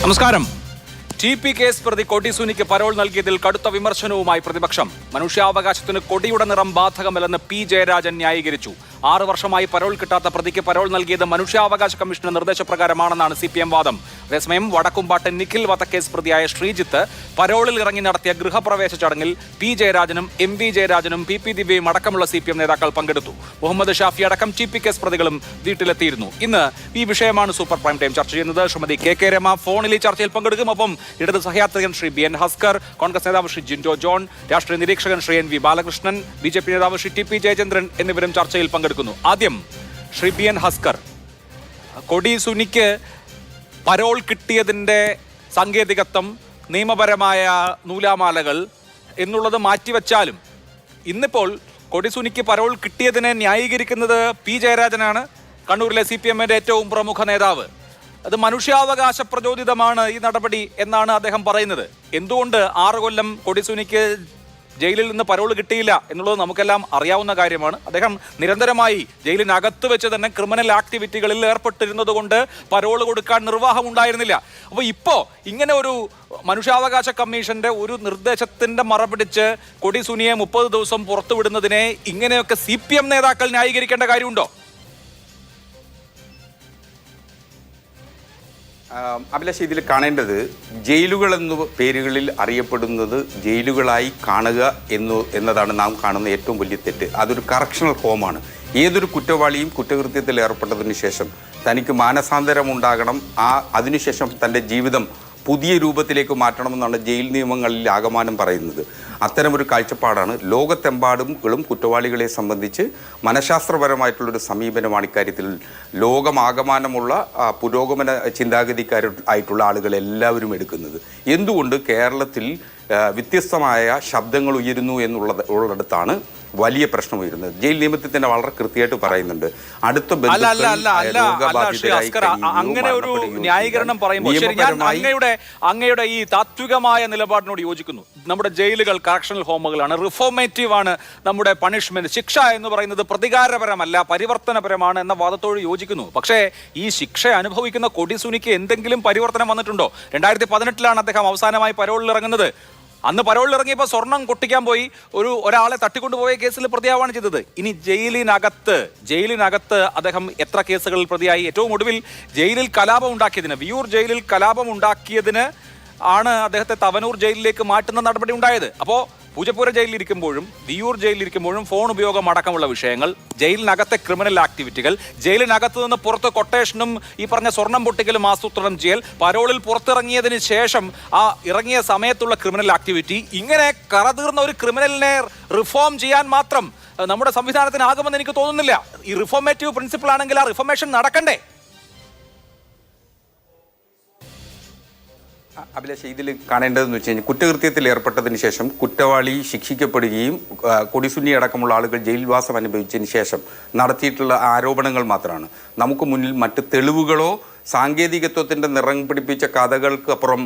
നമസ്കാരം. TP case പ്രതി കൊടി സുനിക്ക് പരോൾ നൽകിയതിൽ കടുത്ത വിമർശനവുമായി പ്രതിപക്ഷം. മനുഷ്യാവകാശത്തിന് കൊടിയുടെ നിറം ബാധകമല്ലെന്ന് P. ജയരാജൻ ന്യായീകരിച്ചു. 6 വർഷമായി പരോൾ കിട്ടാത്ത പ്രതിക്ക് പരോൾ നൽകിയത് മനുഷ്യാവകാശ കമ്മീഷന്റെ നിർദ്ദേശപ്രകാരമാണെന്നാണ് CPM വാദം. അതേസമയം വടക്കുംപാട്ട് നിഖിൽ വധക്കേസ് പ്രതിയായ ശ്രീജിത്ത് പരോളിൽ ഇറങ്ങി നടത്തിയ ഗൃഹപ്രവേശ ചടങ്ങിൽ P. ജയരാജനും MV ജയരാജനും PP ദിവ്യയും അടക്കമുള്ള CPM നേതാക്കൾ പങ്കെടുത്തു. മുഹമ്മദ് ഷാഫി അടക്കം TP കേസ് പ്രതികളും വീട്ടിലെത്തിയിരുന്നു. ഇന്ന് ഈ വിഷയമാണ് സൂപ്പർ പ്രൈം ടൈം ചർച്ച ചെയ്യുന്നത്. ശ്രീമതി KK രമ ഫോണിൽ ഈ ചർച്ചയിൽ പങ്കെടുക്കും. ഒപ്പം ഇടത് സഹയാത്രികൻ ശ്രീ BN ഹസ്കർ, കോൺഗ്രസ് നേതാവ് ശ്രീ ജിൻഡോ ജോൺ, രാഷ്ട്രീയ നിരീക്ഷകൻ ശ്രീ NV ബാലകൃഷ്ണൻ, BJP നേതാവ് ശ്രീ TP ജയചന്ദ്രൻ എന്നിവരും ചർച്ചയിൽ പങ്കെടുക്കുന്നു. ആദ്യം ശ്രീ BN ഹസ്കർ, കൊടി സുനിക്ക് പരോൾ കിട്ടിയതിൻ്റെ സാങ്കേതികത്വം, നിയമപരമായ നൂലാമാലകൾ എന്നുള്ളത് മാറ്റിവെച്ചാലും ഇന്നിപ്പോൾ കൊടി സുനിക്ക് പരോൾ കിട്ടിയതിനെ ന്യായീകരിക്കുന്നത് P. ജയരാജനാണ്, കണ്ണൂരിലെ CPM-ന്റെ ഏറ്റവും പ്രമുഖ നേതാവ്. അത് മനുഷ്യാവകാശ പ്രചോദിതമാണ് ഈ നടപടി എന്നാണ് അദ്ദേഹം പറയുന്നത്. എന്തുകൊണ്ട് 6 കൊല്ലം കൊടി സുനിക്ക് ജയിലിൽ നിന്ന് പരോൾ കിട്ടിയില്ല എന്നുള്ളത് നമുക്കെല്ലാം അറിയാവുന്ന കാര്യമാണ്. അദ്ദേഹം നിരന്തരമായി ജയിലിനകത്ത് വെച്ച് തന്നെ ക്രിമിനൽ ആക്ടിവിറ്റികളിൽ ഏർപ്പെട്ടിരുന്നത് കൊണ്ട് പരോൾ കൊടുക്കാൻ നിർവാഹം ഉണ്ടായിരുന്നില്ല. അപ്പോൾ ഇപ്പോൾ ഇങ്ങനെ ഒരു മനുഷ്യാവകാശ കമ്മീഷന്റെ ഒരു നിർദ്ദേശത്തിന്റെ മറപിടിച്ച് കൊടി സുനിയെ 30 ദിവസം പുറത്തുവിടുന്നതിനെ ഇങ്ങനെയൊക്കെ CPM നേതാക്കൾ ന്യായീകരിക്കേണ്ട കാര്യമുണ്ടോ? അഭിലാഷ്, ഇതിൽ കാണേണ്ടത് ജയിലുകൾ എന്ന പേരുകളിൽ അറിയപ്പെടുന്നത് ജയിലുകളായി കാണുക എന്നതാണ് നാം കാണുന്ന ഏറ്റവും വലിയ തെറ്റ്. അതൊരു കറക്ഷണൽ ഹോമാണ്. ഏതൊരു കുറ്റവാളിയും കുറ്റകൃത്യത്തിൽ ഏർപ്പെട്ടതിന് ശേഷം തനിക്ക് മാനസാന്തരം ഉണ്ടാകണം, അതിനുശേഷം തൻ്റെ ജീവിതം പുതിയ രൂപത്തിലേക്ക് മാറ്റണമെന്നാണ് ജയിൽ നിയമങ്ങളിൽ ആകമാനം പറയുന്നത്. അത്തരമൊരു കാഴ്ചപ്പാടാണ് ലോകത്തെമ്പാടും കുറ്റവാളികളെ സംബന്ധിച്ച് മനഃശാസ്ത്രപരമായിട്ടുള്ളൊരു സമീപനമാണ് ഇക്കാര്യത്തിൽ ലോകമാകമാനമുള്ള പുരോഗമന ചിന്താഗതിക്കാരായിട്ടുള്ള ആളുകൾ എല്ലാവരും എടുക്കുന്നത്. എന്തുകൊണ്ട് കേരളത്തിൽ വ്യത്യസ്തമായ ശബ്ദങ്ങൾ ഉയരുന്നു ഉള്ളിടത്താണ് വലിയ പ്രശ്നം ഉയരുന്നത്. ജയിൽ നിയമത്തിൽ തന്നെ വളരെ കൃത്യമായിട്ട് പറയുന്നുണ്ട്, അടുത്ത അങ്ങനെ ഒരു ന്യായീകരണം പറയുമ്പോൾ അങ്ങയുടെ ഈ താത്വികമായ നിലപാടിനോട് യോജിക്കുന്നു. നമ്മുടെ ജയിലുകൾ കറക്ഷണൽ ഹോമുകളാണ്, റിഫോർമേറ്റീവ് ആണ്. നമ്മുടെ പണിഷ്മെന്റ്, ശിക്ഷ എന്ന് പറയുന്നത് പ്രതികാരപരമല്ല, പരിവർത്തനപരമാണ് എന്ന വാദത്തോട് യോജിക്കുന്നു. പക്ഷേ ഈ ശിക്ഷ അനുഭവിക്കുന്ന കൊടി സുനിക്ക് എന്തെങ്കിലും പരിവർത്തനം വന്നിട്ടുണ്ടോ? 2018 അദ്ദേഹം അവസാനമായി പരോളിൽ ഇറങ്ങുന്നത്. അന്ന് പരോളിൽ ഇറങ്ങിയപ്പോൾ സ്വർണം കൊട്ടിക്കാൻ പോയി ഒരാളെ തട്ടിക്കൊണ്ടുപോയ കേസിൽ പ്രതിയാവാണ് ചെയ്തത്. ഇനി ജയിലിനകത്ത് അദ്ദേഹം എത്ര കേസുകളിൽ പ്രതിയായി? ഏറ്റവും ഒടുവിൽ ജയിലിൽ കലാപം ഉണ്ടാക്കിയതിന്, വിയൂർ ജയിലിൽ കലാപം ഉണ്ടാക്കിയതിന് ആണ് അദ്ദേഹത്തെ തവനൂർ ജയിലിലേക്ക് മാറ്റുന്ന നടപടി ഉണ്ടായത്. അപ്പോൾ പൂജപ്പുര ജയിലിലിരിക്കുമ്പോഴും വിയൂർ ജയിലിലിരിക്കുമ്പോഴും ഫോൺ ഉപയോഗം അടക്കമുള്ള വിഷയങ്ങൾ, ജയിലിനകത്തെ ക്രിമിനൽ ആക്ടിവിറ്റികൾ, ജയിലിനകത്ത് നിന്ന് പുറത്ത് കൊട്ടേഷനും ഈ പറഞ്ഞ സ്വർണം പൊട്ടിക്കലും ആസൂത്രണം ചെയ്യൽ, പരോളിൽ പുറത്തിറങ്ങിയതിന് ശേഷം ആ ഇറങ്ങിയ സമയത്തുള്ള ക്രിമിനൽ ആക്ടിവിറ്റി, ഇങ്ങനെ കറതീർന്ന ഒരു ക്രിമിനലിനെ റിഫോം ചെയ്യാൻ മാത്രം നമ്മുടെ സംവിധാനത്തിനാകുമെന്ന് എനിക്ക് തോന്നുന്നില്ല. ഈ റിഫോർമേറ്റീവ് പ്രിൻസിപ്പിൾ ആണെങ്കിൽ ആ റിഫോർമേഷൻ നടക്കണ്ടേ? അഭിലാഷ്, ഇതിൽ കാണേണ്ടതെന്ന് വെച്ച് കഴിഞ്ഞാൽ കുറ്റകൃത്യത്തിൽ ഏർപ്പെട്ടതിന് ശേഷം കുറ്റവാളി ശിക്ഷിക്കപ്പെടുകയും കൊടിസുന്നി അടക്കമുള്ള ആളുകൾ ജയിൽവാസം അനുഭവിച്ചതിന് ശേഷം നടത്തിയിട്ടുള്ള ആരോപണങ്ങൾ മാത്രമാണ്. നമുക്ക് മുന്നിൽ മറ്റ് തെളിവുകളോ സാങ്കേതികത്വത്തിൻ്റെ നിറം പിടിപ്പിച്ച കഥകൾക്ക് അപ്പുറം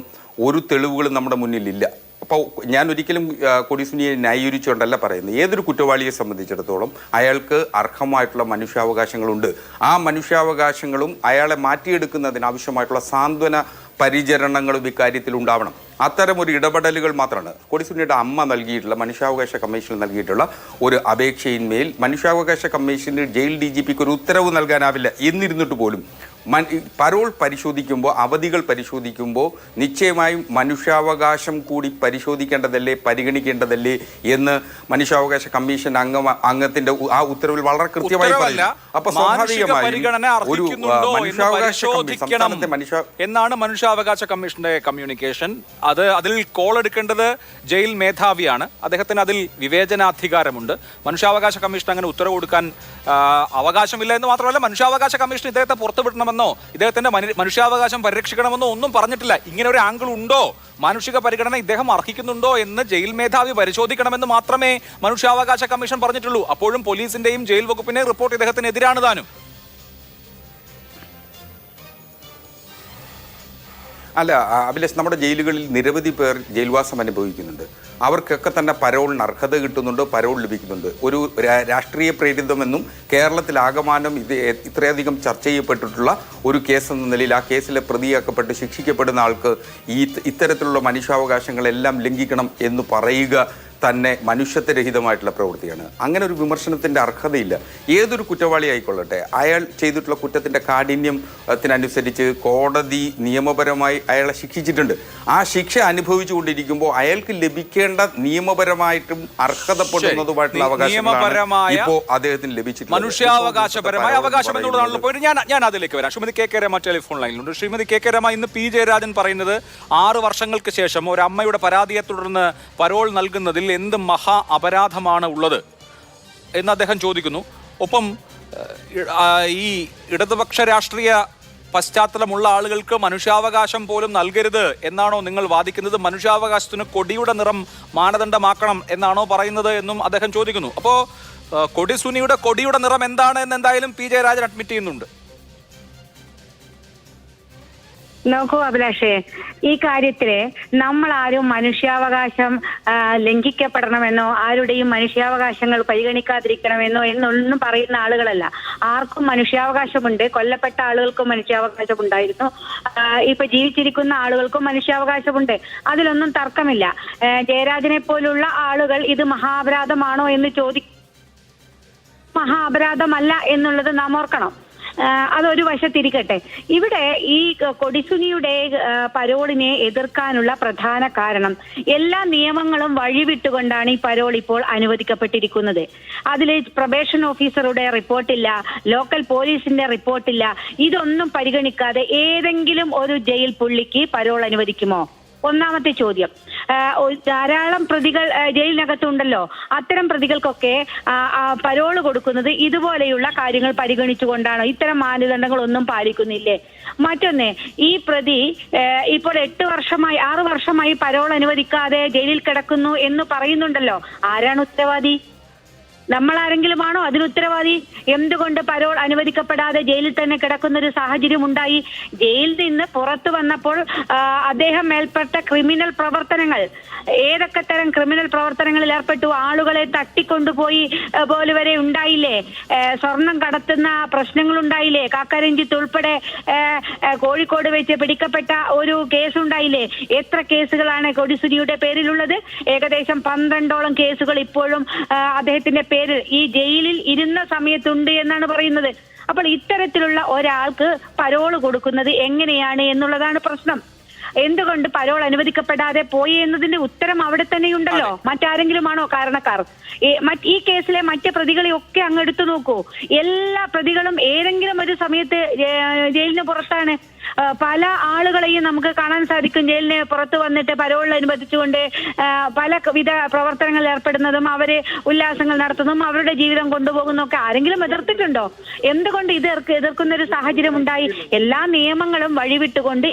ഒരു തെളിവുകളും നമ്മുടെ മുന്നിലില്ല. അപ്പോൾ ഞാൻ ഒരിക്കലും കൊടിസുനിയെ ന്യായീകരിച്ചുകൊണ്ടല്ല പറയുന്നത്. ഏതൊരു കുറ്റവാളിയെ സംബന്ധിച്ചിടത്തോളം അയാൾക്ക് അർഹമായിട്ടുള്ള മനുഷ്യാവകാശങ്ങളുണ്ട്. ആ മനുഷ്യാവകാശങ്ങളും അയാളെ മാറ്റിയെടുക്കുന്നതിനാവശ്യമായിട്ടുള്ള സാന്ത്വന പരിചരണങ്ങളും ഇക്കാര്യത്തിൽ ഉണ്ടാവണം. അത്തരമൊരു ഇടപെടലുകൾ മാത്രമാണ് കൊടിസുനിയുടെ അമ്മ നൽകിയിട്ടുള്ള മനുഷ്യാവകാശ കമ്മീഷന് നൽകിയിട്ടുള്ള ഒരു അപേക്ഷയിന്മേൽ മനുഷ്യാവകാശ കമ്മീഷന് ജയിൽ DGPക്ക് ഒരു ഉത്തരവ് നൽകാനാവില്ല. എന്നിരുന്നിട്ട് പോലും പരോൾ പരിശോധിക്കുമ്പോൾ, അവധികൾ പരിശോധിക്കുമ്പോൾ നിശ്ചയമായും മനുഷ്യാവകാശം കൂടി പരിശോധിക്കേണ്ടതല്ലേ, പരിഗണിക്കേണ്ടതല്ലേ എന്ന് മനുഷ്യാവകാശ കമ്മീഷൻ അംഗത്തിന്റെ ആ ഉത്തരവിൽ വളരെ കൃത്യമായി പറയുന്നു. അപ്പൊ സ്വാഭാവികമായും ഒരു എന്നാണ് മനുഷ്യാവകാശ കമ്മീഷന്റെ കമ്മ്യൂണിക്കേഷൻ. അതിൽ കോൾ എടുക്കേണ്ടത് ജയിൽ മേധാവിയാണ്. അദ്ദേഹത്തിന് അതിൽ വിവേചനാധികാരമുണ്ട്. മനുഷ്യാവകാശ കമ്മീഷൻ അങ്ങനെ ഉത്തരവ് കൊടുക്കാൻ അവകാശമില്ല എന്ന് മാത്രമല്ല, മനുഷ്യാവകാശ കമ്മീഷൻ ഇദ്ദേഹത്തെ പുറത്തുവിടണമെന്നോ ഇദ്ദേഹത്തിന്റെ മനുഷ്യാവകാശം പരിരക്ഷിക്കണമെന്നോ ഒന്നും പറഞ്ഞിട്ടില്ല. ഇങ്ങനെ ഒരു ആംഗിൾ ഉണ്ടോ, മാനുഷിക പരിഗണന ഇദ്ദേഹം അർഹിക്കുന്നുണ്ടോ എന്ന് ജയിൽ മേധാവി പരിശോധിക്കണമെന്ന് മാത്രമേ മനുഷ്യാവകാശ കമ്മീഷൻ പറഞ്ഞിട്ടുള്ളൂ. അപ്പോഴും പോലീസിന്റെയും ജയിൽ വകുപ്പിന്റെയും റിപ്പോർട്ട് ഇദ്ദേഹത്തിന് എതിരാണ് താനും. അല്ല അഭിലാഷ്, നമ്മുടെ ജയിലുകളിൽ നിരവധി പേർ ജയിൽവാസം അനുഭവിക്കുന്നുണ്ട്. അവർക്കൊക്കെ തന്നെ പരോളിന് അർഹത കിട്ടുന്നുണ്ട്, പരോൾ ലഭിക്കുന്നുണ്ട്. ഒരു രാഷ്ട്രീയ പ്രേരിതമെന്നും കേരളത്തിലാകമാനം ഇത് ഇത്രയധികം ചർച്ച ചെയ്യപ്പെട്ടിട്ടുള്ള ഒരു കേസ് എന്ന നിലയിൽ ആ കേസിലെ പ്രതിയാക്കപ്പെട്ട് ശിക്ഷിക്കപ്പെടുന്ന ആൾക്ക് ഇത്തരത്തിലുള്ള മനുഷ്യാവകാശങ്ങളെല്ലാം ലംഘിക്കണം എന്ന് പറയുക തന്നെ മനുഷ്യത്വരഹിതമായിട്ടുള്ള പ്രവൃത്തിയാണ്. അങ്ങനെ ഒരു വിമർശനത്തിൻ്റെ അർഹതയില്ല. ഏതൊരു കുറ്റവാളി ആയിക്കൊള്ളട്ടെ, അയാൾ ചെയ്തിട്ടുള്ള കുറ്റത്തിൻ്റെ കാഠിന്യത്തിനനുസരിച്ച് കോടതി നിയമപരമായി അയാളെ ശിക്ഷിച്ചിട്ടുണ്ട്. ആ ശിക്ഷ അനുഭവിച്ചുകൊണ്ടിരിക്കുമ്പോൾ അയാൾക്ക് ലഭിക്കേണ്ട നിയമപരമായിട്ടും അർഹതപ്പെടുന്നതുമായിട്ടുള്ള അവകാശങ്ങളാണ് ഇപ്പോൾ അദ്ദേഹത്തിന് ലഭിച്ചിട്ടുള്ളത്. മനുഷ്യാവകാശപരമായ അവകാശം എന്നുള്ളതാണല്ലോ പോയിട്ട്. ഞാൻ അതിലേക്ക് വരാം. ശ്രീമതി കെ കെ രമ ടെലിഫോൺ ലൈനിലുണ്ട്. ശ്രീമതി കെ കെ രമ, ഇന്ന് പി ജയരാജൻ പറയുന്നത് 6 വർഷങ്ങൾക്ക് ശേഷം ഒരു അമ്മയുടെ പരാതിയെ തുടർന്ന് പരോൾ നൽകുന്നതിൽ എന്ത് മഹാ അപരാധമാണ് ഉള്ളത് എന്ന് അദ്ദേഹം ചോദിക്കുന്നു. ഒപ്പം ഈ ഇടതുപക്ഷ രാഷ്ട്രീയ പശ്ചാത്തലമുള്ള ആളുകൾക്ക് മനുഷ്യാവകാശം പോലും നൽകരുത് എന്നാണോ നിങ്ങൾ വാദിക്കുന്നത്? മനുഷ്യാവകാശത്തിന് കൊടിയുടെ നിറം മാനദണ്ഡമാക്കണം എന്നാണോ പറയുന്നത് എന്നും അദ്ദേഹം ചോദിക്കുന്നു. അപ്പോൾ കൊടിയുടെ നിറം എന്താണ് എന്ന് എന്തായാലും പി ജയരാജൻ അഡ്മിറ്റ് ചെയ്യുന്നുണ്ട്. നോക്കൂ അഭിലാഷേ, ഈ കാര്യത്തില് നമ്മൾ ആരും മനുഷ്യാവകാശം ലംഘിക്കപ്പെടണമെന്നോ ആരുടെയും മനുഷ്യാവകാശങ്ങൾ പരിഗണിക്കാതിരിക്കണമെന്നോ എന്നൊന്നും പറയുന്ന ആളുകളല്ല. ആർക്കും മനുഷ്യാവകാശമുണ്ട്. കൊല്ലപ്പെട്ട ആളുകൾക്കും മനുഷ്യാവകാശം ഉണ്ടായിരുന്നു. ഇപ്പൊ ജീവിച്ചിരിക്കുന്ന ആളുകൾക്കും മനുഷ്യാവകാശമുണ്ട്. അതിലൊന്നും തർക്കമില്ല. ജയരാജനെ പോലുള്ള ആളുകൾ ഇത് മഹാപരാധമാണോ എന്ന് മഹാപരാധമല്ല എന്നുള്ളത് നാം ഓർക്കണം. അതൊരു വശത്തിരിക്കട്ടെ. ഇവിടെ ഈ കൊടിസുനിയുടെ പരോളിനെ എതിർക്കാനുള്ള പ്രധാന കാരണം എല്ലാ നിയമങ്ങളും വഴിവിട്ടുകൊണ്ടാണ് ഈ പരോൾ ഇപ്പോൾ അനുവദിക്കപ്പെട്ടിരിക്കുന്നത്. അതിൽ പ്രൊബേഷൻ ഓഫീസറുടെ റിപ്പോർട്ടില്ല, ലോക്കൽ പോലീസിന്റെ റിപ്പോർട്ടില്ല. ഇതൊന്നും പരിഗണിക്കാതെ ഏതെങ്കിലും ഒരു ജയിൽ പുള്ളിക്ക് പരോൾ അനുവദിക്കുമോ? ഒന്നാമത്തെ ചോദ്യം. ധാരാളം പ്രതികൾ ജയിലിനകത്തുണ്ടല്ലോ. അത്തരം പ്രതികൾക്കൊക്കെ പരോള് കൊടുക്കുന്നത് ഇതുപോലെയുള്ള കാര്യങ്ങൾ പരിഗണിച്ചുകൊണ്ടാണോ? ഇത്തരം മാനദണ്ഡങ്ങളൊന്നും പാലിക്കുന്നില്ലേ? മറ്റൊന്ന്, ഈ പ്രതി ഇപ്പോൾ 6 വർഷമായി പരോൾ അനുവദിക്കാതെ ജയിലിൽ കിടക്കുന്നു എന്ന് പറയുന്നുണ്ടല്ലോ. ആരാണ് ഉത്തരവാദി? നമ്മളാരെങ്കിലും ആണോ അതിന് ഉത്തരവാദി? എന്തുകൊണ്ട് പരോൾ അനുവദിക്കപ്പെടാതെ ജയിലിൽ തന്നെ കിടക്കുന്ന ഒരു സാഹചര്യം ഉണ്ടായി? ജയിലിൽ നിന്ന് പുറത്തു വന്നപ്പോൾ അദ്ദേഹം മേൽപ്പെട്ട ക്രിമിനൽ പ്രവർത്തനങ്ങൾ, ഏതൊക്കെ തരം ക്രിമിനൽ പ്രവർത്തനങ്ങളിൽ ഏർപ്പെട്ടു? ആളുകളെ തട്ടിക്കൊണ്ടുപോയി പോലെ വരെ ഉണ്ടായില്ലേ? സ്വർണം കടത്തുന്ന പ്രശ്നങ്ങൾ ഉണ്ടായില്ലേ? കാക്കരഞ്ജിത്ത് ഉൾപ്പെടെ കോഴിക്കോട് വെച്ച് പിടിക്കപ്പെട്ട ഒരു കേസ് ഉണ്ടായില്ലേ? എത്ര കേസുകളാണ് കൊടിസുനിയുടെ പേരിലുള്ളത്? ഏകദേശം 12ഓളം കേസുകൾ ഇപ്പോഴും അദ്ദേഹത്തിന്റെ പേരിൽ ഈ ജയിലിൽ ഇരുന്ന സമയത്തുണ്ട് എന്നാണ് പറയുന്നത്. അപ്പോൾ ഇത്തരത്തിലുള്ള ഒരാൾക്ക് പരോള് കൊടുക്കുന്നത് എങ്ങനെയാണ് എന്നുള്ളതാണ് പ്രശ്നം. എന്തുകൊണ്ട് പരോൾ അനുവദിക്കപ്പെടാതെ പോയി എന്നതിന്റെ ഉത്തരം അവിടെ തന്നെയുണ്ടല്ലോ. മറ്റാരെങ്കിലും ആണോ കാരണക്കാർ? ഈ കേസിലെ മറ്റ് പ്രതികളെ ഒക്കെ അങ്ങ് എടുത്തു നോക്കൂ. എല്ലാ പ്രതികളും ഏതെങ്കിലും ഒരു സമയത്ത് ജയിലിന് പുറത്താണ്. പല ആളുകളെയും നമുക്ക് കാണാൻ സാധിക്കും ജയിലിന് പുറത്തു വന്നിട്ട് പരോളിൽ അനുവദിച്ചുകൊണ്ട് പലവിധ പ്രവർത്തനങ്ങളിൽ ഏർപ്പെടുന്നതും അവര് ഉല്ലാസങ്ങൾ നടത്തുന്നതും അവരുടെ ജീവിതം കൊണ്ടുപോകുന്നതൊക്കെ ആരെങ്കിലും എതിർത്തിട്ടുണ്ടോ? എന്തുകൊണ്ട് എതിർക്കുന്ന ഒരു സാഹചര്യം ഉണ്ടായി? എല്ലാ നിയമങ്ങളും വഴിവിട്ടുകൊണ്ട്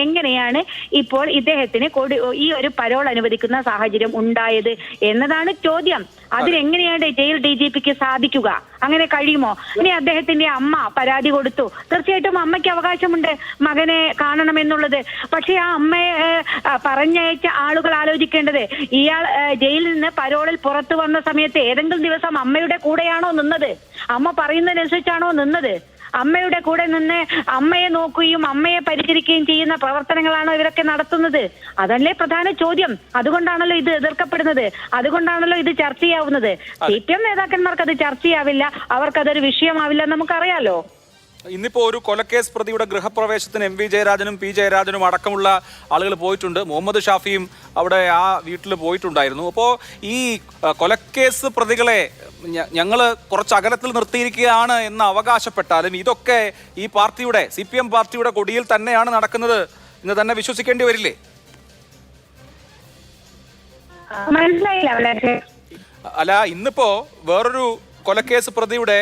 എങ്ങനെയാണ് ഇപ്പോൾ ഇദ്ദേഹത്തിന് ഈ ഒരു പരോൾ അനുവദിക്കുന്ന സാഹചര്യം ഉണ്ടായത് എന്നതാണ് ചോദ്യം. അതിനെങ്ങനെയാണ് ജയിൽ DGPക്ക് സാധിക്കുക? അങ്ങനെ കഴിയുമോ? ഇനി അദ്ദേഹത്തിന്റെ അമ്മ പരാതി കൊടുത്തു. തീർച്ചയായിട്ടും അമ്മയ്ക്ക് അവകാശമുണ്ട് മകനെ കാണണമെന്നുള്ളത്. പക്ഷെ ആ അമ്മയെ പറഞ്ഞയച്ച ആളുകൾ ആലോചിക്കേണ്ടത്, ഇയാൾ ജയിലിൽ നിന്ന് പരോളിൽ പുറത്തു വന്ന സമയത്ത് ഏതെങ്കിലും ദിവസം അമ്മയുടെ കൂടെയാണോ നിന്നത്? അമ്മ പറയുന്നതിനനുസരിച്ചാണോ നിന്നത്? അമ്മയുടെ കൂടെ നിന്ന് അമ്മയെ നോക്കുകയും അമ്മയെ പരിചരിക്കുകയും ചെയ്യുന്ന പ്രവർത്തനങ്ങളാണോ ഇവരൊക്കെ നടത്തുന്നത്? അതല്ലേ പ്രധാന ചോദ്യം. അതുകൊണ്ടാണല്ലോ ഇത് എതിർക്കപ്പെടുന്നത്. അതുകൊണ്ടാണല്ലോ ഇത് ചർച്ചയാവുന്നത്. CPM നേതാക്കന്മാർക്ക് അത് ചർച്ചയാവില്ല, അവർക്കതൊരു വിഷയമാവില്ല, നമുക്കറിയാലോ. ഇന്നിപ്പോൾ ഒരു കൊലക്കേസ് പ്രതിയുടെ ഗൃഹപ്രവേശത്തിന് MV ജയരാജനും P ജയരാജനും അടക്കമുള്ള ആളുകൾ പോയിട്ടുണ്ട്. മുഹമ്മദ് ഷാഫിയും അവിടെ ആ വീട്ടിൽ പോയിട്ടുണ്ടായിരുന്നു. അപ്പോൾ ഈ കൊലക്കേസ് പ്രതികളെ ഞങ്ങൾ കുറച്ച് അകലത്തിൽ നിർത്തിയിരിക്കുകയാണ് എന്ന് അവകാശപ്പെട്ടാലും ഇതൊക്കെ ഈ പാർട്ടിയുടെ CPM പാർട്ടിയുടെ കൊടിയിൽ തന്നെയാണ് നടക്കുന്നത് എന്ന് തന്നെ വിശ്വസിക്കേണ്ടി വരില്ലേ? അല്ല, ഇന്നിപ്പോ വേറൊരു കൊലക്കേസ് പ്രതിയുടെ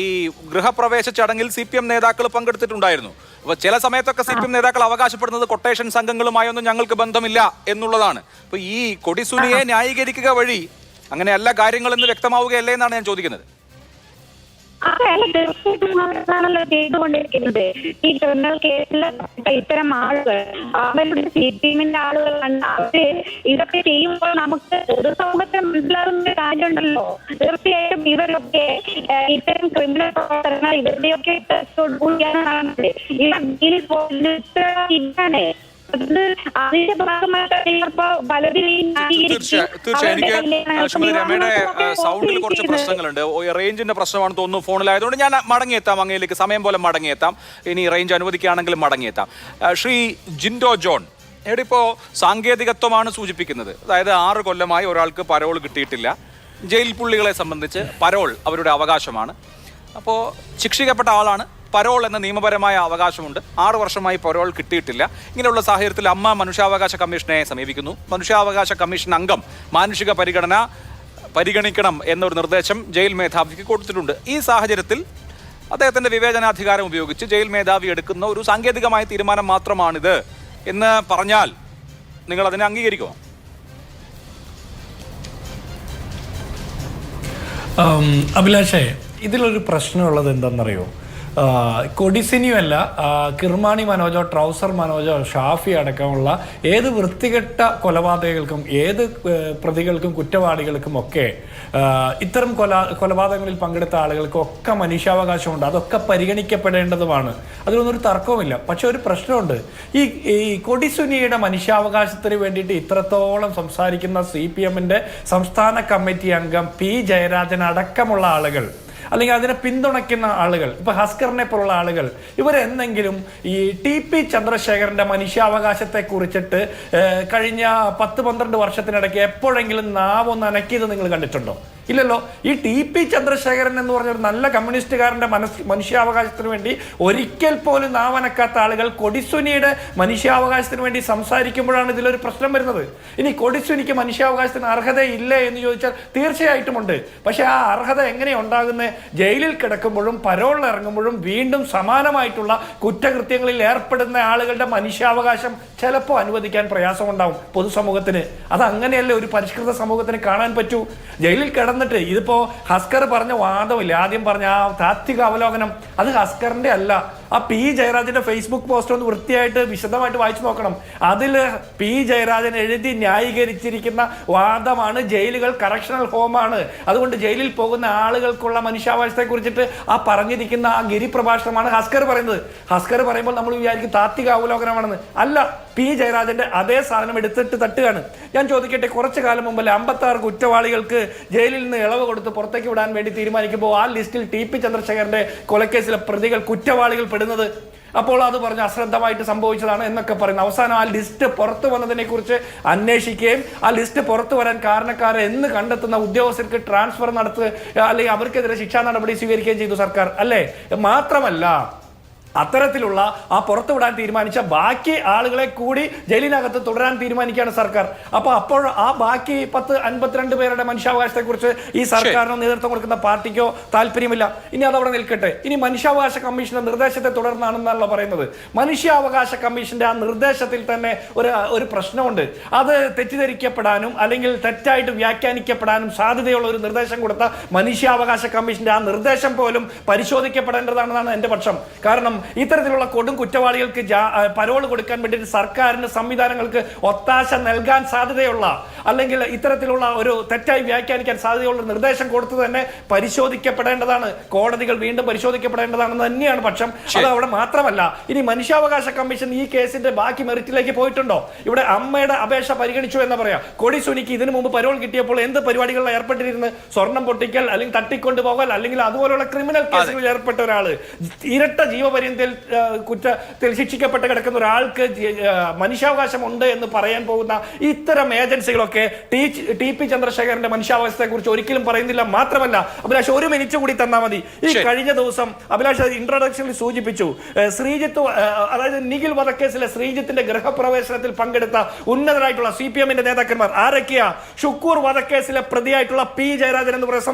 ഈ ഗൃഹപ്രവേശ ചടങ്ങിൽ CPM നേതാക്കൾ പങ്കെടുത്തിട്ടുണ്ടായിരുന്നു. അപ്പോൾ ചില സമയത്തൊക്കെ CPM നേതാക്കൾ അവകാശപ്പെടുന്നത് കൊട്ടേഷൻ സംഘങ്ങളുമായൊന്നും ഞങ്ങൾക്ക് ബന്ധമില്ല എന്നുള്ളതാണ്. അപ്പോൾ ഈ കൊടിസുനിയെ ന്യായീകരിക്കുക വഴി അങ്ങനെയല്ല കാര്യങ്ങളെന്ന് വ്യക്തമാവുകയല്ലേ എന്നാണ് ഞാൻ ചോദിക്കുന്നത്. അതല്ല തീർച്ചയായിട്ടും ചെയ്തുകൊണ്ടിരിക്കുന്നത്. ഈ ക്രിമിനൽ കേസിൽ ഇത്തരം ആളുകൾ അവരുടെ CPM-ന്റെ ആളുകളാണ്. അവര് ഇതൊക്കെ ചെയ്യുമ്പോൾ നമുക്ക് പൊതുസമൂഹത്തെ മനസ്സിലാകുന്ന കാര്യമുണ്ടല്ലോ. തീർച്ചയായിട്ടും ഇവരൊക്കെ ഇത്തരം ക്രിമിനൽ പ്രവർത്തനങ്ങൾ ഇവരുടെയൊക്കെ കൂടിയാണ് നടന്നത്. ഇവർ ഇതാണ് അതിന്റെ ഭാഗമായിട്ട് തീർച്ചയായും എനിക്ക് ശ്രീമതി രമയുടെ സൗണ്ടിൽ കുറച്ച് പ്രശ്നങ്ങളുണ്ട്. റേഞ്ചിന്റെ പ്രശ്നമാണെന്ന് തോന്നുന്നു ഫോണിലായതുകൊണ്ട് ഞാൻ മടങ്ങിയെത്താം അങ്ങയിലേക്ക്, സമയം പോലെ മടങ്ങിയെത്താം. ഇനി റേഞ്ച് അനുവദിക്കുകയാണെങ്കിൽ മടങ്ങിയെത്താം. ശ്രീ ജിൻഡോ ജോൺ, ഇവിടെ ഇപ്പോൾ സാങ്കേതികത്വമാണ് സൂചിപ്പിക്കുന്നത്. അതായത് 6 കൊല്ലമായി ഒരാൾക്ക് പരോൾ കിട്ടിയിട്ടില്ല. ജയിൽ പുള്ളികളെ സംബന്ധിച്ച് പരോൾ അവരുടെ അവകാശമാണ്. അപ്പോൾ ശിക്ഷിക്കപ്പെട്ട ആളാണ്, പരോൾ എന്ന നിയമപരമായ അവകാശമുണ്ട്. 6 വർഷമായി പരോൾ കിട്ടിയിട്ടില്ല. ഇങ്ങനെയുള്ള സാഹചര്യത്തിൽ അമ്മ മനുഷ്യാവകാശ കമ്മീഷനെ സമീപിക്കുന്നു. മനുഷ്യാവകാശ കമ്മീഷൻ അംഗം മാനുഷിക പരിഗണിക്കണം എന്നൊരു നിർദ്ദേശം ജയിൽ മേധാവിക്ക് കൊടുത്തിട്ടുണ്ട്. ഈ സാഹചര്യത്തിൽ അദ്ദേഹത്തിൻ്റെ വിവേചനാധികാരം ഉപയോഗിച്ച് ജയിൽ മേധാവി എടുക്കുന്ന ഒരു സാങ്കേതികമായ തീരുമാനം മാത്രമാണിത് എന്ന് പറഞ്ഞാൽ നിങ്ങൾ അതിനെ അംഗീകരിക്കുമോ? അഭിലാഷേ, ഇതിലൊരു പ്രശ്നമുള്ളത് എന്താണെന്നറിയോ? കൊടിസിനിയുമല്ല, കിർമാണി മനോജോ, ട്രൗസർ മനോജോ, ഷാഫി അടക്കമുള്ള ഏത് വൃത്തികെട്ട കൊലപാതകങ്ങൾക്കും ഏത് പ്രതികൾക്കും കുറ്റവാളികൾക്കും ഒക്കെ ഇത്തരം കൊലപാതകങ്ങളിൽ പങ്കെടുത്ത ആളുകൾക്കൊക്കെ മനുഷ്യാവകാശമുണ്ട്. അതൊക്കെ പരിഗണിക്കപ്പെടേണ്ടതുമാണ്. അതിലൊന്നൊരു തർക്കവുമില്ല. പക്ഷെ ഒരു പ്രശ്നമുണ്ട്. ഈ കൊടിസുനിയുടെ മനുഷ്യാവകാശത്തിന് വേണ്ടിയിട്ട് ഇത്രത്തോളം സംസാരിക്കുന്ന CPM-ന്റെ സംസ്ഥാന കമ്മിറ്റി അംഗം P. ജയരാജൻ അടക്കമുള്ള ആളുകൾ, അല്ലെങ്കിൽ അതിനെ പിന്തുണയ്ക്കുന്ന ആളുകൾ, ഇപ്പൊ ഹസ്കറിനെ പോലുള്ള ആളുകൾ, ഇവരെന്തെങ്കിലും ഈ TP ചന്ദ്രശേഖരന്റെ മനുഷ്യാവകാശത്തെ കുറിച്ചിട്ട് കഴിഞ്ഞ 10-12 വർഷത്തിനിടയ്ക്ക് എപ്പോഴെങ്കിലും നാവൊന്ന് അനക്കിയത് നിങ്ങൾ കണ്ടിട്ടുണ്ടോ? ഇല്ലല്ലോ. ഈ TP ചന്ദ്രശേഖരൻ എന്ന് പറഞ്ഞ ഒരു നല്ല കമ്മ്യൂണിസ്റ്റുകാരന്റെ മനുഷ്യാവകാശത്തിന് വേണ്ടി ഒരിക്കൽ പോലും നാവനക്കാത്ത ആളുകൾ കൊടിസുനിയുടെ മനുഷ്യാവകാശത്തിന് വേണ്ടി സംസാരിക്കുമ്പോഴാണ് ഇതിലൊരു പ്രശ്നം വരുന്നത്. ഇനി കൊടിസുനിക്ക് മനുഷ്യാവകാശത്തിന് അർഹതയില്ലേ എന്ന് ചോദിച്ചാൽ തീർച്ചയായിട്ടും ഉണ്ട്. പക്ഷെ ആ അർഹത എങ്ങനെയാണ് ഉണ്ടാകുന്നത്? ജയിലിൽ കിടക്കുമ്പോഴും പരോളിൽ ഇറങ്ങുമ്പോഴും വീണ്ടും സമാനമായിട്ടുള്ള കുറ്റകൃത്യങ്ങളിൽ ഏർപ്പെടുന്ന ആളുകളുടെ മനുഷ്യാവകാശം ചിലപ്പോൾ അനുവദിക്കാൻ പ്രയാസമുണ്ടാവും പൊതുസമൂഹത്തിന്. അത് അങ്ങനെയല്ലേ ഒരു പരിഷ്കൃത സമൂഹത്തിന് കാണാൻ പറ്റൂ. ജയിലിൽ കിടന്നിട്ട് ഇതിപ്പോ ഹസ്കർ പറഞ്ഞ വാദമില്ല, ആദ്യം പറഞ്ഞ ആ താത്വിക അവലോകനം, അത് ഹസ്കറിന്റെ അല്ല. ആ P. ജയരാജന്റെ ഫേസ്ബുക്ക് പോസ്റ്റ് ഒന്ന് വൃത്തിയായിട്ട് വിശദമായിട്ട് വായിച്ചു നോക്കണം. അതിൽ P. ജയരാജൻ എഴുതി ന്യായീകരിച്ചിരിക്കുന്ന വാദമാണ് ജയിലുകൾ കറക്ഷണൽ ഹോമാണ്, അതുകൊണ്ട് ജയിലിൽ പോകുന്ന ആളുകൾക്കുള്ള മനുഷ്യാവകാശത്തെ കുറിച്ചിട്ട് ആ പറഞ്ഞിരിക്കുന്ന ആ ഗിരിപ്രഭാഷണമാണ് ഹസ്കർ പറയുന്നത്. ഹസ്കർ പറയുമ്പോൾ നമ്മൾ വിചാരിക്കും താത്വിക അവലോകനമാണെന്ന്. അല്ല, P. ജയരാജന്റെ അതേ സാധനം എടുത്തിട്ട് തട്ടുകയാണ്. ഞാൻ ചോദിക്കട്ടെ, കുറച്ചു കാലം മുമ്പല്ലേ 56 കുറ്റവാളികൾക്ക് ജയിലിൽ നിന്ന് ഇളവ് കൊടുത്ത് പുറത്തേക്ക് വിടാൻ വേണ്ടി തീരുമാനിക്കുമ്പോൾ ആ ലിസ്റ്റിൽ TP ചന്ദ്രശേഖരന്റെ കൊലക്കേസിലെ പ്രതികൾ കുറ്റവാളികൾ പെടുന്നത്? അപ്പോൾ അത് പറഞ്ഞ് അശ്രദ്ധമായിട്ട് സംഭവിച്ചതാണ് എന്നൊക്കെ പറയുന്നു. അവസാനം ആ ലിസ്റ്റ് പുറത്തു വന്നതിനെ കുറിച്ച് അന്വേഷിക്കുകയും ആ ലിസ്റ്റ് പുറത്തു വരാൻ കാരണക്കാരെ എന്ന് കണ്ടെത്തുന്ന ഉദ്യോഗസ്ഥർക്ക് ട്രാൻസ്ഫർ നടത്തുക, അല്ലെങ്കിൽ അവർക്കെതിരെ ശിക്ഷാ നടപടി സ്വീകരിക്കുകയും ചെയ്തു സർക്കാർ, അല്ലേ? മാത്രമല്ല, അത്തരത്തിലുള്ള ആ പുറത്തുവിടാൻ തീരുമാനിച്ച ബാക്കി ആളുകളെ കൂടി ജയിലിനകത്ത് തുടരാൻ തീരുമാനിക്കുകയാണ് സർക്കാർ. അപ്പോൾ ആ ബാക്കി 52 പേരുടെ മനുഷ്യാവകാശത്തെ കുറിച്ച് ഈ സർക്കാരിന് നേതൃത്വം കൊടുക്കുന്ന പാർട്ടിക്കോ താല്പര്യമില്ല. ഇനി അതവിടെ നിൽക്കട്ടെ. ഇനി മനുഷ്യാവകാശ കമ്മീഷന്റെ നിർദ്ദേശത്തെ തുടർന്നാണെന്നല്ല പറയുന്നത്. മനുഷ്യാവകാശ കമ്മീഷന്റെ ആ നിർദ്ദേശത്തിൽ തന്നെ ഒരു പ്രശ്നമുണ്ട്. അത് തെറ്റിദ്ധരിക്കപ്പെടാനും അല്ലെങ്കിൽ തെറ്റായിട്ട് വ്യാഖ്യാനിക്കപ്പെടാനും സാധ്യതയുള്ള ഒരു നിർദ്ദേശം കൊടുത്ത മനുഷ്യാവകാശ കമ്മീഷന്റെ ആ നിർദ്ദേശം പോലും പരിശോധിക്കപ്പെടേണ്ടതാണെന്നാണ് എന്റെ പക്ഷം. കാരണം ഇത്തരത്തിലുള്ള കൊടും കുറ്റവാളികൾക്ക് പരോൾ കൊടുക്കാൻ വേണ്ടിയിട്ട് സർക്കാരിന് സംവിധാനങ്ങൾക്ക് ഒത്താശ നൽകാൻ സാധ്യതയുള്ള, അല്ലെങ്കിൽ ഇത്തരത്തിലുള്ള ഒരു തെറ്റായി വ്യാഖ്യാനിക്കാൻ സാധ്യതയുള്ള നിർദ്ദേശം കൊടുത്തു തന്നെ പരിശോധിക്കപ്പെടേണ്ടതാണ്. കോടതികൾ വീണ്ടും പരിശോധിക്കപ്പെടേണ്ടതാണെന്ന് തന്നെയാണ് പക്ഷം. അത് അവിടെ മാത്രമല്ല, ഇനി മനുഷ്യാവകാശ കമ്മീഷൻ ഈ കേസിന്റെ ബാക്കി മെറിറ്റിലേക്ക് പോയിട്ടുണ്ടോ? ഇവിടെ അമ്മയുടെ അപേക്ഷ പരിഗണിച്ചു എന്ന് പറയാം. കൊടിസുനിക്ക് ഇതിനു മുമ്പ് പരോൾ കിട്ടിയപ്പോൾ എന്ത് പരിപാടികളിൽ ഏർപ്പെട്ടിരുന്നത്? സ്വർണം പൊട്ടിക്കൽ, അല്ലെങ്കിൽ തട്ടിക്കൊണ്ടുപോകൽ, അല്ലെങ്കിൽ അതുപോലുള്ള ക്രിമിനൽ കേസുകളിൽ ഏർപ്പെട്ട ഒരാള്, ഇരട്ട ജീവപര്യന്തം കുറ്റത്തിൽ ശിക്ഷിക്കപ്പെട്ട് കിടക്കുന്ന ഒരാൾക്ക് മനുഷ്യാവകാശം ഉണ്ട് എന്ന് പറയാൻ പോകുന്ന ഇത്തരം ഏജൻസികളൊക്കെ TP ചന്ദ്രശേഖരന്റെ മനുഷ്യാവകാശത്തെ കുറിച്ച് ഒരിക്കലും പറയുന്നില്ല. മാത്രമല്ല, അഭിലാഷ് 1 മിനിറ്റ് കൂടി തന്നാൽ മതി. ഈ കഴിഞ്ഞ ദിവസം അഭിലാഷ് ഇൻട്രൊഡക്ഷനിൽ സൂചിപ്പിച്ചു, ശ്രീജിത്ത്, അതായത് നിഖിൽ വധക്കേസിലെ ശ്രീജിത്തിന്റെ ഗൃഹപ്രവേശനത്തിൽ പങ്കെടുത്ത ഉന്നതരായിട്ടുള്ള CPM-ന്റെ നേതാക്കന്മാർ ആരൊക്കെയാ? ഷുക്കൂർ വധക്കേസിലെ പ്രതിയായിട്ടുള്ള P. ജയരാജൻ എന്ന് പറയുന്ന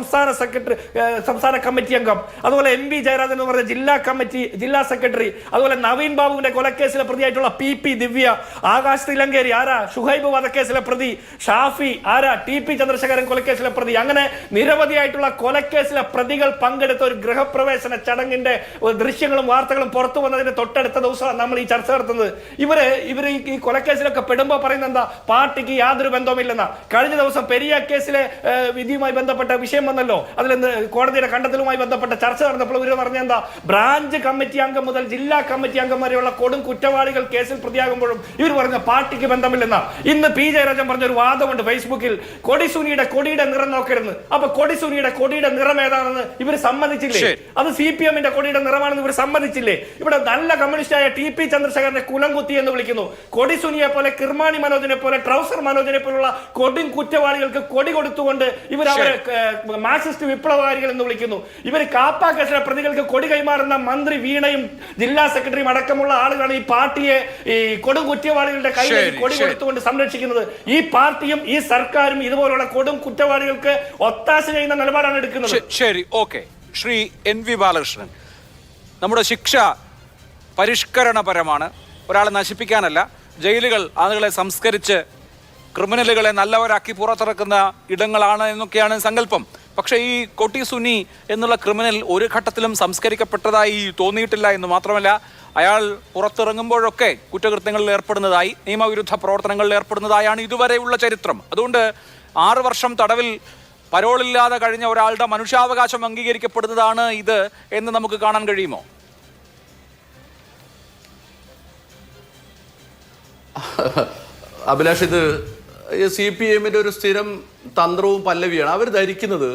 സംസ്ഥാന കമ്മിറ്റി അംഗം, അതുപോലെ MV ജയരാജൻ എന്ന് പറയുന്ന ജില്ലാ സെക്രട്ടറി, അതുപോലെ നവീൻ ബാബുവിന്റെ കൊലക്കേസിലെ പ്രതിയായിട്ടുള്ള PP ദിവ്യ, ആകാശ് തിലങ്കേരി ആരാ ഷുഹൈബ് വധക്കേസിലെ പ്രതി, ഷാഫി ആരാ TP ചന്ദ്രശേഖരൻ കൊലക്കേസിലെ പ്രതി, അങ്ങനെ നിരവധിയായിട്ടുള്ള കൊലക്കേസിലെ പ്രതികൾ പങ്കെടുത്ത ഒരു ഗൃഹപ്രവേശന ചടങ്ങിന്റെ ദൃശ്യങ്ങളും വാർത്തകളും പുറത്തു വന്നതിന് തൊട്ടടുത്ത ദിവസമാണ് നമ്മൾ ഈ ചർച്ച നടത്തുന്നത്. ഇവര് ഈ കൊലക്കേസിലൊക്കെ പെടുമ്പോൾ പറയുന്നത് എന്താ, പാർട്ടിക്ക് യാതൊരു ബന്ധവുമില്ലെന്ന. കഴിഞ്ഞ ദിവസം പെരിയ കേസിലെ വിധിയുമായി ബന്ധപ്പെട്ട വിഷയം വന്നല്ലോ, അതിൽ കോടതിയുടെ കണ്ടെത്തലുമായി ബന്ധപ്പെട്ട ചർച്ച നടന്നപ്പോൾ ഇവർ പറഞ്ഞ എന്താ, ബ്രാഞ്ച് കമ്മിറ്റി അംഗം മുതൽ ജില്ലാ കമ്മിറ്റി അംഗം വരെയുള്ള കൊടും കുറ്റവാളികൾ കേസിൽ പ്രതിയാകുമ്പോഴും ഇവർ പറഞ്ഞ പാർട്ടിക്ക് ബന്ധമില്ലെന്ന. ഇന്ന് P ജയരാജൻ പറഞ്ഞൊരു വാദമുണ്ട് ഫേസ്ബുക്കിൽ, കൊടിയുടെ നിറം നോക്കരുത്. അപ്പൊ കൊടിയുടെ നിറം ഏതാണെന്ന് ഇവർ സമ്മതിച്ചില്ലേ? അത് CPM-ന്റെ കൊടിയുടെ നിറമാണെന്ന് ഇവർ സമ്മതിച്ചില്ലേ? ഇവിടെ നല്ല കമ്മ്യൂണിസ്റ്റായ TP ചന്ദ്രശേഖരനെ കുലംകുത്തി എന്ന് വിളിക്കുന്നു. കൊടിസുനിയെ പോലെ, കിർമാണി മനോജിനെ പോലെ, ട്രൗസർ മനോജിനെ പോലുള്ള കൊടും കുറ്റവാളികൾക്ക് കൊടി കൊടുത്തുകൊണ്ട് ഇവർ അവരെ മാർക്സിസ്റ്റ് വിപ്ലവകാരികൾ എന്ന് വിളിക്കുന്നു. ഇവർ കാപ്പ കേസിലെ പ്രതികൾക്ക് കൊടി കൈമാറുന്ന മന്ത്രി വീണയും ജില്ലാ സെക്രട്ടറിയും അടക്കമുള്ള ആളുകളാണ് ഈ പാർട്ടിയെ ഈ കൊടും കുറ്റവാളികളുടെ കയ്യിലേക്ക് കൊടി കൊടുത്തുകൊണ്ട് സംരക്ഷിക്കുന്നത്. ഈ പാർട്ടിയും ഈ സർക്കാരും ഇതുപോലുള്ള കൊടും കുറ്റവാളികൾക്ക് ഒത്താശ ചെയ്യുന്ന നിലപാടാണ് എടുക്കുന്നത്. ശരി, ഓക്കെ. ശ്രീ NV ബാലകൃഷ്ണൻ, നമ്മുടെ ശിക്ഷ പരിഷ്കരണപരമാണ്, ഒരാളെ നശിപ്പിക്കാനല്ല. ജയിലുകൾ ആളുകളെ സംസ്കരിച്ച് ക്രിമിനലുകളെ നല്ലവരാക്കി പുറത്തിറക്കുന്ന ഇടങ്ങളാണ് എന്നൊക്കെയാണ് സങ്കല്പം. പക്ഷേ ഈ കൊടി സുനി എന്നുള്ള ക്രിമിനൽ ഒരു ഘട്ടത്തിലും സംസ്കരിക്കപ്പെട്ടതായി തോന്നിയിട്ടില്ല എന്ന് മാത്രമല്ല, അയാൾ പുറത്തിറങ്ങുമ്പോഴൊക്കെ കുറ്റകൃത്യങ്ങളിൽ ഏർപ്പെടുന്നതായി, നിയമവിരുദ്ധ പ്രവർത്തനങ്ങളിൽ ഏർപ്പെടുന്നതായാണ് ഇതുവരെയുള്ള ചരിത്രം. അതുകൊണ്ട് 6 വർഷം തടവിൽ പരോളില്ലാതെ കഴിഞ്ഞ ഒരാളുടെ മനുഷ്യാവകാശം അംഗീകരിക്കപ്പെടുന്നതാണ് ഇത് എന്ന് നമുക്ക് കാണാൻ കഴിയുമോ? അഭിലാഷ്, ഇത് CPM-ന്റെ ഒരു സ്ഥിരം തന്ത്രവും പല്ലവിയാണ്. അവർ ധരിക്കുന്നത്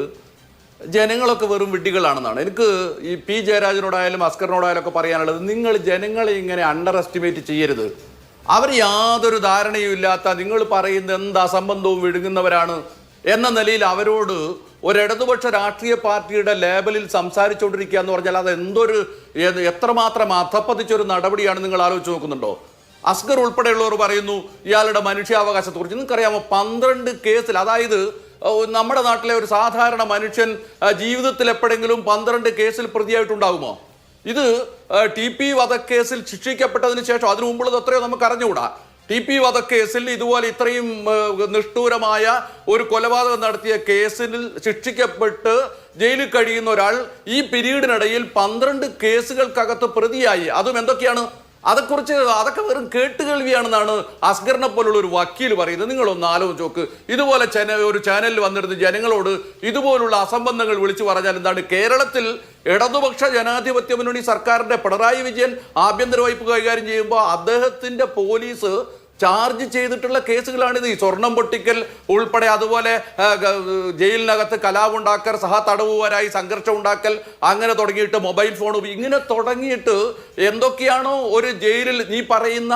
ജനങ്ങളൊക്കെ വെറും വിഡ്ഢികളാണെന്നാണ്. എനിക്ക് ഈ P ജയരാജനോടായാലും അസ്കറിനോടായാലും ഒക്കെ പറയാനുള്ളത്, നിങ്ങൾ ജനങ്ങളെ ഇങ്ങനെ അണ്ടർ എസ്റ്റിമേറ്റ് ചെയ്യരുത്. അവർ യാതൊരു ധാരണയും ഇല്ലാത്ത, നിങ്ങൾ പറയുന്ന എന്ത് അസംബന്ധവും വിഴുങ്ങുന്നവരാണ് എന്ന നിലയിൽ അവരോട് ഒരു ഇടതുപക്ഷ രാഷ്ട്രീയ പാർട്ടിയുടെ ലേബലിൽ സംസാരിച്ചുകൊണ്ടിരിക്കുക എന്ന് പറഞ്ഞാൽ അത് എത്രമാത്രം അധപ്പതിച്ചൊരു നടപടിയാണ് നിങ്ങൾ ആലോചിച്ച് നോക്കുന്നുണ്ടോ? അസ്കർ ഉൾപ്പെടെയുള്ളവർ പറയുന്നു ഇയാളുടെ മനുഷ്യാവകാശത്തെക്കുറിച്ച്. നിങ്ങൾക്കറിയാമോ, 12 കേസിൽ, അതായത് നമ്മുടെ നാട്ടിലെ ഒരു സാധാരണ മനുഷ്യൻ ജീവിതത്തിൽ എപ്പോഴെങ്കിലും 12 കേസിൽ പ്രതിയായിട്ടുണ്ടാകുമോ? ഇത് TP വധക്കേസിൽ ശിക്ഷിക്കപ്പെട്ടതിന് ശേഷം, അതിനു മുമ്പുള്ളത് എത്രയോ നമുക്ക് അറിഞ്ഞുകൂടാ. TP വധക്കേസിൽ ഇതുപോലെ ഇത്രയും നിഷ്ഠൂരമായ ഒരു കൊലപാതകം നടത്തിയ കേസിൽ ശിക്ഷിക്കപ്പെട്ട് ജയിലിൽ കഴിയുന്ന ഒരാൾ ഈ പീരീഡിനിടയിൽ 12 കേസുകൾക്കകത്ത് പ്രതിയായി. അതും എന്തൊക്കെയാണ്? അതൊക്കെ വെറും കേട്ടുകേൾവിയാണെന്നാണ് അസ്കറിനെ പോലുള്ള ഒരു വക്കീൽ പറയുന്നത്. നിങ്ങളൊന്ന് ആലോചിച്ച് നോക്ക്. ഇതുപോലെ ഒരു ചാനലിൽ വന്നിരുന്ന് ജനങ്ങളോട് ഇതുപോലുള്ള അസംബന്ധങ്ങൾ വിളിച്ചു പറഞ്ഞാൽ എന്താണ്? കേരളത്തിൽ ഇടതുപക്ഷ ജനാധിപത്യ മുന്നണി സർക്കാരിന്റെ പിണറായി വിജയൻ ആഭ്യന്തര വകുപ്പ് കൈകാര്യം ചെയ്യുമ്പോൾ അദ്ദേഹത്തിന്റെ പോലീസ് ചാർജ് ചെയ്തിട്ടുള്ള കേസുകളാണിത്. ഈ സ്വർണം പൊട്ടിക്കൽ ഉൾപ്പെടെ, അതുപോലെ ജയിലിനകത്ത് കലാപുണ്ടാക്കൽ, സഹതടവുകാരായി സംഘർഷം ഉണ്ടാക്കൽ, അങ്ങനെ തുടങ്ങിയിട്ട് മൊബൈൽ ഫോൺ, ഇങ്ങനെ തുടങ്ങിയിട്ട് എന്തൊക്കെയാണോ ഒരു ജയിലിൽ നീ പറയുന്ന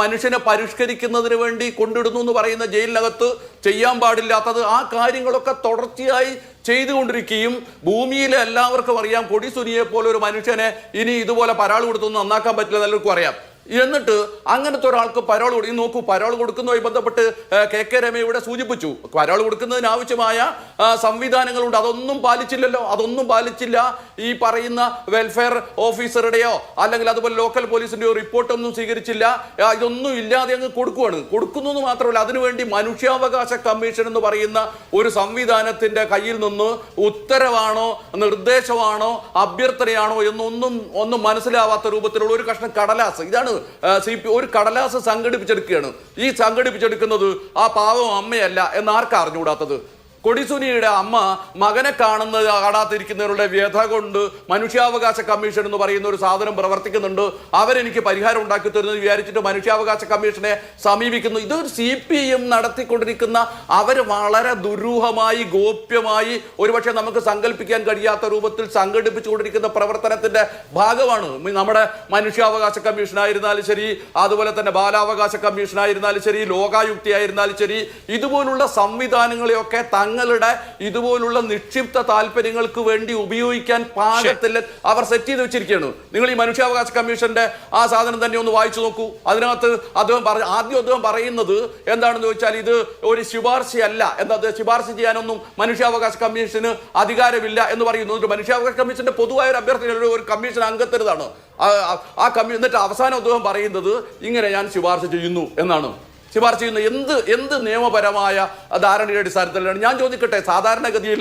മനുഷ്യനെ പരിഷ്കരിക്കുന്നതിന് വേണ്ടി കൊണ്ടിടുന്നു എന്ന് പറയുന്ന ജയിലിനകത്ത് ചെയ്യാൻ പാടില്ലാത്തത്, ആ കാര്യങ്ങളൊക്കെ തുടർച്ചയായി ചെയ്തുകൊണ്ടിരിക്കുകയും ഭൂമിയിലെ എല്ലാവർക്കും അറിയാം കൊടി സുനിയെ പോലെ ഒരു മനുഷ്യനെ ഇനി ഇതുപോലെ പരാൾ കൊടുത്തൊന്നും നന്നാക്കാൻ പറ്റില്ല, എല്ലാവർക്കും അറിയാം. എന്നിട്ട് അങ്ങനത്തെ ഒരാൾക്ക് പരോൾ കൊടുക്കും. നോക്കൂ, പരോൾ കൊടുക്കുന്നതുമായി ബന്ധപ്പെട്ട് KK രമ ഇവിടെ സൂചിപ്പിച്ചു, പരോൾ കൊടുക്കുന്നതിന് ആവശ്യമായ സംവിധാനങ്ങളുണ്ട്. അതൊന്നും പാലിച്ചില്ല. ഈ പറയുന്ന വെൽഫെയർ ഓഫീസറുടെയോ അല്ലെങ്കിൽ അതുപോലെ ലോക്കൽ പോലീസിന്റെയോ റിപ്പോർട്ടൊന്നും സ്വീകരിച്ചില്ല. ഇതൊന്നും ഇല്ലാതെ അങ്ങ് കൊടുക്കുന്നു എന്ന് മാത്രമല്ല, അതിനുവേണ്ടി മനുഷ്യാവകാശ കമ്മീഷൻ എന്ന് പറയുന്ന ഒരു സംവിധാനത്തിന്റെ കയ്യിൽ നിന്ന് ഉത്തരവാണോ നിർദ്ദേശമാണോ അഭ്യർത്ഥനയാണോ എന്നൊന്നും മനസ്സിലാവാത്ത രൂപത്തിലുള്ള ഒരു കഷ്ണം കടലാസ്, ഇതാണ് ഒരു കടലാസ് സംഘടിപ്പിച്ചെടുക്കുകയാണ്. ഈ സംഘടിപ്പിച്ചെടുക്കുന്നത് ആ പാവം അമ്മയല്ല എന്നാർക്കാ അറിഞ്ഞുകൂടാത്തത്? കൊടിസുനിയുടെ അമ്മ മകനെ കാണാതിരിക്കുന്നവരുടെ വ്യഥ കൊണ്ട് മനുഷ്യാവകാശ കമ്മീഷൻ എന്ന് പറയുന്ന ഒരു സാധനം പ്രവർത്തിക്കുന്നുണ്ട്, അവരെനിക്ക് പരിഹാരം ഉണ്ടാക്കി തരുന്നത് വിചാരിച്ചിട്ട് മനുഷ്യാവകാശ കമ്മീഷനെ സമീപിക്കുന്നു. ഇതൊരു CPM നടത്തിക്കൊണ്ടിരിക്കുന്ന, അവർ വളരെ ദുരൂഹമായി ഗോപ്യമായി ഒരുപക്ഷെ നമുക്ക് സങ്കല്പിക്കാൻ കഴിയാത്ത രൂപത്തിൽ സംഘടിപ്പിച്ചുകൊണ്ടിരിക്കുന്ന പ്രവർത്തനത്തിന്റെ ഭാഗമാണ്. നമ്മുടെ മനുഷ്യാവകാശ കമ്മീഷനായിരുന്നാലും ശരി, അതുപോലെ തന്നെ ബാലാവകാശ കമ്മീഷനായിരുന്നാലും ശരി, ലോകായുക്തി ആയിരുന്നാലും ശരി, ഇതുപോലുള്ള സംവിധാനങ്ങളെയൊക്കെ തങ്ങളുടെ ഇതുപോലുള്ള നിക്ഷിപ്ത താല്പര്യങ്ങൾക്ക് വേണ്ടി ഉപയോഗിക്കാൻ പാകത്തിൽ അവർ സെറ്റ് ചെയ്ത് വെച്ചിരിക്കുകയാണ്. നിങ്ങൾ ഈ മനുഷ്യാവകാശ കമ്മീഷന്റെ ആ സാധനം തന്നെ ഒന്ന് വായിച്ചു നോക്കൂ. അതിനകത്ത് അദ്ദേഹം പറയുന്നത് എന്താണെന്ന് ചോദിച്ചാൽ ഇത് ഒരു ശുപാർശയല്ല, എന്താ ശുപാർശ ചെയ്യാനൊന്നും മനുഷ്യാവകാശ കമ്മീഷന് അധികാരമില്ല എന്ന് പറയുന്നു. മനുഷ്യാവകാശ കമ്മീഷന്റെ പൊതുവായ ഒരു അഭ്യർത്ഥന ഒരു കമ്മീഷൻ അംഗത്തിൻ്റെതാണ്. എന്നിട്ട് അവസാനം അദ്ദേഹം പറയുന്നത് ഇങ്ങനെ ഞാൻ ശുപാർശ ചെയ്യുന്നു എന്നാണ്. ശുപാർശ ചെയ്യുന്ന എന്ത് നിയമപരമായ ധാരണയുടെ അടിസ്ഥാനത്തിലാണ്? ഞാൻ ചോദിക്കട്ടെ, സാധാരണഗതിയിൽ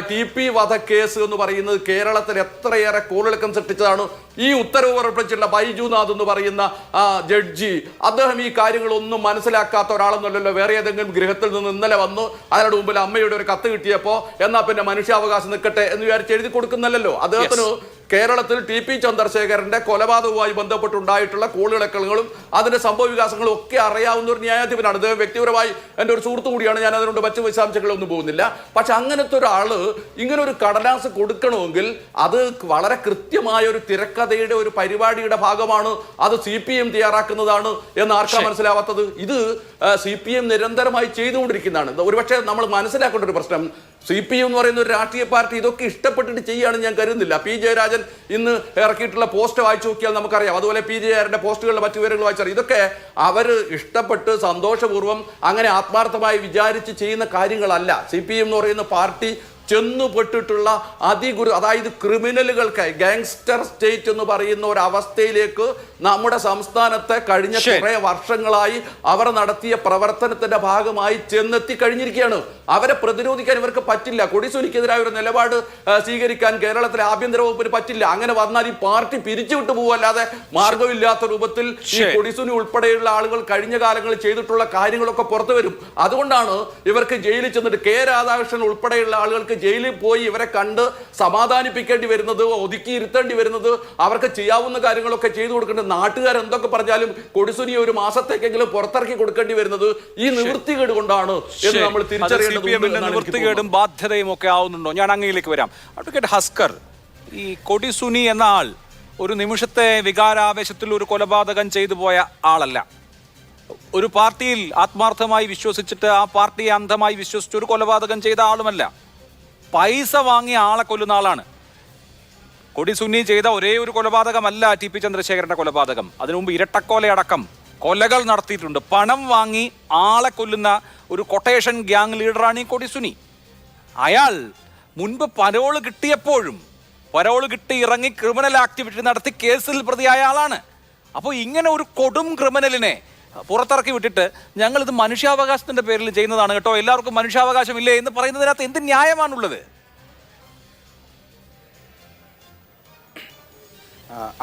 TP വധക്കേസ് എന്ന് പറയുന്നത് കേരളത്തിൽ എത്രയേറെ കോളിളക്കം സൃഷ്ടിച്ചതാണ്. ഈ ഉത്തരവ് പുറപ്പെടുവിച്ചിട്ടുള്ള ബൈജുനാഥ് എന്ന് പറയുന്ന ജഡ്ജി, അദ്ദേഹം ഈ കാര്യങ്ങളൊന്നും മനസ്സിലാക്കാത്ത ഒരാളെന്നല്ലല്ലോ. വേറെ ഏതെങ്കിലും ഗൃഹത്തിൽ നിന്ന് ഇന്നലെ വന്നു അതിനോട് മുമ്പിൽ അമ്മയുടെ ഒരു കത്ത് കിട്ടിയപ്പോൾ എന്നാ പിന്നെ മനുഷ്യാവകാശം നിൽക്കട്ടെ എന്ന് വിചാരിച്ച് എഴുതി കൊടുക്കുന്നല്ലോ. അദ്ദേഹത്തിന് കേരളത്തിൽ TP ചന്ദ്രശേഖരന്റെ കൊലപാതകവുമായി ബന്ധപ്പെട്ടുണ്ടായിട്ടുള്ള കോളിളക്കങ്ങളും അതിന്റെ സംഭവ വികാസങ്ങളും ഒക്കെ അറിയാവുന്ന ഒരു ന്യായാധിപനാണ്. അദ്ദേഹം വ്യക്തിപരമായി എൻ്റെ ഒരു സുഹൃത്തു കൂടിയാണ്. ഞാൻ അതിനോട് മറ്റു വിശദാംശങ്ങളൊന്നും പോകുന്നില്ല. പക്ഷെ അങ്ങനത്തെ ഒരാള് ഇങ്ങനെ ഒരു കടലാസ് കൊടുക്കണമെങ്കിൽ അത് വളരെ കൃത്യമായ ഒരു തിരക്കഥയുടെ ഒരു പരിപാടിയുടെ ഭാഗമാണ്. അത് CPM തയ്യാറാക്കുന്നതാണ് എന്ന് ആർക്കാ മനസ്സിലാവാത്തത്? ഇത് CPM നിരന്തരമായി ചെയ്തുകൊണ്ടിരിക്കുന്നതാണ്. ഒരുപക്ഷെ നമ്മൾ മനസ്സിലാക്കേണ്ട ഒരു പ്രശ്നം, CPM എന്ന് പറയുന്ന ഒരു രാഷ്ട്രീയ പാർട്ടി ഇതൊക്കെ ഇഷ്ടപ്പെട്ടിട്ട് ചെയ്യുകയാണെന്ന് ഞാൻ കരുതുന്നില്ല. P. ജയരാജൻ ഇന്ന് ഇറക്കിയിട്ടുള്ള പോസ്റ്റ് വായിച്ചു നോക്കിയാൽ നമുക്കറിയാം. അതുപോലെ P. ജയരാജന്റെ പോസ്റ്റുകളിലെ മറ്റു വിവരങ്ങൾ വായിച്ചാൽ ഇതൊക്കെ അവർ ഇഷ്ടപ്പെട്ട് സന്തോഷപൂർവ്വം അങ്ങനെ ആത്മാർത്ഥമായി വിചാരിച്ച് ചെയ്യുന്ന കാര്യങ്ങളല്ല. CPM എന്ന് പറയുന്ന പാർട്ടി ചെന്നുപെട്ടിട്ടുള്ള അതായത് ക്രിമിനലുകൾക്ക് ഗാങ്സ്റ്റർ സ്റ്റേറ്റ് എന്ന് പറയുന്ന ഒരു അവസ്ഥയിലേക്ക് നമ്മുടെ സംസ്ഥാനത്തെ കഴിഞ്ഞ കുറെ വർഷങ്ങളായി അവർ നടത്തിയ പ്രവർത്തനത്തിന്റെ ഭാഗമായി ചെന്നെത്തി കഴിഞ്ഞിരിക്കുകയാണ്. അവരെ പ്രതിരോധിക്കാൻ ഇവർക്ക് പറ്റില്ല. കൊടിസുനിക്കെതിരായ ഒരു നിലപാട് സ്വീകരിക്കാൻ കേരളത്തിലെ ആഭ്യന്തര വകുപ്പിന് പറ്റില്ല. അങ്ങനെ വന്നാൽ ഈ പാർട്ടി പിരിച്ചുവിട്ടു പോവല്ലാതെ മാർഗമില്ലാത്ത രൂപത്തിൽ ഈ കൊടിസുനി ഉൾപ്പെടെയുള്ള ആളുകൾ കഴിഞ്ഞ കാലങ്ങളിൽ ചെയ്തിട്ടുള്ള കാര്യങ്ങളൊക്കെ പുറത്തു വരും. അതുകൊണ്ടാണ് ഇവർക്ക് ജയിലിൽ ചെന്നിട്ട് K. രാധാകൃഷ്ണൻ ഉൾപ്പെടെയുള്ള ആളുകൾക്ക് ജയിലിൽ പോയി ഇവരെ കണ്ട് സമാധാനിപ്പിക്കേണ്ടി വരുന്നത്, ഒതുക്കി ഇരുത്തേണ്ടി വരുന്നത്, അവർക്ക് ചെയ്യാവുന്ന കാര്യങ്ങളൊക്കെ ചെയ്തു കൊടുക്കേണ്ടത്. നാട്ടുകാർ എന്തൊക്കെ പറഞ്ഞാലും കൊടിസുനി ഒരു മാസത്തേക്കെങ്കിലും പുറത്തിറക്കി കൊടുക്കേണ്ടി വരുന്നത് ഈ നിവൃത്തികേട് കൊണ്ടാണ് എന്ന് നമ്മൾ തിരിച്ചറിയേണ്ടതുണ്ട്. നിവൃത്തികേടും ബാധ്യതയും ഒക്കെ ആവുന്നുണ്ടോ? ഞാൻ അങ്ങയിലേക്ക് വരാം. അഡ്വക്കേറ്റ് ഹസ്കർ, ഈ കൊടിസുനി എന്ന ആൾ ഒരു നിമിഷത്തെ വികാരാവേശത്തിൽ ഒരു കൊലപാതകം ചെയ്തു പോയ ആളല്ല. ഒരു പാർട്ടിയിൽ ആത്മാർത്ഥമായി വിശ്വസിച്ചിട്ട് ആ പാർട്ടിയെ അന്ധമായി വിശ്വസിച്ച് ഒരു കൊലപാതകം ചെയ്ത ആളുമല്ല. പൈസ വാങ്ങിയ ആളെ കൊല്ലുന്ന ആളാണ്. കൊടിസുനി ചെയ്ത ഒരേ ഒരു കൊലപാതകമല്ല TP ചന്ദ്രശേഖരന്റെ കൊലപാതകം. അതിനു മുമ്പ് ഇരട്ടക്കൊലയടക്കം കൊലകൾ നടത്തിയിട്ടുണ്ട്. പണം വാങ്ങി ആളെ കൊല്ലുന്ന ഒരു കൊട്ടേഷൻ ഗ്യാങ് ലീഡറാണ് ഈ കൊടിസുനി. അയാൾ മുൻപ് പരോള് കിട്ടിയപ്പോഴും പരോള് കിട്ടി ഇറങ്ങി ക്രിമിനൽ ആക്ടിവിറ്റി നടത്തി കേസിൽ പ്രതിയായ ആളാണ്. അപ്പോൾ ഇങ്ങനെ ഒരു കൊടും ക്രിമിനലിനെ പുറത്തിറക്കി വിട്ടിട്ട് ഞങ്ങളിത് മനുഷ്യാവകാശത്തിന്റെ പേരിൽ ചെയ്യുന്നതാണ് കേട്ടോ, എല്ലാവർക്കും മനുഷ്യാവകാശം ഇല്ലേ എന്ന് പറയുന്നതിനകത്ത് എന്ത് ന്യായമാണുള്ളത്?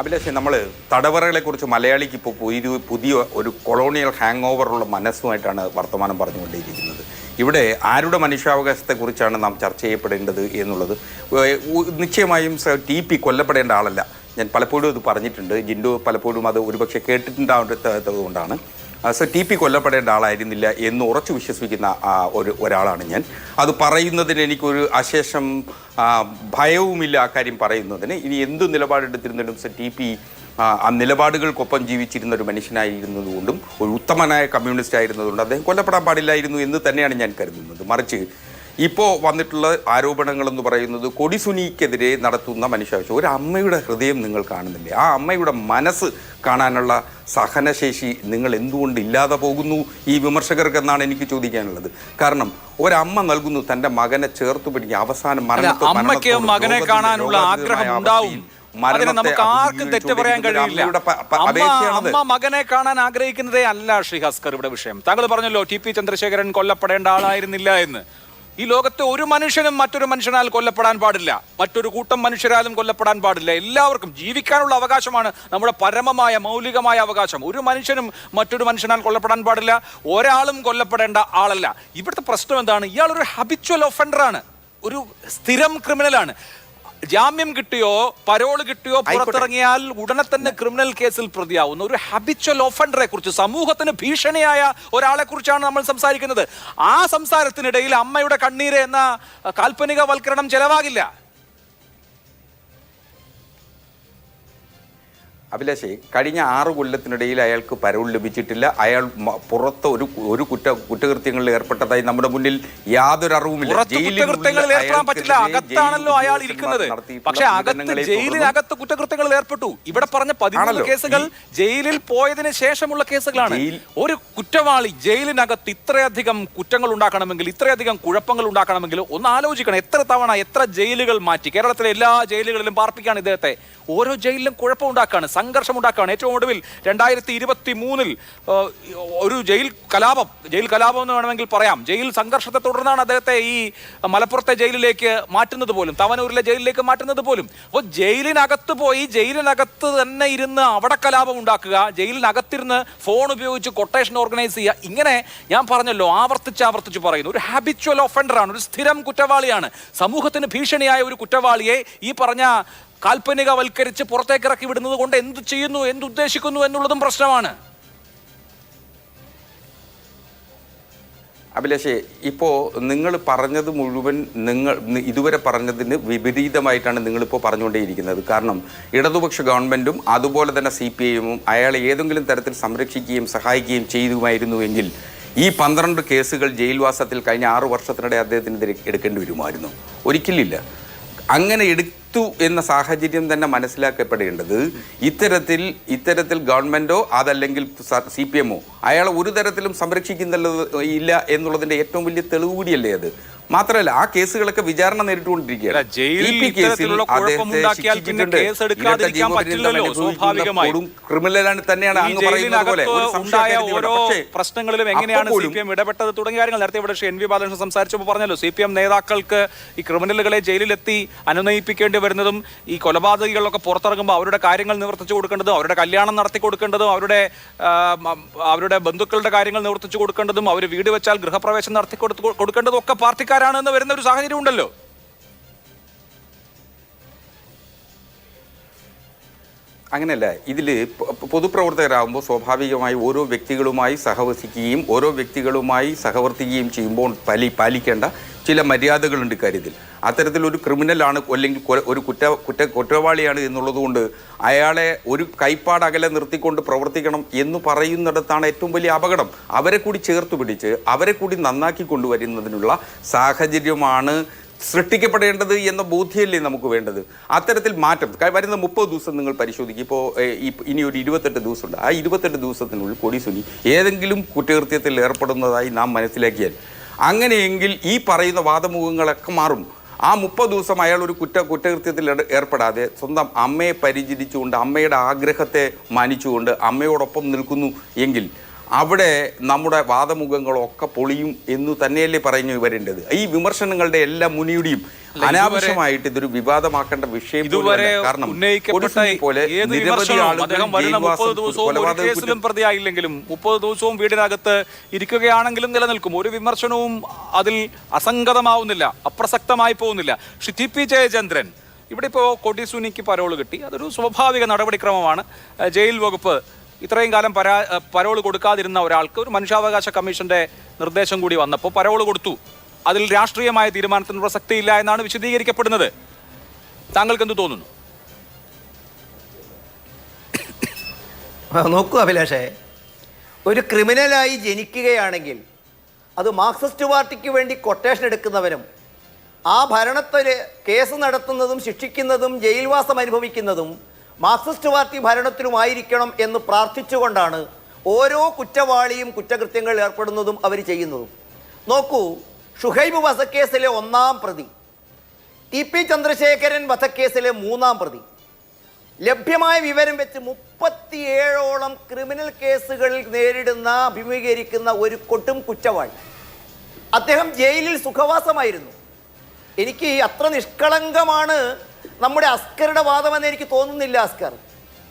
അഭിലാഷ്, നമ്മൾ തടവറകളെ കുറിച്ച് മലയാളിക്ക് ഇപ്പോൾ പുതിയ ഒരു കൊളോണിയൽ ഹാങ് ഓവറുള്ള മനസ്സുമായിട്ടാണ് വർത്തമാനം പറഞ്ഞുകൊണ്ടിരിക്കുന്നത്. ഇവിടെ ആരുടെ മനുഷ്യാവകാശത്തെക്കുറിച്ചാണ് നാം ചർച്ച ചെയ്യപ്പെടേണ്ടത് എന്നുള്ളത് നിശ്ചയമായും TP കൊല്ലപ്പെടേണ്ട ആളല്ല. ഞാൻ പലപ്പോഴും ഇത് പറഞ്ഞിട്ടുണ്ട്. ജിൻഡു പലപ്പോഴും അത് ഒരുപക്ഷെ കേട്ടിട്ടുണ്ടാകാത്തത് കൊണ്ടാണ്. TP കൊല്ലപ്പെടേണ്ട ആളായിരുന്നില്ല എന്ന് ഉറച്ചു വിശ്വസിക്കുന്ന ഒരാളാണ് ഞാൻ. അത് പറയുന്നതിന് എനിക്കൊരു അശേഷം ഭയവുമില്ല ആ കാര്യം പറയുന്നതിന്. ഇനി എന്ത് നിലപാടെടുത്തിരുന്നിട്ടും TP ആ നിലപാടുകൾക്കൊപ്പം ജീവിച്ചിരുന്ന ഒരു മനുഷ്യനായിരുന്നതുകൊണ്ടും ഒരു ഉത്തമനായ കമ്മ്യൂണിസ്റ്റ് ആയിരുന്നതുകൊണ്ട് അദ്ദേഹം കൊല്ലപ്പെടാൻ പാടില്ലായിരുന്നു എന്ന് തന്നെയാണ് ഞാൻ കരുതുന്നത്. മറിച്ച് ഇപ്പോൾ വന്നിട്ടുള്ള ആരോപണങ്ങളെന്ന് പറയുന്നത് കൊടിസുനിക്കെതിരെ നടത്തുന്ന മനുഷ്യാവകാശം. ഒരു അമ്മയുടെ ഹൃദയം നിങ്ങൾ കാണുന്നില്ലേ? ആ അമ്മയുടെ മനസ്സ് കാണാനുള്ള സഹനശേഷി നിങ്ങൾ എന്തുകൊണ്ട് ഇല്ലാതെ പോകുന്നു ഈ വിമർശകർക്ക് എനിക്ക് ചോദിക്കാനുള്ളത്. കാരണം ഒരമ്മ നൽകുന്നു തൻ്റെ മകനെ ചേർത്ത് പിടിക്കുക. അവസാനം അമ്മയ്ക്ക് മകനെ കാണാനുള്ള ആഗ്രഹം ഉണ്ടാവും. നമുക്ക് ആർക്കും തെറ്റ് പറയാൻ കഴിയില്ല. അമ്മ മകനെ കാണാൻ ആഗ്രഹിക്കുന്നതേ അല്ല ശ്രീ ഹസ്കർ ഇവിടെ വിഷയം. താങ്കൾ പറഞ്ഞല്ലോ TP ചന്ദ്രശേഖരൻ കൊല്ലപ്പെടേണ്ട ആളായിരുന്നില്ല എന്ന്. ഈ ലോകത്തെ ഒരു മനുഷ്യനും മറ്റൊരു മനുഷ്യനാൽ കൊല്ലപ്പെടാൻ പാടില്ല, മറ്റൊരു കൂട്ടം മനുഷ്യരാലും കൊല്ലപ്പെടാൻ പാടില്ല. എല്ലാവർക്കും ജീവിക്കാനുള്ള അവകാശമാണ് നമ്മുടെ പരമമായ മൗലികമായ അവകാശം. ഒരു മനുഷ്യനും മറ്റൊരു മനുഷ്യനാൽ കൊല്ലപ്പെടാൻ പാടില്ല. ഒരാളും കൊല്ലപ്പെടേണ്ട ആളല്ല. ഇവിടുത്തെ പ്രശ്നം എന്താണ്? ഇയാളൊരു ഹാബിച്വൽ ഒഫൻഡറാണ്, ഒരു സ്ഥിരം ക്രിമിനലാണ്. ജാമ്യം കിട്ടിയോ പരോള് കിട്ടിയോ പുറത്തിറങ്ങിയാൽ ഉടനെ തന്നെ ക്രിമിനൽ കേസിൽ പ്രതിയാവുന്ന ഒരു ഹാബിച്വൽ ഒഫൻഡറെ കുറിച്ച്, സമൂഹത്തിന് ഭീഷണിയായ ഒരാളെ കുറിച്ചാണ് നമ്മൾ സംസാരിക്കുന്നത്. ആ സംസാരത്തിനിടയിൽ അമ്മയുടെ കണ്ണീര് എന്ന കാൽപ്പനികവൽക്കരണം ചെലവാകില്ല. അഭിലാഷേ, കഴിഞ്ഞ 6 കൊല്ലത്തിനിടയിൽ അയാൾക്ക് പരോൾ ലഭിച്ചിട്ടില്ല. അയാൾ പുറത്ത് ഒരു കുറ്റകൃത്യങ്ങളിൽ ഏർപ്പെട്ടതായി നമ്മുടെ മുന്നിൽ യാതൊരു അറിവുമില്ല. കുറ്റകൃത്യങ്ങളിൽ ഏർപ്പെടാൻ പറ്റില്ല, അകത്താണല്ലോ അയാൾ ഇരിക്കുന്നത്. പക്ഷെ ജയിലിനകത്ത് കുറ്റകൃത്യങ്ങളിൽ ഏർപ്പെട്ടു. ഇവിടെ പറഞ്ഞ 13 കേസുകൾ ജയിലിൽ പോയതിനു ശേഷമുള്ള കേസുകളാണ്. ഒരു കുറ്റവാളി ജയിലിനകത്ത് ഇത്രയധികം കുറ്റങ്ങൾ ഉണ്ടാക്കണമെങ്കിൽ, ഇത്രയധികം കുഴപ്പങ്ങൾ ഉണ്ടാക്കണമെങ്കിൽ ഒന്ന് ആലോചിക്കണം. എത്ര തവണ എത്ര ജയിലുകൾ മാറ്റി. കേരളത്തിലെ എല്ലാ ജയിലുകളിലും പാർപ്പിക്കുകയാണ് ഇദ്ദേഹത്തെ. ഓരോ ജയിലിലും കുഴപ്പമുണ്ടാക്കുകയാണ്, സംഘർഷമുണ്ടാക്കുകയാണ്. ഏറ്റവും ഒടുവിൽ 2023 ഒരു ജയിൽ കലാപം എന്ന് വേണമെങ്കിൽ പറയാം. ജയിൽ സംഘർഷത്തെ തുടർന്നാണ് അദ്ദേഹത്തെ ഈ മലപ്പുറത്തെ ജയിലിലേക്ക് മാറ്റുന്നത് പോലും, തവനൂരിലെ ജയിലിലേക്ക് മാറ്റുന്നത് പോലും. അപ്പോൾ ജയിലിനകത്ത് പോയി ജയിലിനകത്ത് തന്നെ ഇരുന്ന് അവിടെ കലാപം ഉണ്ടാക്കുക, ജയിലിനകത്തിരുന്ന് ഫോൺ ഉപയോഗിച്ച് കൊട്ടേഷൻ ഓർഗനൈസ് ചെയ്യുക, ഇങ്ങനെ ഞാൻ പറഞ്ഞല്ലോ ആവർത്തിച്ച് പറയുന്നു. ഒരു ഹാബിച്വൽ ഒഫൻഡറാണ്, ഒരു സ്ഥിരം കുറ്റവാളിയാണ്. സമൂഹത്തിന് ഭീഷണിയായ ഒരു കുറ്റവാളിയെ ഈ പറഞ്ഞ കാൽപ്പനികവൽക്കരിച്ച് പുറത്തേക്ക് ഇറക്കി വിടുന്നത് കൊണ്ട് എന്ത് ചെയ്യുന്നു, എന്തുദ്ദേശിക്കുന്നു എന്നുള്ളതും പ്രശ്നമാണ്. അഭിലാഷേ, ഇപ്പോൾ നിങ്ങൾ പറഞ്ഞത് മുഴുവൻ ഇതുവരെ പറഞ്ഞതിന് വിപരീതമായിട്ടാണ് നിങ്ങളിപ്പോൾ പറഞ്ഞുകൊണ്ടേയിരിക്കുന്നത്. കാരണം ഇടതുപക്ഷ ഗവൺമെൻറ്റും അതുപോലെ തന്നെ CPIയും അയാളെ ഏതെങ്കിലും തരത്തിൽ സംരക്ഷിക്കുകയും സഹായിക്കുകയും ചെയ്യുമായിരുന്നുവെങ്കിൽ ഈ 12 കേസുകൾ ജയിൽവാസത്തിൽ കഴിഞ്ഞ 6 വർഷത്തിനിടെ അദ്ദേഹത്തിനെതിരെ എടുക്കേണ്ടി വരുമായിരുന്നു. ഒരിക്കലില്ല. അങ്ങനെ എടുത്തു എന്ന സാഹചര്യം തന്നെ മനസ്സിലാക്കപ്പെടേണ്ടത് ഇത്തരത്തിൽ ഗവൺമെൻറ്റോ അതല്ലെങ്കിൽ CPMോ അയാളെ ഒരു തരത്തിലും സംരക്ഷിക്കുന്നില്ല എന്നുള്ളതിൻ്റെ ഏറ്റവും വലിയ തെളിവ് കൂടിയല്ലേ അത്. മാത്രമല്ല, ആ കേസുകളൊക്കെ വിചാരണ നേരിട്ടുകൊണ്ടിരിക്കുകയാണ്. ക്രിമിനലാണ് തന്നെയാണ് അങ്ങ് പറയുന്നത് പോലെ. ഓരോ പ്രശ്നങ്ങളിലും എങ്ങനെയാണ് CPM ഇടപെട്ടത് തുടങ്ങിയ കാര്യങ്ങൾ നേരത്തെ ഇവിടെ NV ബാലകൃഷ്ണൻ സംസാരിച്ചപ്പോൾ പറഞ്ഞല്ലോ. CPM നേതാക്കൾക്ക് ഈ ക്രിമിനലുകളെ ജയിലിലെത്തി അനുനയിപ്പിക്കേണ്ടി വരുന്നതും, ഈ കൊലപാതകികളൊക്കെ പുറത്തിറങ്ങുമ്പോൾ അവരുടെ കാര്യങ്ങൾ നിവർത്തിച്ചു കൊടുക്കേണ്ടതും, അവരുടെ കല്യാണം നടത്തി കൊടുക്കേണ്ടതും, അവരുടെ ബന്ധുക്കളുടെ കാര്യങ്ങൾ നിവർത്തിച്ചു കൊടുക്കേണ്ടതും, അവർ വീട് വെച്ചാൽ ഗൃഹപ്രവേശം നടത്തി കൊടുക്കേണ്ടതും ഒക്കെ പാർട്ടിക്കാരാണെന്ന് വരുന്ന ഒരു സാഹചര്യം ഉണ്ടല്ലോ. അങ്ങനെയല്ല. ഇതിൽ പൊതുപ്രവർത്തകരാകുമ്പോൾ സ്വാഭാവികമായി ഓരോ വ്യക്തികളുമായി സഹവസിക്കുകയും ഓരോ വ്യക്തികളുമായി സഹവർത്തിക്കുകയും ചെയ്യുമ്പോൾ പാലിക്കേണ്ട ചില മര്യാദകളുണ്ട് കാര്യത്തിൽ. അത്തരത്തിലൊരു ക്രിമിനലാണ് അല്ലെങ്കിൽ ഒരു കുറ്റവാളിയാണ് എന്നുള്ളതുകൊണ്ട് അയാളെ ഒരു കൈപ്പാടകലെ നിർത്തിക്കൊണ്ട് പ്രവർത്തിക്കണം എന്ന് പറയുന്നിടത്താണ് ഏറ്റവും വലിയ അപകടം. അവരെ കൂടി ചേർത്ത് പിടിച്ച് അവരെ കൂടി നന്നാക്കി കൊണ്ടുവരുന്നതിനുള്ള സാഹചര്യമാണ് സൃഷ്ടിക്കപ്പെടേണ്ടത് എന്ന ബോധ്യമല്ലേ നമുക്ക് വേണ്ടത്. അത്തരത്തിൽ മാറ്റം വരുന്ന 30 ദിവസം നിങ്ങൾ പരിശോധിക്കും. ഇപ്പോൾ ഇനി ഒരു 28 ദിവസമുണ്ട്. ആ 28 ദിവസത്തിനുള്ളിൽ കൊടിസുനി ഏതെങ്കിലും കുറ്റകൃത്യത്തിൽ ഏർപ്പെടുന്നതായി നാം മനസ്സിലാക്കിയാൽ, അങ്ങനെയെങ്കിൽ ഈ പറയുന്ന വാദമുഖങ്ങളൊക്കെ മാറും. ആ 30 ദിവസം അയാൾ ഒരു കുറ്റകൃത്യത്തിൽ ഏർപ്പെടാതെ സ്വന്തം അമ്മയെ പരിചരിച്ചുകൊണ്ട് അമ്മയുടെ ആഗ്രഹത്തെ മാനിച്ചുകൊണ്ട് അമ്മയോടൊപ്പം നിൽക്കുന്നു എങ്കിൽ അവിടെ നമ്മുടെ വാദമുഖങ്ങളൊക്കെ പൊളിയും എന്ന് തന്നെയല്ലേ പറഞ്ഞു വരേണ്ടത്. ഈ വിമർശനങ്ങളുടെ എല്ലാ മുനിയുടെയും അനാവശ്യമായിട്ട് ഇതൊരു വിവാദമാക്കേണ്ട വിഷയം. കാരണം 30 പ്രതിയായില്ലെങ്കിലും 30 ദിവസവും വീടിനകത്ത് ഇരിക്കുകയാണെങ്കിലും നിലനിൽക്കും. ഒരു വിമർശനവും അതിൽ അസംഗതമാവുന്നില്ല, അപ്രസക്തമായി പോകുന്നില്ല. TP ജയചന്ദ്രൻ, ഇവിടെ ഇപ്പോൾ കൊടിസുനിക്ക് പരോൾ കിട്ടി. അതൊരു സ്വാഭാവിക നടപടിക്രമമാണ്. ജയിൽ വകുപ്പ് ഇത്രയും കാലം പരോൾ കൊടുക്കാതിരുന്ന ഒരാൾക്ക് ഒരു മനുഷ്യാവകാശ കമ്മീഷന്റെ നിർദ്ദേശം കൂടി വന്നപ്പോൾ പരോൾ കൊടുത്തു. അതിൽ രാഷ്ട്രീയമായ തീരുമാനത്തിന് പ്രസക്തിയില്ല എന്നാണ് വിശദീകരിക്കപ്പെടുന്നത്. താങ്കൾക്ക് എന്ത് തോന്നുന്നു? നോക്കൂ അഭിലാഷേ, ഒരു ക്രിമിനലായി ജനിക്കുകയാണെങ്കിൽ അത് മാർക്സിസ്റ്റ് പാർട്ടിക്ക് വേണ്ടി കൊട്ടേഷൻ എടുക്കുന്നവരും ആ ഭരണത്തിൽ കേസ് നടത്തുന്നതും ശിക്ഷിക്കുന്നതും ജയിൽവാസം അനുഭവിക്കുന്നതും മാർക്സിസ്റ്റ് പാർട്ടി ഭരണത്തിലുമായിരിക്കണം എന്ന് പ്രാർത്ഥിച്ചുകൊണ്ടാണ് ഓരോ കുറ്റവാളിയും കുറ്റകൃത്യങ്ങളിൽ ഏർപ്പെടുന്നതും അവർ ചെയ്യുന്നതും. നോക്കൂ, ഷുഹൈബ് വധക്കേസിലെ 1-ാം പ്രതി, TP ചന്ദ്രശേഖരൻ വധക്കേസിലെ 3-ാം പ്രതി, ലഭ്യമായ വിവരം വെച്ച് 37ഓളം ക്രിമിനൽ കേസുകളിൽ അഭിമുഖീകരിക്കുന്ന ഒരു കൊടും കുറ്റവാളി. അദ്ദേഹം ജയിലിൽ സുഖവാസമായിരുന്നു. എനിക്ക് അത്ര നിഷ്കളങ്കമാണ് നമ്മുടെ അസ്കറുടെ വാദമെന്ന് എനിക്ക് തോന്നുന്നില്ല. അസ്കർ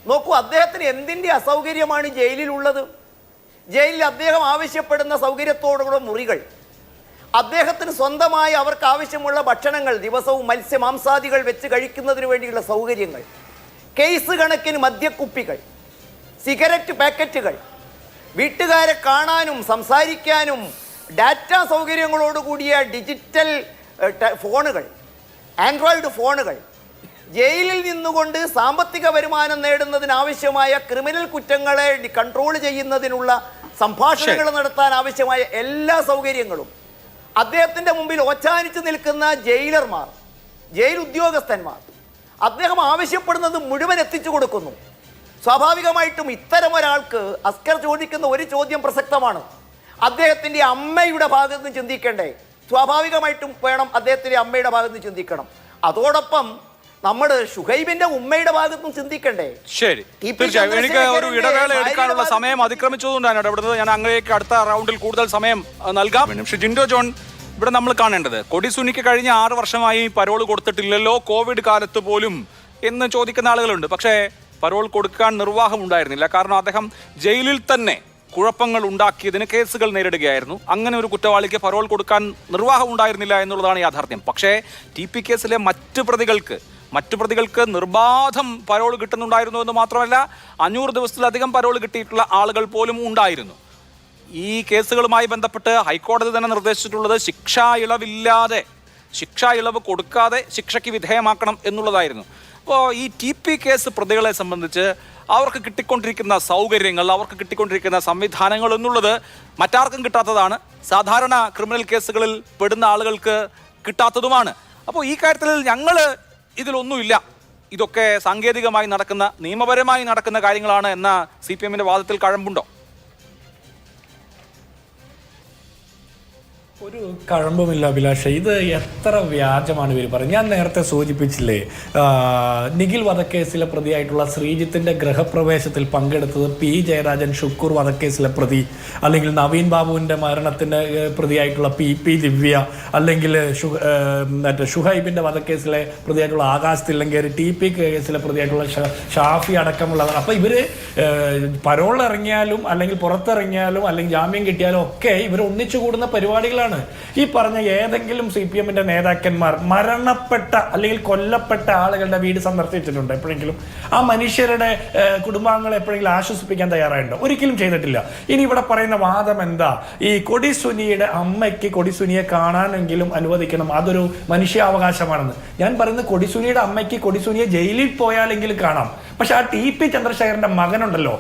നോക്കൂ, അദ്ദേഹത്തിന് എന്തിൻ്റെ അസൗകര്യമാണ് ജയിലിലുള്ളത്? ജയിലിൽ അദ്ദേഹം ആവശ്യപ്പെടുന്ന സൗകര്യത്തോടുള്ള മുറികൾ, അദ്ദേഹത്തിന് സ്വന്തമായി അവർക്ക് ആവശ്യമുള്ള ഭക്ഷണങ്ങൾ, ദിവസവും മത്സ്യമാംസാദികൾ വെച്ച് കഴിക്കുന്നതിന് വേണ്ടിയുള്ള സൗകര്യങ്ങൾ, കേസ് കണക്കിന് മദ്യക്കുപ്പികൾ, സിഗരറ്റ് പാക്കറ്റുകൾ, വീട്ടുകാരെ കാണാനും സംസാരിക്കാനും ഡാറ്റ സൗകര്യങ്ങളോടുകൂടിയ ഡിജിറ്റൽ ഫോണുകൾ, ആൻഡ്രോയിഡ് ഫോണുകൾ, ജയിലിൽ നിന്നുകൊണ്ട് സാമ്പത്തിക വരുമാനം നേടുന്നതിനാവശ്യമായ ക്രിമിനൽ കുറ്റങ്ങളെ കൺട്രോൾ ചെയ്യുന്നതിനുള്ള സംഭാഷണങ്ങൾ നടത്താൻ ആവശ്യമായ എല്ലാ സൗകര്യങ്ങളും അദ്ദേഹത്തിൻ്റെ മുമ്പിൽ ഓച്ചാനിച്ച് നിൽക്കുന്ന ജയിലർമാർ, ജയിൽ ഉദ്യോഗസ്ഥന്മാർ അദ്ദേഹം ആവശ്യപ്പെടുന്നത് മുഴുവൻ എത്തിച്ചു കൊടുക്കുന്നു. സ്വാഭാവികമായിട്ടും ഇത്തരം ഒരാൾക്ക് അസ്കർ ചോദിക്കുന്ന ഒരു ചോദ്യം പ്രസക്തമാണ്. അദ്ദേഹത്തിൻ്റെ അമ്മയുടെ ഭാഗത്ത് നിന്ന് ചിന്തിക്കണ്ടേ? സ്വാഭാവികമായിട്ടും വേണം അദ്ദേഹത്തിൻ്റെ അമ്മയുടെ ഭാഗത്ത് നിന്ന് ചിന്തിക്കണം. അതോടൊപ്പം നമ്മൾ ഷുഹൈബിന്റെ ഉമ്മയുടെ ഭാഗത്തും ചിന്തിക്കണ്ടേ? ശരി, തീർച്ചയായും എനിക്ക് ഒരു ഇടവേള എടുക്കാനുള്ള സമയം അതിക്രമിച്ചതുകൊണ്ടാണ് ഇടപെടുന്നത്. ഞാൻ അങ്ങേക്ക് അടുത്ത റൗണ്ടിൽ കൂടുതൽ സമയം നൽകാം. പക്ഷേ ജിൻഡോ ജോൺ, ഇവിടെ നമ്മൾ കാണേണ്ടത് കൊടിസുനിക്ക് കഴിഞ്ഞ 6 വർഷമായി പരോൾ കൊടുത്തിട്ടില്ലല്ലോ, കോവിഡ് കാലത്ത് പോലും എന്ന് ചോദിക്കുന്ന ആളുകളുണ്ട്. പക്ഷേ പരോൾ കൊടുക്കാൻ നിർവാഹം ഉണ്ടായിരുന്നില്ല. കാരണം അദ്ദേഹം ജയിലിൽ തന്നെ കുഴപ്പങ്ങൾ ഉണ്ടാക്കിയതിന് കേസുകൾ നേരിടുകയായിരുന്നു. അങ്ങനെ ഒരു കുറ്റവാളിക്ക് പരോൾ കൊടുക്കാൻ നിർവാഹം ഉണ്ടായിരുന്നില്ല എന്നുള്ളതാണ് യാഥാർത്ഥ്യം. പക്ഷേ TP കേസിലെ മറ്റു പ്രതികൾക്ക് നിർബാധം പരോൾ കിട്ടുന്നുണ്ടായിരുന്നു എന്ന് മാത്രമല്ല 500 ദിവസത്തിലധികം പരോൾ കിട്ടിയിട്ടുള്ള ആളുകൾ പോലും ഉണ്ടായിരുന്നു. ഈ കേസുകളുമായി ബന്ധപ്പെട്ട് ഹൈക്കോടതി തന്നെ നിർദ്ദേശിച്ചിട്ടുള്ളത് ശിക്ഷാ ഇളവ് കൊടുക്കാതെ ശിക്ഷയ്ക്ക് വിധേയമാക്കണം എന്നുള്ളതായിരുന്നു. അപ്പോൾ ഈ TP കേസ് പ്രതികളെ സംബന്ധിച്ച് അവർക്ക് കിട്ടിക്കൊണ്ടിരിക്കുന്ന സൗകര്യങ്ങൾ, അവർക്ക് കിട്ടിക്കൊണ്ടിരിക്കുന്ന സംവിധാനങ്ങൾ എന്നുള്ളത് മറ്റാർക്കും കിട്ടാത്തതാണ്. സാധാരണ ക്രിമിനൽ കേസുകളിൽ പെടുന്ന ആളുകൾക്ക് കിട്ടാത്തതുമാണ്. അപ്പോൾ ഈ കാര്യത്തിൽ ഞങ്ങൾ ഇതിലൊന്നുമില്ല, ഇതൊക്കെ സാങ്കേതികമായി നടക്കുന്ന, നിയമപരമായി നടക്കുന്ന കാര്യങ്ങളാണ് എന്ന CPM-ന്റെ വാദത്തിൽ കഴമ്പുണ്ടോ? ഒരു കഴമ്പുമില്ല അഭിലാഷ. ഇത് എത്ര വ്യാജമാണ് ഇവർ പറയുന്നത്. ഞാൻ നേരത്തെ സൂചിപ്പിച്ചില്ലേ, നിഖിൽ വധക്കേസിലെ പ്രതിയായിട്ടുള്ള ശ്രീജിത്തിന്റെ ഗൃഹപ്രവേശത്തിൽ പങ്കെടുത്തത് P ജയരാജൻ, ഷുക്കൂർ വധക്കേസിലെ പ്രതി, അല്ലെങ്കിൽ നവീൻ ബാബുവിന്റെ മരണത്തിന്റെ പ്രതിയായിട്ടുള്ള PP ദിവ്യ, അല്ലെങ്കിൽ ഷുഹൈബിന്റെ വധക്കേസിലെ പ്രതിയായിട്ടുള്ള ആകാശ് തില്ലങ്കേരി, TP കേസിലെ പ്രതിയായിട്ടുള്ള ഷാഫി അടക്കമുള്ളതാണ്. അപ്പൊ ഇവര് പരോൾ ഇറങ്ങിയാലും അല്ലെങ്കിൽ പുറത്തിറങ്ങിയാലും അല്ലെങ്കിൽ ജാമ്യം കിട്ടിയാലും ഒക്കെ ഇവർ ഒന്നിച്ചു കൂടുന്ന പരിപാടികളാണ്. ഈ പറഞ്ഞ ഏതെങ്കിലും CPM-ന്റെ നേതാക്കന്മാർ മരണപ്പെട്ട അല്ലെങ്കിൽ കൊല്ലപ്പെട്ട ആളുകളുടെ വീട് സന്ദർശിച്ചിട്ടുണ്ടോ എപ്പോഴെങ്കിലും? ആ മനുഷ്യരുടെ കുടുംബാംഗങ്ങളെ എപ്പോഴെങ്കിലും ആശ്വസിപ്പിക്കാൻ തയ്യാറായിട്ടുണ്ടോ? ഒരിക്കലും ചെയ്തിട്ടില്ല. ഇനി ഇവിടെ പറയുന്ന വാദം എന്താ? ഈ കൊടിസുനിയുടെ അമ്മയ്ക്ക് കൊടിസുനിയെ കാണാനെങ്കിലും അനുവദിക്കണം, അതൊരു മനുഷ്യാവകാശമാണെന്ന്. ഞാൻ പറയുന്നത് കൊടിസുനിയുടെ അമ്മയ്ക്ക് കൊടിസുനിയെ ജയിലിൽ പോയാലെങ്കിലും കാണാം. പക്ഷെ ആ TP ചന്ദ്രശേഖരന്റെ മകനുണ്ടല്ലോ,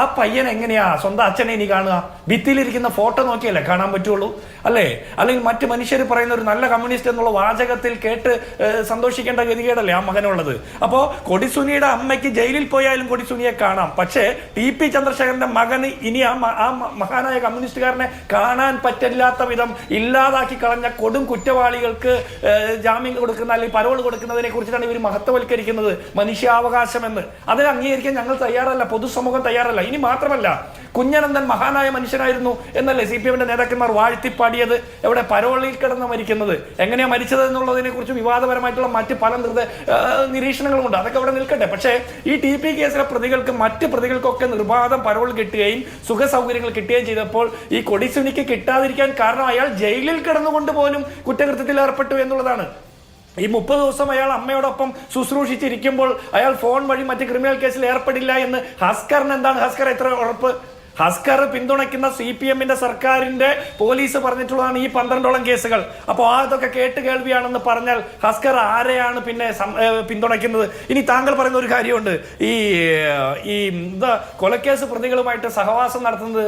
ആ പയ്യൻ എങ്ങനെയാ സ്വന്തം അച്ഛനെ ഇനി കാണുക? ഭിത്തിയിലിരിക്കുന്ന ഫോട്ടോ നോക്കിയല്ലേ കാണാൻ പറ്റുള്ളൂ, അല്ലേ? അല്ലെങ്കിൽ മറ്റു മനുഷ്യർ പറയുന്ന ഒരു നല്ല കമ്മ്യൂണിസ്റ്റ് എന്നുള്ള വാചകത്തിൽ കേട്ട് സന്തോഷിക്കേണ്ട ഗതികേടല്ലേ ആ മകനുള്ളത്? അപ്പോൾ കൊടിസുനിയുടെ അമ്മയ്ക്ക് ജയിലിൽ പോയാലും കൊടിസുനിയെ കാണാം. പക്ഷേ TP ചന്ദ്രശേഖരന്റെ മകന് ഇനി ആ മഹാനായ കമ്മ്യൂണിസ്റ്റുകാരനെ കാണാൻ പറ്റില്ലാത്ത വിധം ഇല്ലാതാക്കി കളഞ്ഞ കൊടും കുറ്റവാളികൾക്ക് ജാമ്യം കൊടുക്കുന്ന അല്ലെങ്കിൽ പരോൾ കൊടുക്കുന്നതിനെ കുറിച്ചിട്ടാണ് ഇവർ മഹത്വവൽക്കരിക്കുന്നത് മനുഷ്യാവകാശം എന്ന്. അത് അംഗീകരിക്കാൻ ഞങ്ങൾ തയ്യാറല്ല, പൊതുസമൂഹം തയ്യാറല്ല. ഇനി മാത്രമല്ല, കുഞ്ഞനന്ദൻ മഹാനായ മനുഷ്യനായിരുന്നു എന്നല്ലേ CPM-ന്റെ നേതാക്കന്മാർ വാഴ്ത്തിപ്പാടിയത്? എവിടെ പരോളിൽ കിടന്ന് മരിക്കുന്നത്, എങ്ങനെയാ മരിച്ചത് എന്നുള്ളതിനെ കുറിച്ച് വിവാദപരമായിട്ടുള്ള മറ്റ് പല നിരീക്ഷണങ്ങളുമുണ്ട്. അതൊക്കെ അവിടെ നിൽക്കട്ടെ. പക്ഷേ ഈ TP കേസിലെ പ്രതികൾക്ക്, മറ്റ് പ്രതികൾക്കൊക്കെ നിർബാധം പരോൾ കിട്ടുകയും സുഖ സൗകര്യങ്ങൾ കിട്ടുകയും ചെയ്തപ്പോൾ ഈ കൊടിസുനിക്ക് കിട്ടാതിരിക്കാൻ കാരണം അയാൾ ജയിലിൽ കിടന്നുകൊണ്ട് പോലും കുറ്റകൃത്യത്തിൽ ഏർപ്പെട്ടു എന്നുള്ളതാണ്. ഈ 30 ദിവസം അയാൾ അമ്മയോടൊപ്പം ശുശ്രൂഷിച്ചിരിക്കുമ്പോൾ അയാൾ ഫോൺ വഴി മറ്റ് ക്രിമിനൽ കേസിൽ ഏർപ്പെടില്ല എന്ന് ഹസ്കറിന് എന്താണ് ഹസ്കർ എത്ര ഉറപ്പ്? ഹസ്കർ പിന്തുണയ്ക്കുന്ന CPM-ന്റെ സർക്കാരിന്റെ പോലീസ് പറഞ്ഞിട്ടുള്ളതാണ് ഈ 12ഓളം കേസുകൾ. അപ്പോൾ അതൊക്കെ കേട്ട് കേൾവിയാണെന്ന് പറഞ്ഞാൽ ഹസ്കർ ആരെയാണ് പിന്നെ പിന്തുണയ്ക്കുന്നത്? ഇനി താങ്കൾ പറയുന്ന ഒരു കാര്യമുണ്ട്, ഈ കൊലക്കേസ് പ്രതികളുമായിട്ട് സഹവാസം നടത്തുന്നത്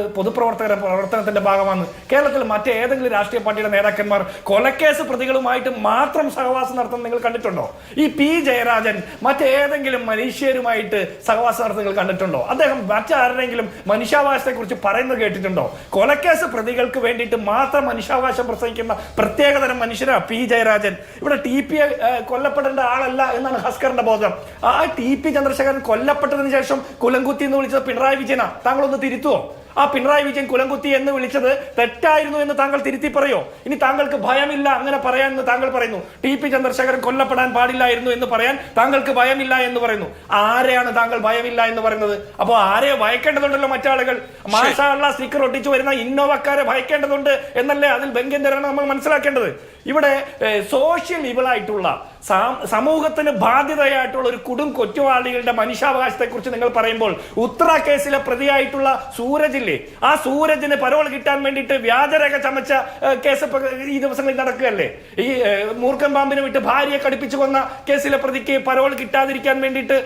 പ്രവർത്തനത്തിന്റെ ഭാഗമാണ്. കേരളത്തിൽ മറ്റേതെങ്കിലും രാഷ്ട്രീയ പാർട്ടിയുടെ നേതാക്കന്മാർ കൊലക്കേസ് പ്രതികളുമായിട്ട് മാത്രം സഹവാസം നടത്തുന്നത് നിങ്ങൾ കണ്ടിട്ടുണ്ടോ? ഈ P ജയരാജൻ മറ്റേതെങ്കിലും മനുഷ്യരുമായിട്ട് സഹവാസം നടത്തുന്നത് കണ്ടിട്ടുണ്ടോ? അദ്ദേഹം മറ്റാരെങ്കിലും മനുഷ്യാവകാശ കുറിച്ച് പറയുന്നത് കേട്ടിട്ടുണ്ടോ? കൊലക്കേസ് പ്രതികൾക്ക് വേണ്ടിയിട്ട് മാത്രം മനുഷ്യാവകാശം പ്രസംഗിക്കുന്ന പ്രത്യേകതരം മനുഷ്യരാ P ജയരാജൻ. ഇവിടെ TP കൊല്ലപ്പെടേണ്ട ആളല്ല എന്നാണ് ഹസ്കറിന്റെ ബോധം. ആ TP ചന്ദ്രശേഖരൻ കൊല്ലപ്പെട്ടതിന് ശേഷം കുലംകുത്തി എന്ന് വിളിച്ചത് പിണറായി വിജയനാ. താങ്കളൊന്ന് തിരുത്തുവോ? ആ പിണറായി വിജയൻ കുലംകുത്തി എന്ന് വിളിച്ചത് തെറ്റായിരുന്നു എന്ന് താങ്കൾ തിരുത്തി പറയോ? ഇനി താങ്കൾക്ക് ഭയമില്ല അങ്ങനെ പറയാമെന്ന് താങ്കൾ പറയുന്നു. TP ചന്ദ്രശേഖരൻ കൊല്ലപ്പെടാൻ പാടില്ലായിരുന്നു എന്ന് പറയാൻ താങ്കൾക്ക് ഭയമില്ല എന്ന് പറയുന്നു. ആരെയാണ് താങ്കൾ ഭയമില്ല എന്ന് പറയുന്നത്? അപ്പോൾ ആരെയോ ഭയക്കേണ്ടതുണ്ടല്ലോ മറ്റാളുകൾ. മാഷാ അല്ലാഹ് സ്റ്റിക്കർ ഒട്ടിച്ചു വരുന്ന ഇന്നോവക്കാരെ ഭയക്കേണ്ടതുണ്ട് എന്നല്ലേ അതിൽ ബംഗ്യം തരണം നമ്മൾ മനസ്സിലാക്കേണ്ടത്. ഇവിടെ സോഷ്യൽ ഇവളായിട്ടുള്ള സമൂഹത്തിന് ബാധ്യതയായിട്ടുള്ള ഒരു കുറ്റവാളികളുടെ മനുഷ്യാവകാശത്തെ കുറിച്ച് നിങ്ങൾ പറയുമ്പോൾ ഉത്തര കേസിലെ പ്രതിയായിട്ടുള്ള സൂരജില്ലേ, ആ സൂരജിന് പരോൾ കിട്ടാൻ വേണ്ടിയിട്ട് വ്യാജരേഖ ചമച്ച കേസ് ഈ ദിവസങ്ങളിൽ നടക്കുകയല്ലേ. ഈ മൂർഖൻ പാമ്പിനെ വിട്ട് ഭാര്യയെ കടുപ്പിച്ചു കൊന്ന കേസിലെ പ്രതിക്ക് പരോൾ കിട്ടാതിരിക്കാൻ വേണ്ടിയിട്ട്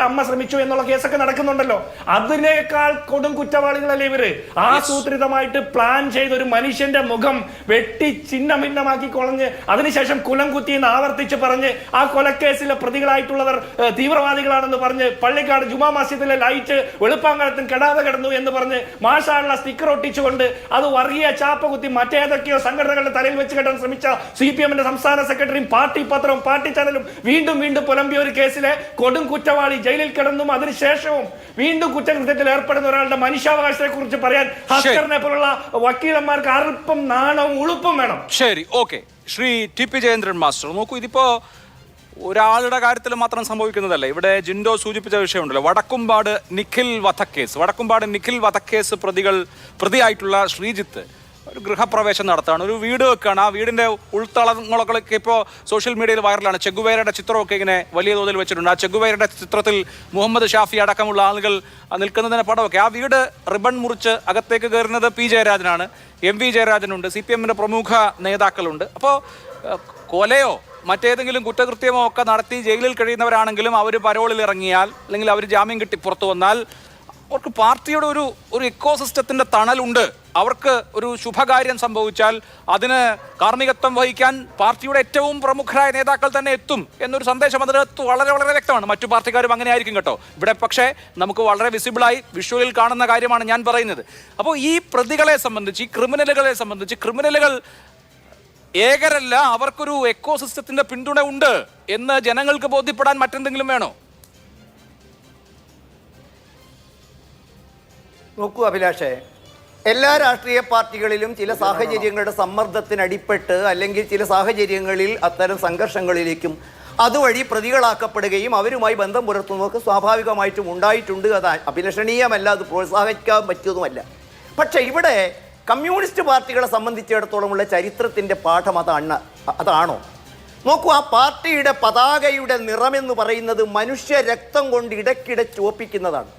അമ്മ ശ്രമിച്ചു എന്നുള്ള കേസൊക്കെ നടക്കുന്നുണ്ടല്ലോ. അതിനേക്കാൾ കൊടും കുറ്റവാളികളല്ലേ ഇവര്. ആസൂത്രിതമായിട്ട് പ്ലാൻ ചെയ്ത ഒരു മനുഷ്യന്റെ മുഖം വെട്ടി ഛിന്ന ഭിന്നമാക്കി കൊളഞ്ഞ് അതിനുശേഷം കുലം കുത്തിയെന്ന് ആവർത്തിച്ച് പറഞ്ഞ് ആ കൊലക്കേസിലെ പ്രതികളായിട്ടുള്ളവർ തീവ്രവാദികളാണെന്ന് പറഞ്ഞ് പള്ളിക്കാട് ജുമാ മസ്ജിദിലെ ലൈറ്റ് വെളുപ്പാങ്കാലത്തും കെടാതെ കിടന്നു എന്ന് പറഞ്ഞ് മാഷാള്ള സ്റ്റിക്കർ ഒട്ടിച്ചുകൊണ്ട് അത് വർഗീയ ചാപ്പ കുത്തി മറ്റേതൊക്കെയോ സംഘടനകളുടെ തലയിൽ വെച്ച് കെട്ടാൻ ശ്രമിച്ച CPM-ന്റെ സംസ്ഥാന സെക്രട്ടറിയും പാർട്ടി പത്രവും പാർട്ടി ചാനലും വീണ്ടും പുലമ്പിയ ഒരു കേസിലെ കൊടും കുറ്റവാളി ജയിലിൽ കിടന്നും അതിനുശേഷവും വീണ്ടും കുറ്റകൃത്യത്തിൽ ഏർപ്പെടുന്ന ഒരാളുടെ മനുഷ്യാവകാശത്തെ കുറിച്ച് പറയാൻ ഹസ്കറിനെ പോലുള്ള വക്കീലന്മാർക്ക് അല്പം നാണവും ഉളുപ്പും വേണം. ശരി, okay. Shri TP Jayendran master, നോക്കൂ, ഇതിപ്പോ ഒരാളുടെ കാര്യത്തിൽ മാത്രം സംഭവിക്കുന്നതല്ല. ഇവിടെ ജിൻഡോ സൂചിപ്പിച്ച വിഷയമുണ്ടല്ലോ, വടക്കുംപാട് നിഖിൽ വധക്കേസ് പ്രതിയായിട്ടുള്ള ശ്രീജിത്ത് ഒരു ഗൃഹപ്രവേശം നടത്തുകയാണ്, ഒരു വീട് വെക്കുകയാണ്. ആ വീടിന്റെ ഉൾത്തളങ്ങളൊക്കെ ഇപ്പോൾ സോഷ്യൽ മീഡിയയിൽ വൈറലാണ്. ചെഗുവേരയുടെ ചിത്രമൊക്കെ ഇങ്ങനെ വലിയ തോതിൽ വെച്ചിട്ടുണ്ട്. ആ ചെഗുവേരയുടെ ചിത്രത്തിൽ മുഹമ്മദ് ഷാഫി അടക്കമുള്ള ആളുകൾ നിൽക്കുന്നതിന് പടമൊക്കെ. ആ വീട് റിബൺ മുറിച്ച് അകത്തേക്ക് കയറുന്നത് P ജയരാജനാണ്, MV ജയരാജനുണ്ട്, CPM-ന്റെ പ്രമുഖ നേതാക്കളുണ്ട്. അപ്പോൾ കൊലയോ മറ്റേതെങ്കിലും കുറ്റകൃത്യമോ ഒക്കെ നടത്തി ജയിലിൽ കഴിയുന്നവരാണെങ്കിലും അവർ പരോളിൽ ഇറങ്ങിയാൽ അല്ലെങ്കിൽ അവർ ജാമ്യം കിട്ടി പുറത്തു വന്നാൽ അവർക്ക് പാർട്ടിയുടെ ഒരു ഇക്കോസിസ്റ്റത്തിന്റെ തണലുണ്ട്. അവർക്ക് ഒരു ശുഭകാര്യം സംഭവിച്ചാൽ അതിന് കാർമ്മികത്വം വഹിക്കാൻ പാർട്ടിയുടെ ഏറ്റവും പ്രമുഖരായ നേതാക്കൾ തന്നെ എത്തും എന്നൊരു സന്ദേശം അതിനകത്ത് വളരെ വളരെ വ്യക്തമാണ്. മറ്റു പാർട്ടിക്കാരും അങ്ങനെ ആയിരിക്കും കേട്ടോ. ഇവിടെ പക്ഷേ നമുക്ക് വളരെ വിസിബിളായി വിഷ്വലിൽ കാണുന്ന കാര്യമാണ് ഞാൻ പറയുന്നത്. അപ്പോൾ ഈ പ്രതികളെ സംബന്ധിച്ച്, ഈ ക്രിമിനലുകളെ സംബന്ധിച്ച്, ക്രിമിനലുകൾ ഏകരല്ല, അവർക്കൊരു എക്കോസിസ്റ്റത്തിന്റെ പിന്തുണ ഉണ്ട് എന്ന് ജനങ്ങൾക്ക് ബോധ്യപ്പെടാൻ മറ്റെന്തെങ്കിലും വേണോ? നോക്കൂ അഭിലാഷേ, എല്ലാ രാഷ്ട്രീയ പാർട്ടികളിലും ചില സാഹചര്യങ്ങളുടെ സമ്മർദ്ദത്തിനടിപ്പെട്ട് അല്ലെങ്കിൽ ചില സാഹചര്യങ്ങളിൽ അത്തരം സംഘർഷങ്ങളിലേക്കും അതുവഴി പ്രതികളാക്കപ്പെടുകയും അവരുമായി ബന്ധം പുലർത്തുന്നതൊക്കെ സ്വാഭാവികമായിട്ടും ഉണ്ടായിട്ടുണ്ട്. അത് അഭിലഷണീയമല്ല, അത് പ്രോത്സാഹിക്കാൻ പറ്റിയതുമല്ല. പക്ഷേ ഇവിടെ കമ്മ്യൂണിസ്റ്റ് പാർട്ടികളെ സംബന്ധിച്ചിടത്തോളമുള്ള ചരിത്രത്തിൻ്റെ പാഠം അതാണോ? നോക്കൂ, ആ പാർട്ടിയുടെ പതാകയുടെ നിറമെന്ന് പറയുന്നത് മനുഷ്യ രക്തം കൊണ്ട് ഇടയ്ക്കിടെ ചുവപ്പിക്കുന്നതാണ്.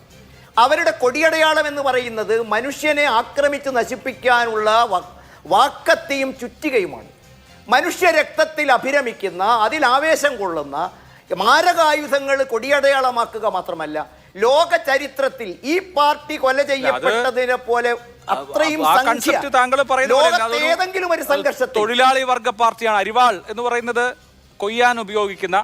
അവരുടെ കൊടിയടയാളം എന്ന് പറയുന്നത് മനുഷ്യനെ ആക്രമിച്ച് നശിപ്പിക്കാനുള്ള വാക്കത്തിയും ചുറ്റികയുമാണ്. മനുഷ്യ രക്തത്തിൽ അഭിരമിക്കുന്ന, അതിൽ ആവേശം കൊള്ളുന്ന മാരകായുധങ്ങൾ കൊടിയടയാളമാക്കുക മാത്രമല്ല, ലോക ചരിത്രത്തിൽ ഈ പാർട്ടി കൊല ചെയ്യപ്പെട്ടതിനെ പോലെ അത്രയും ഏതെങ്കിലും ഒരു സംഘർഷത്തിൽ തൊഴിലാളി വർഗ പാർട്ടിയാണ്. അരിവാൾ എന്ന് പറയുന്നത് കൊയ്യാൻ ഉപയോഗിക്കുന്ന,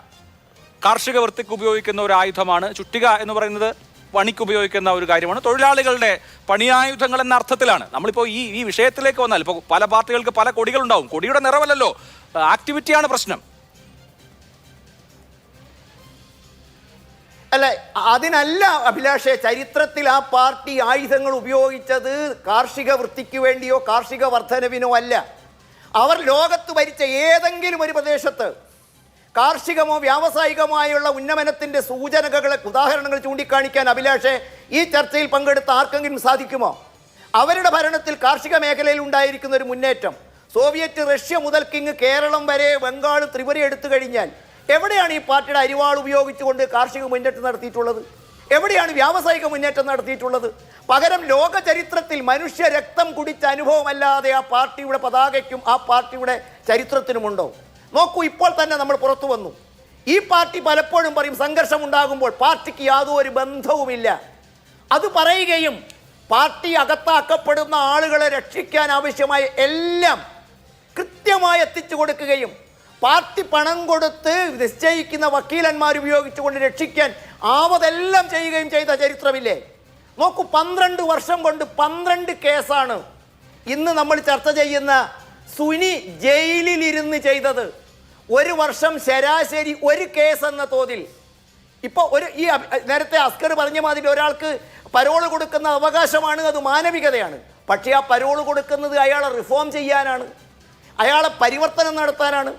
കാർഷിക വൃത്തിക്ക് ഉപയോഗിക്കുന്ന ഒരു ആയുധമാണ്. ചുറ്റിക എന്ന് പറയുന്നത് പണിക്ക് ഉപയോഗിക്കുന്ന ഒരു കാര്യമാണ്. തൊഴിലാളികളുടെ പണിയായുധങ്ങൾ എന്ന അർത്ഥത്തിലാണ്. നമ്മളിപ്പോൾ ഈ വിഷയത്തിലേക്ക് വന്നാൽ ഇപ്പോൾ പല പാർട്ടികൾക്ക് പല കൊടികളുണ്ടാവും. കൊടിയുടെ നിറമല്ലല്ലോ, ആക്ടിവിറ്റിയാണ് പ്രശ്നം. അല്ല, അതിനല്ല അഭിലാഷേ, ചരിത്രത്തിൽ ആ പാർട്ടി ആയുധങ്ങൾ ഉപയോഗിച്ചത് കാർഷിക വൃത്തിക്ക് വേണ്ടിയോ കാർഷിക വർധനവിനോ അല്ല. അവർ ലോകത്ത് ഭരിച്ച ഏതെങ്കിലും ഒരു പ്രദേശത്ത് കാർഷികമോ വ്യാവസായികമായുള്ള ഉന്നമനത്തിൻ്റെ ഉദാഹരണങ്ങൾ ചൂണ്ടിക്കാണിക്കാൻ അഭിലാഷേ ഈ ചർച്ചയിൽ പങ്കെടുത്ത ആർക്കെങ്കിലും സാധിക്കുമോ? അവരുടെ ഭരണത്തിൽ കാർഷിക മേഖലയിൽ ഉണ്ടായിരിക്കുന്ന ഒരു മുന്നേറ്റം, സോവിയറ്റ് റഷ്യ മുതൽക്ക് ഇങ്ങ് കേരളം വരെ ബംഗാൾ ത്രിപുര എടുത്തു കഴിഞ്ഞാൽ എവിടെയാണ് ഈ പാർട്ടിയുടെ അരിവാൾ ഉപയോഗിച്ചുകൊണ്ട് കാർഷിക മുന്നേറ്റം നടത്തിയിട്ടുള്ളത്? എവിടെയാണ് വ്യാവസായിക മുന്നേറ്റം നടത്തിയിട്ടുള്ളത്? പകരം ലോക ചരിത്രത്തിൽ മനുഷ്യ രക്തം കുടിച്ച അനുഭവമല്ലാതെ ആ പാർട്ടിയുടെ പതാകയ്ക്കും ആ പാർട്ടിയുടെ ചരിത്രത്തിനുമുണ്ടോ? നോക്കൂ, ഇപ്പോൾ തന്നെ നമ്മൾ പുറത്തു വന്നു. ഈ പാർട്ടി പലപ്പോഴും പറയും സംഘർഷം ഉണ്ടാകുമ്പോൾ പാർട്ടിക്ക് യാതൊരു ബന്ധവുമില്ല. അത് പറയുകയും പാർട്ടി അകത്താക്കപ്പെടുന്ന ആളുകളെ രക്ഷിക്കാൻ ആവശ്യമായ എല്ലാം കൃത്യമായി എത്തിച്ചു കൊടുക്കുകയും പാർട്ടി പണം കൊടുത്ത് നിശ്ചയിക്കുന്ന വക്കീലന്മാർ ഉപയോഗിച്ചുകൊണ്ട് രക്ഷിക്കാൻ ആവതെല്ലാം ചെയ്യുകയും ചെയ്ത ചരിത്രമില്ലേ? നോക്കൂ, 12 വർഷം കൊണ്ട് 12 കേസാണ് ഇന്ന് നമ്മൾ ചർച്ച ചെയ്യുന്ന സുനി ജയിലിലിരുന്ന് ചെയ്തത്. ഒരു വർഷം ശരാശരി ഒരു കേസ് എന്ന തോതിൽ. ഇപ്പോൾ നേരത്തെ അസ്കർ പറഞ്ഞ മാതിരി ഒരാൾക്ക് പരോള് കൊടുക്കുന്ന അവകാശമാണ്, അത് മാനവികതയാണ്. പക്ഷേ ആ പരോള് കൊടുക്കുന്നത് അയാളെ റിഫോം ചെയ്യാനാണ്, അയാളെ പരിവർത്തനം നടത്താനാണ്.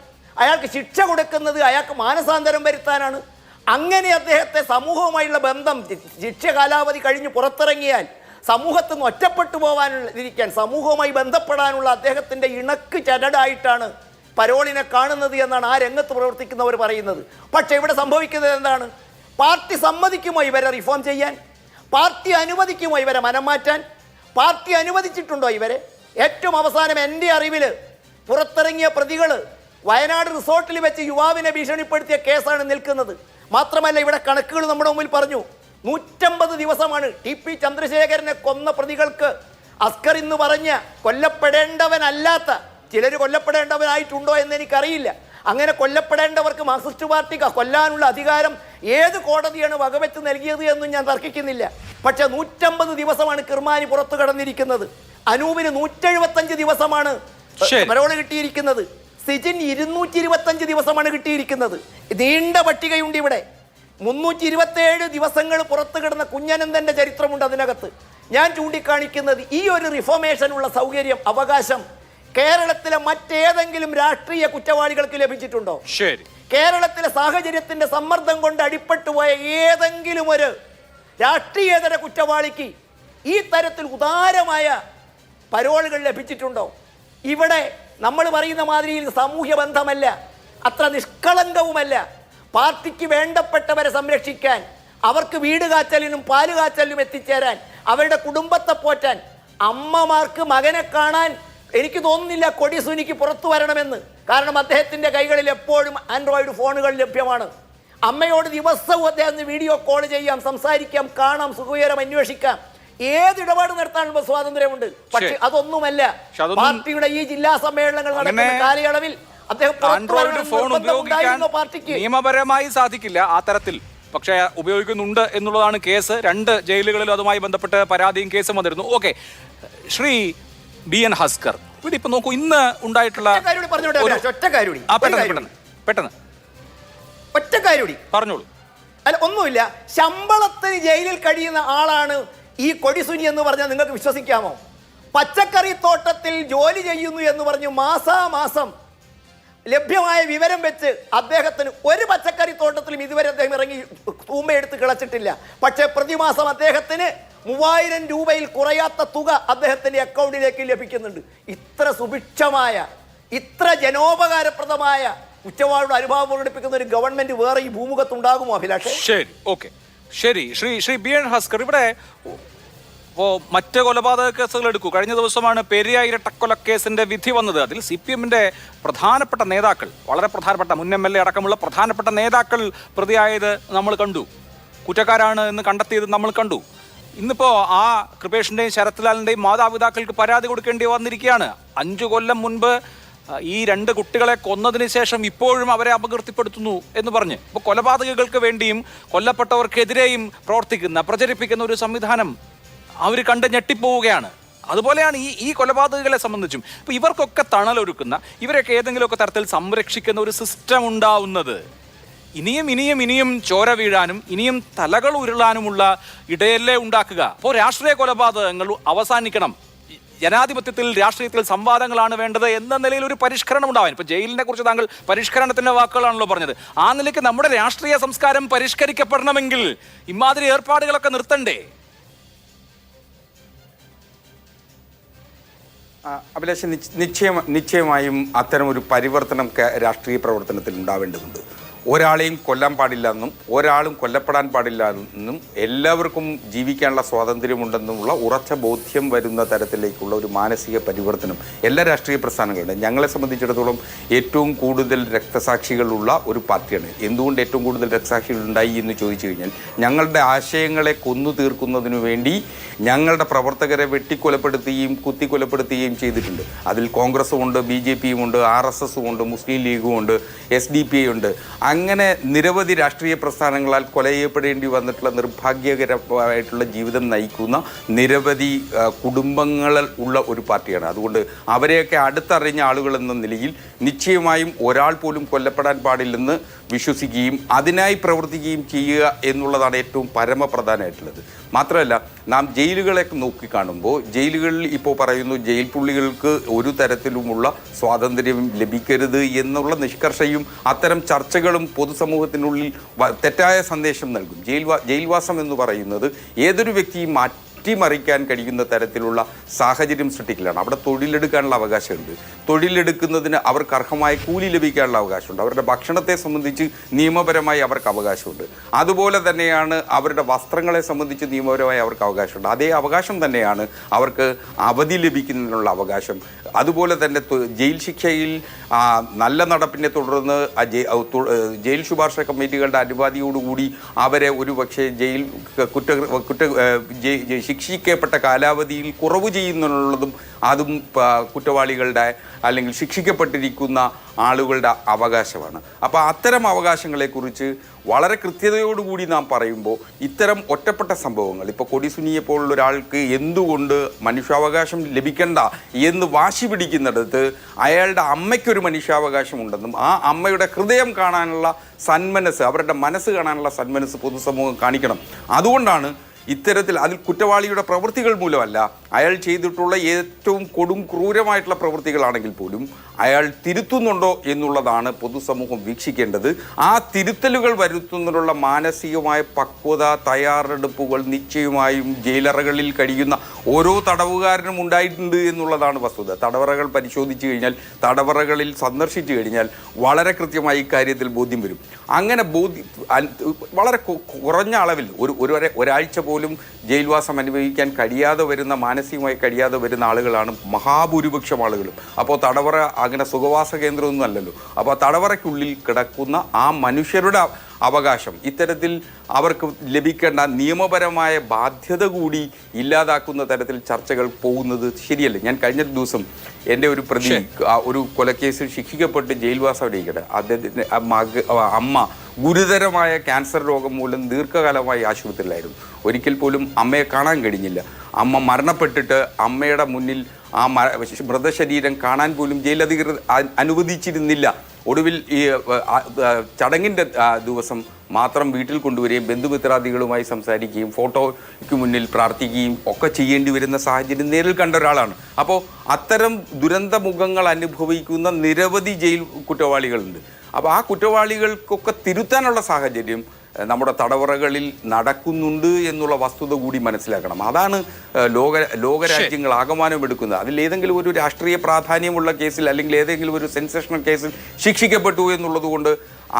അയാൾക്ക് ശിക്ഷ കൊടുക്കുന്നത് അയാൾക്ക് മാനസാന്തരം വരുത്താനാണ്. അങ്ങനെ അദ്ദേഹത്തെ സമൂഹവുമായുള്ള ബന്ധം ശിക്ഷ കാലാവധി കഴിഞ്ഞ് പുറത്തിറങ്ങിയാൽ സമൂഹത്തിൽ നിന്ന് ഒറ്റപ്പെട്ടു പോകാനിരിക്കാൻ സമൂഹവുമായി ബന്ധപ്പെടാനുള്ള അദ്ദേഹത്തിൻ്റെ ഇണക്ക് ചരടായിട്ടാണ് പരോളിനെ കാണുന്നത് എന്നാണ് ആ രംഗത്ത് പ്രവർത്തിക്കുന്നവർ പറയുന്നത്. പക്ഷേ ഇവിടെ സംഭവിക്കുന്നത് എന്താണ്? പാർട്ടി സമ്മതിക്കുമോ ഇവരെ റിഫോം ചെയ്യാൻ? പാർട്ടി അനുവദിക്കുമോ ഇവരെ മനം മാറ്റാൻ? പാർട്ടി അനുവദിച്ചിട്ടുണ്ടോ ഇവരെ? ഏറ്റവും അവസാനം എൻ്റെ അറിവിൽ പുറത്തിറങ്ങിയ പ്രതികൾ വയനാട് റിസോർട്ടിൽ വെച്ച് യുവാവിനെ ഭീഷണിപ്പെടുത്തിയ കേസാണ് നിൽക്കുന്നത്. മാത്രമല്ല ഇവിടെ കണക്കുകൾ നമ്മുടെ മുമ്പിൽ പറഞ്ഞു. 150 ദിവസമാണ് TP ചന്ദ്രശേഖരനെ കൊന്ന പ്രതികൾക്ക് അസ്കർ എന്ന് പറഞ്ഞ കൊല്ലപ്പെടേണ്ടവനല്ലാത്ത ചിലർ കൊല്ലപ്പെടേണ്ടവനായിട്ടുണ്ടോ എന്ന് എനിക്കറിയില്ല. അങ്ങനെ കൊല്ലപ്പെടേണ്ടവർക്ക് മാർക്സിസ്റ്റ് പാർട്ടിക്ക് കൊല്ലാനുള്ള അധികാരം ഏത് കോടതിയാണ് വകവെച്ച് നൽകിയത് എന്നും ഞാൻ തർക്കിക്കുന്നില്ല. പക്ഷെ 150 ദിവസമാണ് കിർമാനി പുറത്തു കടന്നിരിക്കുന്നത്. അനൂപിന് 175 ദിവസമാണ് പരോള് കിട്ടിയിരിക്കുന്നത്. സിജിൻ 225 ദിവസമാണ് കിട്ടിയിരിക്കുന്നത്. നീണ്ട പട്ടികയുണ്ട് ഇവിടെ. 327 ദിവസങ്ങൾ പുറത്തു കിടന്ന കുഞ്ഞനന്ദന്റെ ചരിത്രമുണ്ട് അതിനകത്ത്. ഞാൻ ചൂണ്ടിക്കാണിക്കുന്നത് ഈ ഒരു റിഫോർമേഷനുള്ള സൗകര്യം, അവകാശം കേരളത്തിലെ മറ്റേതെങ്കിലും രാഷ്ട്രീയ കുറ്റവാളികൾക്ക് ലഭിച്ചിട്ടുണ്ടോ? ശരി. കേരളത്തിലെ സാഹചര്യത്തിന്റെ സമ്മർദ്ദം കൊണ്ട് അടിപ്പെട്ടുപോയ ഏതെങ്കിലും ഒരു രാഷ്ട്രീയേതര കുറ്റവാളിക്ക് ഈ തരത്തിൽ ഉദാരമായ പരോളുകൾ ലഭിച്ചിട്ടുണ്ടോ? ഇവിടെ നമ്മൾ പറയുന്ന മാതിരിയിൽ സാമൂഹ്യ ബന്ധമല്ല, അത്ര നിഷ്കളങ്കവുമല്ല. പാർട്ടിക്ക് വേണ്ടപ്പെട്ടവരെ സംരക്ഷിക്കാൻ, അവർക്ക് വീട് കാച്ചലിനും പാല് കാച്ചലിനും എത്തിച്ചേരാൻ, അവരുടെ കുടുംബത്തെ പോറ്റാൻ, അമ്മമാർക്ക് മകനെ കാണാൻ എനിക്ക് തോന്നുന്നില്ല കൊടിസുനിക്ക് പുറത്തു വരണമെന്ന്. കാരണം അദ്ദേഹത്തിൻ്റെ കൈകളിൽ എപ്പോഴും ആൻഡ്രോയിഡ് ഫോണുകൾ ലഭ്യമാണ്. അമ്മയോട് ദിവസവും അദ്ദേഹം വീഡിയോ കോൾ ചെയ്യാം, സംസാരിക്കാം, കാണാം, സുഖകരം അന്വേഷിക്കാം. ഏത് ഇടപാട് നടത്താനുള്ള സ്വാതന്ത്ര്യമുണ്ട്. പക്ഷെ അതൊന്നുമല്ല. പാർട്ടിയുടെ ഈ ജില്ലാ സമ്മേളനങ്ങൾ നടക്കുന്ന കാലയളവിൽ അദ്ദേഹം ആൻഡ്രോയിഡ് ഫോൺ ഉപയോഗിക്കാൻ നിയമപരമായി സാധിക്കില്ല ആ തരത്തിൽ, പക്ഷേ ഉപയോഗിക്കുന്നുണ്ട് എന്നുള്ളതാണ് കേസ്. 2 ജയിലുകളിലും അതുമായി ബന്ധപ്പെട്ട് പരാതിയും കേസും വന്നിരുന്നു. ഓക്കെ, ശ്രീ BN ഹസ്കർ, ഇവിടെ ഇപ്പൊ നോക്കൂ, ഇന്ന് ഉണ്ടായിട്ടുള്ള പറഞ്ഞോളൂ. അല്ല, ഒന്നുമില്ല. ശമ്പളത്തിന് ജയിലിൽ കഴിയുന്ന ആളാണ് ഈ കൊടിസുനി എന്ന് പറഞ്ഞാൽ നിങ്ങൾക്ക് വിശ്വസിക്കാമോ? പച്ചക്കറി തോട്ടത്തിൽ ജോലി ചെയ്യുന്നു എന്ന് പറഞ്ഞു മാസാമാസം ലഭ്യമായ വിവരം വെച്ച് അദ്ദേഹത്തിന് ഒരു പച്ചക്കറി തോട്ടത്തിലും ഇതുവരെ അദ്ദേഹം ഇറങ്ങി തൂമ്പയെടുത്ത് കിളച്ചിട്ടില്ല. പക്ഷേ പ്രതിമാസം അദ്ദേഹത്തിന് 3000 രൂപയിൽ കുറയാത്ത തുക അദ്ദേഹത്തിന്റെ അക്കൗണ്ടിലേക്ക് ലഭിക്കുന്നുണ്ട്. ഇത്ര സുഭിക്ഷമായ, ഇത്ര ജനോപകാരപ്രദമായ കുറ്റവാളിയുടെ അനുഭവം പ്രകടിപ്പിക്കുന്ന ഒരു ഗവൺമെന്റ് വേറെ ഈ ഭൂമുഖത്തുണ്ടാകുമോ അഭിലാഷ്? ശരി, ഓക്കെ, ശരി. ശ്രീ BN ഹസ്കർ, ഇവിടെ മറ്റ് കൊലപാതക കേസുകൾ എടുക്കൂ. കഴിഞ്ഞ ദിവസമാണ് പെരിയ ഇരട്ടക്കൊലക്കേസിന്റെ വിധി വന്നത്. അതിൽ CPM-ന്റെ പ്രധാനപ്പെട്ട നേതാക്കൾ, വളരെ പ്രധാനപ്പെട്ട മുൻ MLA അടക്കമുള്ള പ്രധാനപ്പെട്ട നേതാക്കൾ പ്രതിയായത് നമ്മൾ കണ്ടു. കുറ്റക്കാരാണ് എന്ന് കണ്ടെത്തിയത് നമ്മൾ കണ്ടു. ഇന്നിപ്പോ ആ കൃപേഷിന്റെയും ശരത്ലാലിന്റെയും മാതാപിതാക്കൾക്ക് പരാതി കൊടുക്കേണ്ടി വന്നിരിക്കുകയാണ്. 5 കൊല്ലം മുൻപ് ഈ 2 കുട്ടികളെ കൊന്നതിന് ശേഷം ഇപ്പോഴും അവരെ അപകീർത്തിപ്പെടുത്തുന്നു എന്ന് പറഞ്ഞ്. ഇപ്പോൾ കൊലപാതകങ്ങൾക്ക് വേണ്ടിയും കൊല്ലപ്പെട്ടവർക്കെതിരെയും പ്രചരിപ്പിക്കുന്ന ഒരു സംവിധാനം അവർ കണ്ട് ഞെട്ടിപ്പോവുകയാണ്. അതുപോലെയാണ് ഈ കൊലപാതകങ്ങളെ സംബന്ധിച്ചും. ഇപ്പോൾ ഇവർക്കൊക്കെ തണലൊരുക്കുന്ന, ഇവരൊക്കെ ഏതെങ്കിലുമൊക്കെ തരത്തിൽ സംരക്ഷിക്കുന്ന ഒരു സിസ്റ്റം ഉണ്ടാവുന്നത് ഇനിയും ചോര വീഴാനും ഇനിയും തലകൾ ഉരുളാനുമുള്ള ഇടയല്ലേ ഉണ്ടാക്കുക. അപ്പോൾ രാഷ്ട്രീയ കൊലപാതകങ്ങൾ അവസാനിക്കണം. ജനാധിപത്യത്തിൽ, രാഷ്ട്രീയത്തിൽ സംവാദങ്ങളാണ് വേണ്ടത് എന്ന നിലയിൽ ഒരു പരിഷ്കരണം ഉണ്ടാവാൻ. ഇപ്പോൾ ജയിലിനെ കുറിച്ച് താങ്കൾ പരിഷ്കരണത്തിന്റെ വാക്കുകളാണല്ലോ പറഞ്ഞത്. ആ നിലയ്ക്ക് നമ്മുടെ രാഷ്ട്രീയ സംസ്കാരം പരിഷ്കരിക്കപ്പെടണമെങ്കിൽ ഇമാതിരി ഏർപ്പാടുകളൊക്കെ നിർത്തണ്ടേ? അഭിലാഷ്, നിശ്ചയമായും അത്തരമൊരു പരിവർത്തനം രാഷ്ട്രീയ പ്രവർത്തനത്തിൽ ഉണ്ടാവേണ്ടതുണ്ട്. ഒരാളെയും കൊല്ലാൻ പാടില്ല എന്നും ഒരാളും കൊല്ലപ്പെടാൻ പാടില്ല എന്നും എല്ലാവർക്കും ജീവിക്കാനുള്ള സ്വാതന്ത്ര്യമുണ്ടെന്നുമുള്ള ഉറച്ച ബോധ്യം വരുന്ന തരത്തിലേക്കുള്ള ഒരു മാനസിക പരിവർത്തനം എല്ലാ രാഷ്ട്രീയ പ്രസ്ഥാനങ്ങളുണ്ട്. ഞങ്ങളെ സംബന്ധിച്ചിടത്തോളം ഏറ്റവും കൂടുതൽ രക്തസാക്ഷികളുള്ള ഒരു പാർട്ടിയാണ്. എന്തുകൊണ്ട് ഏറ്റവും കൂടുതൽ രക്തസാക്ഷികൾ ഉണ്ടായി എന്ന് ചോദിച്ചു കഴിഞ്ഞാൽ, ഞങ്ങളുടെ ആശയങ്ങളെ കൊന്നു തീർക്കുന്നതിനു വേണ്ടി ഞങ്ങളുടെ പ്രവർത്തകരെ വെട്ടിക്കൊലപ്പെടുത്തുകയും കുത്തിക്കൊലപ്പെടുത്തുകയും ചെയ്തിട്ടുണ്ട്. അതിൽ കോൺഗ്രസും ഉണ്ട്, BJPയും ഉണ്ട്, RSSും ഉണ്ട്, മുസ്ലിം ലീഗും ഉണ്ട്, SDPI ഉണ്ട്. അങ്ങനെ നിരവധി രാഷ്ട്രീയ പ്രസ്ഥാനങ്ങളാൽ കൊല ചെയ്യപ്പെടേണ്ടി വന്നിട്ടുള്ള നിർഭാഗ്യകരമായിട്ടുള്ള ജീവിതം നയിക്കുന്ന നിരവധി കുടുംബങ്ങൾ ഉള്ള ഒരു പാർട്ടിയാണ്. അതുകൊണ്ട് അവരെയൊക്കെ അടുത്തറിഞ്ഞ ആളുകൾ എന്ന നിലയിൽ നിശ്ചയമായും ഒരാൾ പോലും കൊല്ലപ്പെടാൻ പാടില്ലെന്ന് വിശ്വസിക്കുകയും അതിനായി പ്രവർത്തിക്കുകയും ചെയ്യുക എന്നുള്ളതാണ് ഏറ്റവും പരമപ്രധാനമായിട്ടുള്ളത്. മാത്രമല്ല, നാം ജയിലുകളെ നോക്കിക്കാണുമ്പോൾ ജയിലുകളിൽ ഇപ്പോൾ പറയുന്നു ജയിൽ പുള്ളികൾക്ക് ഒരു തരത്തിലുമുള്ള സ്വാതന്ത്ര്യം ലഭിക്കരുത് എന്നുള്ള നിഷ്കർഷയും അത്തരം ചർച്ചകളും പൊതുസമൂഹത്തിനുള്ളിൽ തെറ്റായ സന്ദേശം നൽകും. ജയിൽവാസം എന്ന് പറയുന്നത് ഏതൊരു വ്യക്തിയും അട്ടിമറിക്കാൻ കഴിയുന്ന തരത്തിലുള്ള സാഹചര്യം സൃഷ്ടിക്കലാണ്. അവിടെ തൊഴിലെടുക്കാനുള്ള അവകാശമുണ്ട്. തൊഴിലെടുക്കുന്നതിന് അവർക്ക് അർഹമായ കൂലി ലഭിക്കാനുള്ള അവകാശമുണ്ട്. അവരുടെ ഭക്ഷണത്തെ സംബന്ധിച്ച് നിയമപരമായി അവർക്ക് അവകാശമുണ്ട്. അതുപോലെ തന്നെയാണ് അവരുടെ വസ്ത്രങ്ങളെ സംബന്ധിച്ച് നിയമപരമായി അവർക്ക് അവകാശമുണ്ട്. അതേ അവകാശം തന്നെയാണ് അവർക്ക് അവധി ലഭിക്കുന്നതിനുള്ള അവകാശം. അതുപോലെ തന്നെ ജയിൽ ശിക്ഷയിൽ നല്ല നടപ്പിനെ തുടർന്ന് ജയിൽ ശുപാർശ കമ്മിറ്റികളുടെ അനുമതിയോടുകൂടി അവരെ ഒരു പക്ഷേ ജയിൽ ശിക്ഷിക്കപ്പെട്ട കാലാവധിയിൽ കുറവ് ചെയ്യുന്നുള്ളതും അതും കുറ്റവാളികളുടെ അല്ലെങ്കിൽ ശിക്ഷിക്കപ്പെട്ടിരിക്കുന്ന ആളുകളുടെ അവകാശമാണ്. അപ്പോൾ അത്തരം അവകാശങ്ങളെക്കുറിച്ച് വളരെ കൃത്യതയോടുകൂടി നാം പറയുമ്പോൾ ഇത്തരം ഒറ്റപ്പെട്ട സംഭവങ്ങൾ, ഇപ്പോൾ കൊടിസുനിയെ പോലുള്ള ഒരാൾക്ക് എന്തുകൊണ്ട് മനുഷ്യാവകാശം ലഭിക്കണ്ട എന്ന് വാശി പിടിക്കുന്നിടത്ത് അയാളുടെ അമ്മയ്ക്കൊരു മനുഷ്യാവകാശം ഉണ്ടെന്നും ആ അമ്മയുടെ ഹൃദയം കാണാനുള്ള സന്മനസ്, അവരുടെ മനസ്സ് കാണാനുള്ള സന്മനസ് പൊതുസമൂഹം കാണിക്കണം. അതുകൊണ്ടാണ് ഇത്തരത്തിൽ അതിൽ കുറ്റവാളിയുടെ പ്രവൃത്തികൾ മൂലമല്ല, അയാൾ ചെയ്തിട്ടുള്ള ഏറ്റവും കൊടും ക്രൂരമായിട്ടുള്ള പ്രവൃത്തികളാണെങ്കിൽ പോലും അയാൾ തിരുത്തുന്നുണ്ടോ എന്നുള്ളതാണ് പൊതുസമൂഹം വീക്ഷിക്കേണ്ടത്. ആ തിരുത്തലുകൾ വരുത്തുന്നതിനുള്ള മാനസികമായ പക്വത, തയ്യാറെടുപ്പുകൾ നിശ്ചയമായും ജയിലറകളിൽ കഴിയുന്ന ഓരോ തടവുകാരനും ഉണ്ടായിട്ടുണ്ട് എന്നുള്ളതാണ് വസ്തുത. തടവറകൾ പരിശോധിച്ചു കഴിഞ്ഞാൽ, തടവറകളിൽ സന്ദർശിച്ചു കഴിഞ്ഞാൽ വളരെ കൃത്യമായി ഇക്കാര്യത്തിൽ ബോധ്യം വരും. അങ്ങനെ വളരെ കുറഞ്ഞ അളവിൽ ഒരാഴ്ച പോലും ജയിൽവാസം അനുഭവിക്കാൻ കഴിയാതെ വരുന്ന, മാനസികമായി കഴിയാതെ വരുന്ന ആളുകളാണ് മഹാഭൂരിപക്ഷം ആളുകളും. അപ്പോൾ തടവറ അങ്ങനെ സുഖവാസ കേന്ദ്രമൊന്നും അല്ലല്ലോ. അപ്പോൾ തടവറയ്ക്കുള്ളിൽ കിടക്കുന്ന ആ മനുഷ്യരുടെ അവകാശം ഇത്തരത്തിൽ അവർക്ക് ലഭിക്കേണ്ട നിയമപരമായ ബാധ്യത കൂടി ഇല്ലാതാക്കുന്ന തരത്തിൽ ചർച്ചകൾ പോകുന്നത് ശരിയല്ല. ഞാൻ കഴിഞ്ഞ ദിവസം എൻ്റെ ഒരു പ്രതി ഒരു കൊലക്കേസിൽ ശിക്ഷിക്കപ്പെട്ട് ജയിൽവാസം ഇരിക്കട്ടെ, അദ്ദേഹത്തിൻ്റെ അമ്മ ഗുരുതരമായ ക്യാൻസർ രോഗം മൂലം ദീർഘകാലമായി ആശുപത്രിയിലായിരുന്നു. ഒരിക്കൽ പോലും അമ്മയെ കാണാൻ കഴിഞ്ഞില്ല. അമ്മ മരണപ്പെട്ടിട്ട് അമ്മയുടെ മുന്നിൽ ആ മൃതശരീരം കാണാൻ പോലും ജയിലധികൃതർ അനുവദിച്ചിരുന്നില്ല. ഒടുവിൽ ഈ ചടങ്ങിൻ്റെ ദിവസം മാത്രം വീട്ടിൽ കൊണ്ടുവരികയും ബന്ധുമിത്രാദികളുമായി സംസാരിക്കുകയും ഫോട്ടോയ്ക്ക് മുന്നിൽ പ്രാർത്ഥിക്കുകയും ഒക്കെ ചെയ്യേണ്ടി വരുന്ന സാഹചര്യം നേരിൽ കണ്ട ഒരാളാണ്. അപ്പോൾ അത്തരം ദുരന്തമുഖങ്ങൾ അനുഭവിക്കുന്ന നിരവധി ജയിൽ കുറ്റവാളികളുണ്ട്. അപ്പോൾ ആ കുറ്റവാളികൾക്കൊക്കെ തിരുത്താനുള്ള സാഹചര്യം നമ്മുടെ തടവറകളിൽ നടക്കുന്നുണ്ട് എന്നുള്ള വസ്തുത കൂടി മനസ്സിലാക്കണം. അതാണ് ലോകരാജ്യങ്ങൾ ആകമാനം എടുക്കുന്നത്. അതിൽ ഏതെങ്കിലും ഒരു രാഷ്ട്രീയ പ്രാധാന്യമുള്ള കേസിൽ അല്ലെങ്കിൽ ഏതെങ്കിലും ഒരു സെൻസേഷണൽ കേസിൽ ശിക്ഷിക്കപ്പെട്ടു എന്നുള്ളത് കൊണ്ട്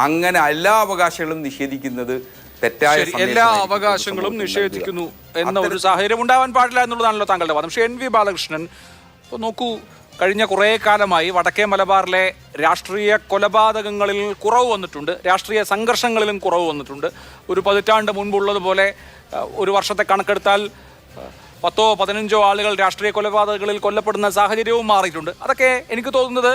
അങ്ങനെ എല്ലാ അവകാശങ്ങളും നിഷേധിക്കുന്നത് തെറ്റായ, എല്ലാ അവകാശങ്ങളും നിഷേധിക്കുന്നു എന്ന ഒരു സാഹചര്യം ഉണ്ടാവാൻ പാടില്ല എന്നുള്ളതാണല്ലോ താങ്കളുടെ വാദം. പക്ഷേ NV ബാലകൃഷ്ണൻ, ഇപ്പോൾ നോക്കൂ, കഴിഞ്ഞ കുറേ കാലമായി വടക്കേ മലബാറിലെ രാഷ്ട്രീയ കൊലപാതകങ്ങളിൽ കുറവ് വന്നിട്ടുണ്ട്, രാഷ്ട്രീയ സംഘർഷങ്ങളിലും കുറവ് വന്നിട്ടുണ്ട്. ഒരു പതിറ്റാണ്ട് മുൻപുള്ളതുപോലെ ഒരു വർഷത്തെ കണക്കെടുത്താൽ 10-15 ആളുകൾ രാഷ്ട്രീയ കൊലപാതകങ്ങളിൽ കൊല്ലപ്പെടുന്ന സാഹചര്യവും മാറിയിട്ടുണ്ട്. അതൊക്കെ എനിക്ക് തോന്നുന്നത്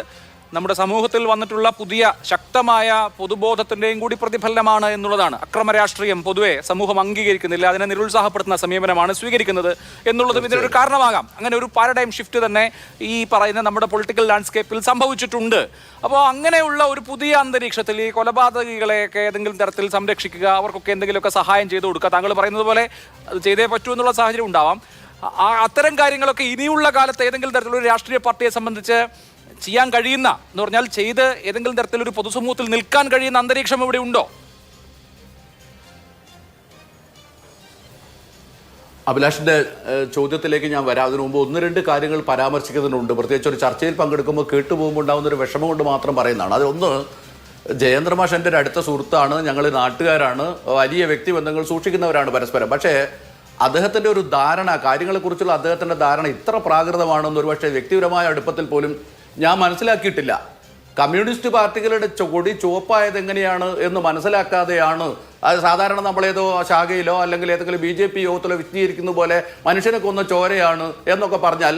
നമ്മുടെ സമൂഹത്തിൽ വന്നിട്ടുള്ള പുതിയ ശക്തമായ പൊതുബോധത്തിൻ്റെയും കൂടി പ്രതിഫലനമാണ് എന്നുള്ളതാണ്. അക്രമ രാഷ്ട്രീയം പൊതുവെ സമൂഹം അംഗീകരിക്കുന്നില്ല, അതിനെ നിരുത്സാഹപ്പെടുത്തുന്ന സമീപനമാണ് സ്വീകരിക്കുന്നത് എന്നുള്ളതും ഇതിനൊരു കാരണമാകാം. അങ്ങനെ ഒരു പാരഡൈം ഷിഫ്റ്റ് തന്നെ ഈ പറയുന്ന നമ്മുടെ പൊളിറ്റിക്കൽ ലാൻഡ്സ്കേപ്പിൽ സംഭവിച്ചിട്ടുണ്ട്. അപ്പോൾ അങ്ങനെയുള്ള ഒരു പുതിയ അന്തരീക്ഷത്തിൽ ഈ കൊലപാതകികളെയൊക്കെ ഏതെങ്കിലും തരത്തിൽ സംരക്ഷിക്കുക, അവർക്കൊക്കെ എന്തെങ്കിലുമൊക്കെ സഹായം ചെയ്തു കൊടുക്കുക, താങ്കൾ പറയുന്നത് പോലെ അത് ചെയ്തേ പറ്റൂ എന്നുള്ള സാഹചര്യം ഉണ്ടാവാം. അത്തരം കാര്യങ്ങളൊക്കെ ഇനിയുള്ള കാലത്ത് ഏതെങ്കിലും തരത്തിലുള്ള രാഷ്ട്രീയ പാർട്ടിയെ സംബന്ധിച്ച് ചെയ്യാൻ കഴിയുന്ന എന്ന് പറഞ്ഞാൽ ചെയ്ത് ഏതെങ്കിലും തരത്തിലൊരു പൊതുസമൂഹത്തിൽ നിൽക്കാൻ കഴിയുന്ന അന്തരീക്ഷം ഇവിടെ ഉണ്ടോ? അഭിലാഷിന്റെ ചോദ്യത്തിലേക്ക് ഞാൻ വരാം. അതിനു മുമ്പ് 1-2 കാര്യങ്ങൾ പരാമർശിക്കുന്നുണ്ട്. പ്രത്യേകിച്ച് ഒരു ചർച്ചയിൽ പങ്കെടുക്കുമ്പോൾ കേട്ടുപോകുമ്പോൾ ഉണ്ടാകുന്ന ഒരു വിഷമം കൊണ്ട് മാത്രം പറയുന്നതാണ്. അതിലൊന്ന്, ജയേന്ദ്രമാഷ് എൻ്റെ ഒരു അടുത്ത സുഹൃത്താണ്, ഞങ്ങൾ നാട്ടുകാരാണ്, വലിയ വ്യക്തിബന്ധങ്ങൾ സൂക്ഷിക്കുന്നവരാണ് പരസ്പരം. പക്ഷേ അദ്ദേഹത്തിൻ്റെ ഒരു ധാരണ, കാര്യങ്ങളെക്കുറിച്ചുള്ള അദ്ദേഹത്തിൻ്റെ ധാരണ ഇത്ര പ്രാകൃതമാണെന്ന് ഒരുപക്ഷെ വ്യക്തിപരമായ അടുപ്പത്തിൽ പോലും ഞാൻ മനസ്സിലാക്കിയിട്ടില്ല. കമ്മ്യൂണിസ്റ്റ് പാർട്ടികളുടെ കൊടി ചുവപ്പായത് എങ്ങനെയാണ് എന്ന് മനസ്സിലാക്കാതെയാണ് അത് സാധാരണ നമ്മളേതോ ശാഖയിലോ അല്ലെങ്കിൽ ഏതെങ്കിലും BJP യോഗത്തിലോ വിശദീകരിക്കുന്ന പോലെ മനുഷ്യനെ കൊന്ന ചോരയാണ് എന്നൊക്കെ പറഞ്ഞാൽ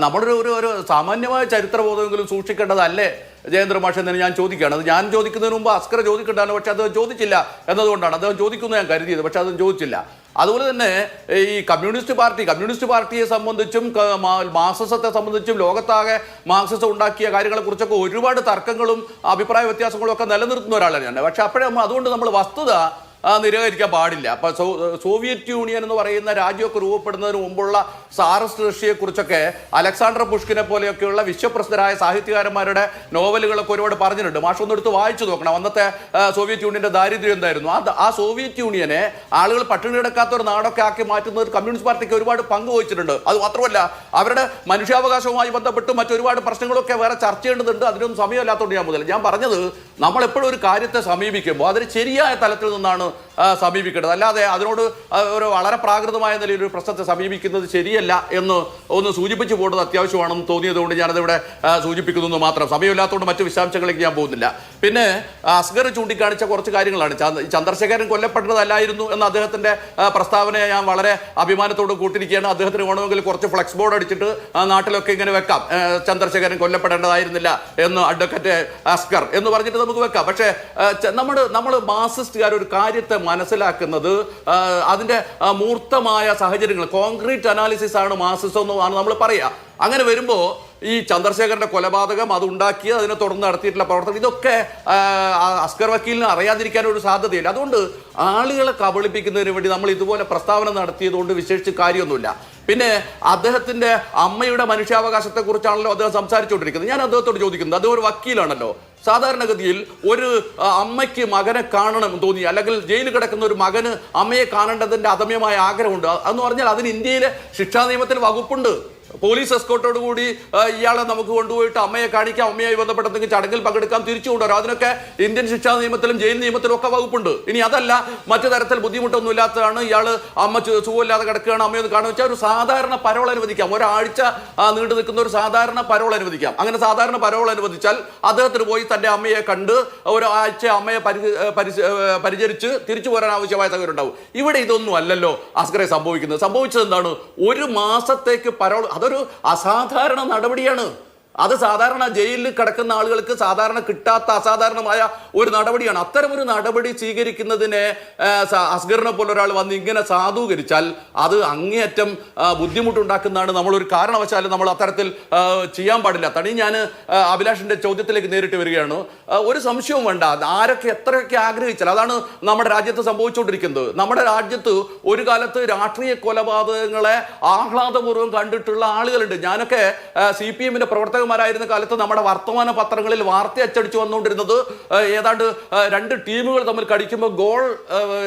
നമ്മളൊരു സാമാന്യമായ ചരിത്രബോധമെങ്കിലും സൂക്ഷിക്കേണ്ടതല്ലേ ജയേന്ദ്രമാഷ് എന്ന് ഞാൻ ചോദിക്കുകയാണ്. അത് ഞാൻ ചോദിക്കുന്നതിന് മുമ്പ് അസ്കർ ചോദിക്കേണ്ടതാണ്, പക്ഷെ അദ്ദേഹം ചോദിച്ചില്ല എന്നതുകൊണ്ടാണ്. അദ്ദേഹം ചോദിക്കുന്നത് ഞാൻ കരുതിയത്, പക്ഷെ അതും ചോദിച്ചില്ല. അതുപോലെ തന്നെ ഈ കമ്മ്യൂണിസ്റ്റ് പാർട്ടിയെ സംബന്ധിച്ചും മാർക്സിസത്തെ സംബന്ധിച്ചും ലോകത്താകെ മാർക്സിസം ഉണ്ടാക്കിയ കാര്യങ്ങളെക്കുറിച്ചൊക്കെ ഒരുപാട് തർക്കങ്ങളും അഭിപ്രായ വ്യത്യാസങ്ങളും ഒക്കെ നിലനിർത്തുന്ന ഒരാളാണ് ഞാൻ. പക്ഷെ അതുകൊണ്ട് നമ്മൾ വസ്തുത നിരാകരിക്കാൻ പാടില്ല. അപ്പം സോവിയറ്റ് യൂണിയൻ എന്ന് പറയുന്ന രാജ്യമൊക്കെ രൂപപ്പെടുന്നതിന് മുമ്പുള്ള സാറസ് റഷ്യയെ കുറിച്ചൊക്കെ അലക്സാണ്ടർ പുഷ്കിനെ പോലെയൊക്കെയുള്ള വിശ്വപ്രസിദ്ധരായ സാഹിത്യകാരന്മാരുടെ നോവലുകളൊക്കെ ഒരുപാട് പറഞ്ഞിട്ടുണ്ട്. മാഷ് ഒന്ന് എടുത്ത് വായിച്ചു നോക്കണം. അന്നത്തെ സോവിയറ്റ് യൂണിയന്റെ ദാരിദ്ര്യം എന്തായിരുന്നു. ആ സോവിയറ്റ് യൂണിയനെ ആളുകൾ പട്ടിണി കിടക്കാത്ത ഒരു നാടൊക്കെ ആക്കി മാറ്റുന്നത് കമ്മ്യൂണിസ്റ്റ് പാർട്ടിക്ക് ഒരുപാട് പങ്ക് വഹിച്ചിട്ടുണ്ട്. അത് മാത്രമല്ല അവരുടെ മനുഷ്യാവകാശവുമായി ബന്ധപ്പെട്ട് മറ്റൊരുപാട് പ്രശ്നങ്ങളൊക്കെ വേറെ ചർച്ച ചെയ്യേണ്ടതുണ്ട്. അതിനൊന്നും സമയമല്ലാത്തതുകൊണ്ട് ഞാൻ പറഞ്ഞത് നമ്മൾ എപ്പോഴും ഒരു കാര്യത്തെ സമീപിക്കുമ്പോൾ അതിന് ശരിയായ തലത്തിൽ നിന്നാണ് സമീപിക്കേണ്ടത്. അല്ലാതെ അതിനോട് ഒരു വളരെ പ്രാകൃതമായ നിലയിൽ ഒരു പ്രശ്നത്തെ സമീപിക്കുന്നത് ശരിയല്ല എന്ന് ഒന്ന് സൂചിപ്പിച്ചു പോകേണ്ടത് അത്യാവശ്യമാണെന്ന് തോന്നിയതുകൊണ്ട് ഞാനതിവിടെ സൂചിപ്പിക്കുന്നു മാത്രം. സമയമില്ലാത്തതുകൊണ്ട് മറ്റു വിശദാംശങ്ങളിലേക്ക് ഞാൻ പോകുന്നില്ല. പിന്നെ അസ്ഗർ ചൂണ്ടിക്കാണിച്ച കുറച്ച് കാര്യങ്ങളാണ്. ചന്ദ്രശേഖരൻ കൊല്ലപ്പെട്ടതല്ലായിരുന്നു എന്ന അദ്ദേഹത്തിന്റെ പ്രസ്താവനയെ ഞാൻ വളരെ അഭിമാനത്തോട് കൂട്ടിരിക്കുകയാണ്. അദ്ദേഹത്തിന് വേണമെങ്കിൽ കുറച്ച് ഫ്ലെക്സ് ബോർഡ് അടിച്ചിട്ട് നാട്ടിലൊക്കെ ഇങ്ങനെ വെക്കാം, ചന്ദ്രശേഖരൻ കൊല്ലപ്പെടേണ്ടതായിരുന്നില്ല എന്ന് അഡ്വക്കേറ്റ് അസ്ഗർ എന്ന് പറഞ്ഞിട്ട് നമുക്ക് വെക്കാം. പക്ഷേ നമ്മൾ മാർക്സിസ്റ്റുകാർ ഒരു കാര്യത്തെ മനസ്സിലാക്കുന്നത് അതിന്റെ മൂർത്തമായ സാഹചര്യങ്ങൾ, കോൺക്രീറ്റ് അനാലിസിസ് ആണ് മാർക്സിസം എന്നാണ് നമ്മൾ പറയുക. അങ്ങനെ വരുമ്പോൾ ഈ ചന്ദ്രശേഖരന്റെ കൊലപാതകം, അത് ഉണ്ടാക്കിയത്, അതിനെ തുടർന്ന് നടത്തിയിട്ടുള്ള പ്രവർത്തനം, ഇതൊക്കെ അസ്ഗർ വക്കീലിന് അറിയാതിരിക്കാൻ ഒരു സാധ്യതയില്ല. അതുകൊണ്ട് ആളുകളെ കബളിപ്പിക്കുന്നതിന് വേണ്ടി നമ്മൾ ഇതുപോലെ പ്രസ്താവന നടത്തിയതുകൊണ്ട് വിശേഷിച്ച് കാര്യമൊന്നുമില്ല. പിന്നെ അദ്ദേഹത്തിന്റെ അമ്മയുടെ മനുഷ്യാവകാശത്തെ കുറിച്ചാണല്ലോ അദ്ദേഹം സംസാരിച്ചുകൊണ്ടിരിക്കുന്നത്. ഞാൻ അദ്ദേഹത്തോട് ചോദിക്കുന്നത്, അദ്ദേഹം ഒരു വക്കീലാണല്ലോ. സാധാരണഗതിയിൽ ഒരു അമ്മയ്ക്ക് മകനെ കാണണം തോന്നി, അല്ലെങ്കിൽ ജയിലിൽ കിടക്കുന്ന ഒരു മകന് അമ്മയെ കാണേണ്ടതിന്റെ അദമ്യമായ ആഗ്രഹമുണ്ട് എന്ന് പറഞ്ഞാൽ അതിന് ഇന്ത്യയിലെ ശിക്ഷാ നിയമത്തിൽ വകുപ്പുണ്ട്. പോലീസ് എസ്കോർട്ടോട് കൂടി ഇയാളെ നമുക്ക് കൊണ്ടുപോയിട്ട് അമ്മയെ കാണിക്കാം, അമ്മയായി ബന്ധപ്പെട്ട എന്തെങ്കിലും ചടങ്ങിൽ പങ്കെടുക്കാം, തിരിച്ചു കൊണ്ടുവരാം. അതിനൊക്കെ ഇന്ത്യൻ ശിക്ഷാ നിയമത്തിലും ജയിൽ നിയമത്തിലും ഒക്കെ വകുപ്പുണ്ട്. ഇനി അതല്ല, മറ്റു തരത്തിൽ ബുദ്ധിമുട്ടൊന്നും ഇല്ലാത്തതാണ്, ഇയാൾ അമ്മ സുഖമില്ലാതെ കിടക്കുകയാണ്, അമ്മയൊന്ന് കാണുക വെച്ചാൽ ഒരു സാധാരണ പരോൾ അനുവദിക്കാം. ഒരാഴ്ച നീണ്ടു നിൽക്കുന്ന ഒരു സാധാരണ പരോൾ അനുവദിക്കാം. അങ്ങനെ സാധാരണ പരോൾ അനുവദിച്ചാൽ അദ്ദേഹത്തിന് പോയി തന്റെ അമ്മയെ കണ്ട് ഒരാഴ്ച അമ്മയെ പരിചരിച്ച് തിരിച്ചു പോരാൻ ആവശ്യമായ സൗകര്യം ഉണ്ടാവും. ഇവിടെ ഇതൊന്നും അല്ലല്ലോ അസ്ഗറെ സംഭവിക്കുന്നത്. സംഭവിച്ചത് എന്താണ്? ഒരു മാസത്തേക്ക് പരോൾ, അതൊരു അസാധാരണ നടപടിയാണ്. അത് സാധാരണ ജയിലിൽ കിടക്കുന്ന ആളുകൾക്ക് സാധാരണ കിട്ടാത്ത അസാധാരണമായ ഒരു നടപടിയാണ്. അത്തരമൊരു നടപടി സ്വീകരിക്കുന്നതിനെ അസ്ഗറിനെ പോലെ ഒരാൾ വന്ന് ഇങ്ങനെ സാധൂകരിച്ചാൽ അത് അങ്ങേയറ്റം ബുദ്ധിമുട്ടുണ്ടാക്കുന്നതാണ്. നമ്മളൊരു കാരണവശാലും നമ്മൾ അത്തരത്തിൽ ചെയ്യാൻ പാടില്ല. തനി ഞാൻ അഭിലാഷിന്റെ ചോദ്യത്തിലേക്ക് നേരിട്ട് വരികയാണ്. ഒരു സംശയവും വേണ്ട, ആരൊക്കെ എത്രയൊക്കെ ആഗ്രഹിച്ചാൽ, അതാണ് നമ്മുടെ രാജ്യത്ത് സംഭവിച്ചുകൊണ്ടിരിക്കുന്നത്. നമ്മുടെ രാജ്യത്ത് ഒരു കാലത്ത് രാഷ്ട്രീയ കൊലപാതകങ്ങളെ ആഹ്ലാദപൂർവ്വം കണ്ടിട്ടുള്ള ആളുകളുണ്ട്. ഞാനൊക്കെ CPM പ്രവർത്തകന്മാരായിരുന്ന കാലത്ത് നമ്മുടെ വർത്തമാന പത്രങ്ങളിൽ വാർത്ത അച്ചടിച്ചു വന്നുകൊണ്ടിരുന്നത് ഏതാണ്ട് 2 ടീമുകൾ തമ്മിൽ കടിക്കുമ്പോൾ ഗോൾ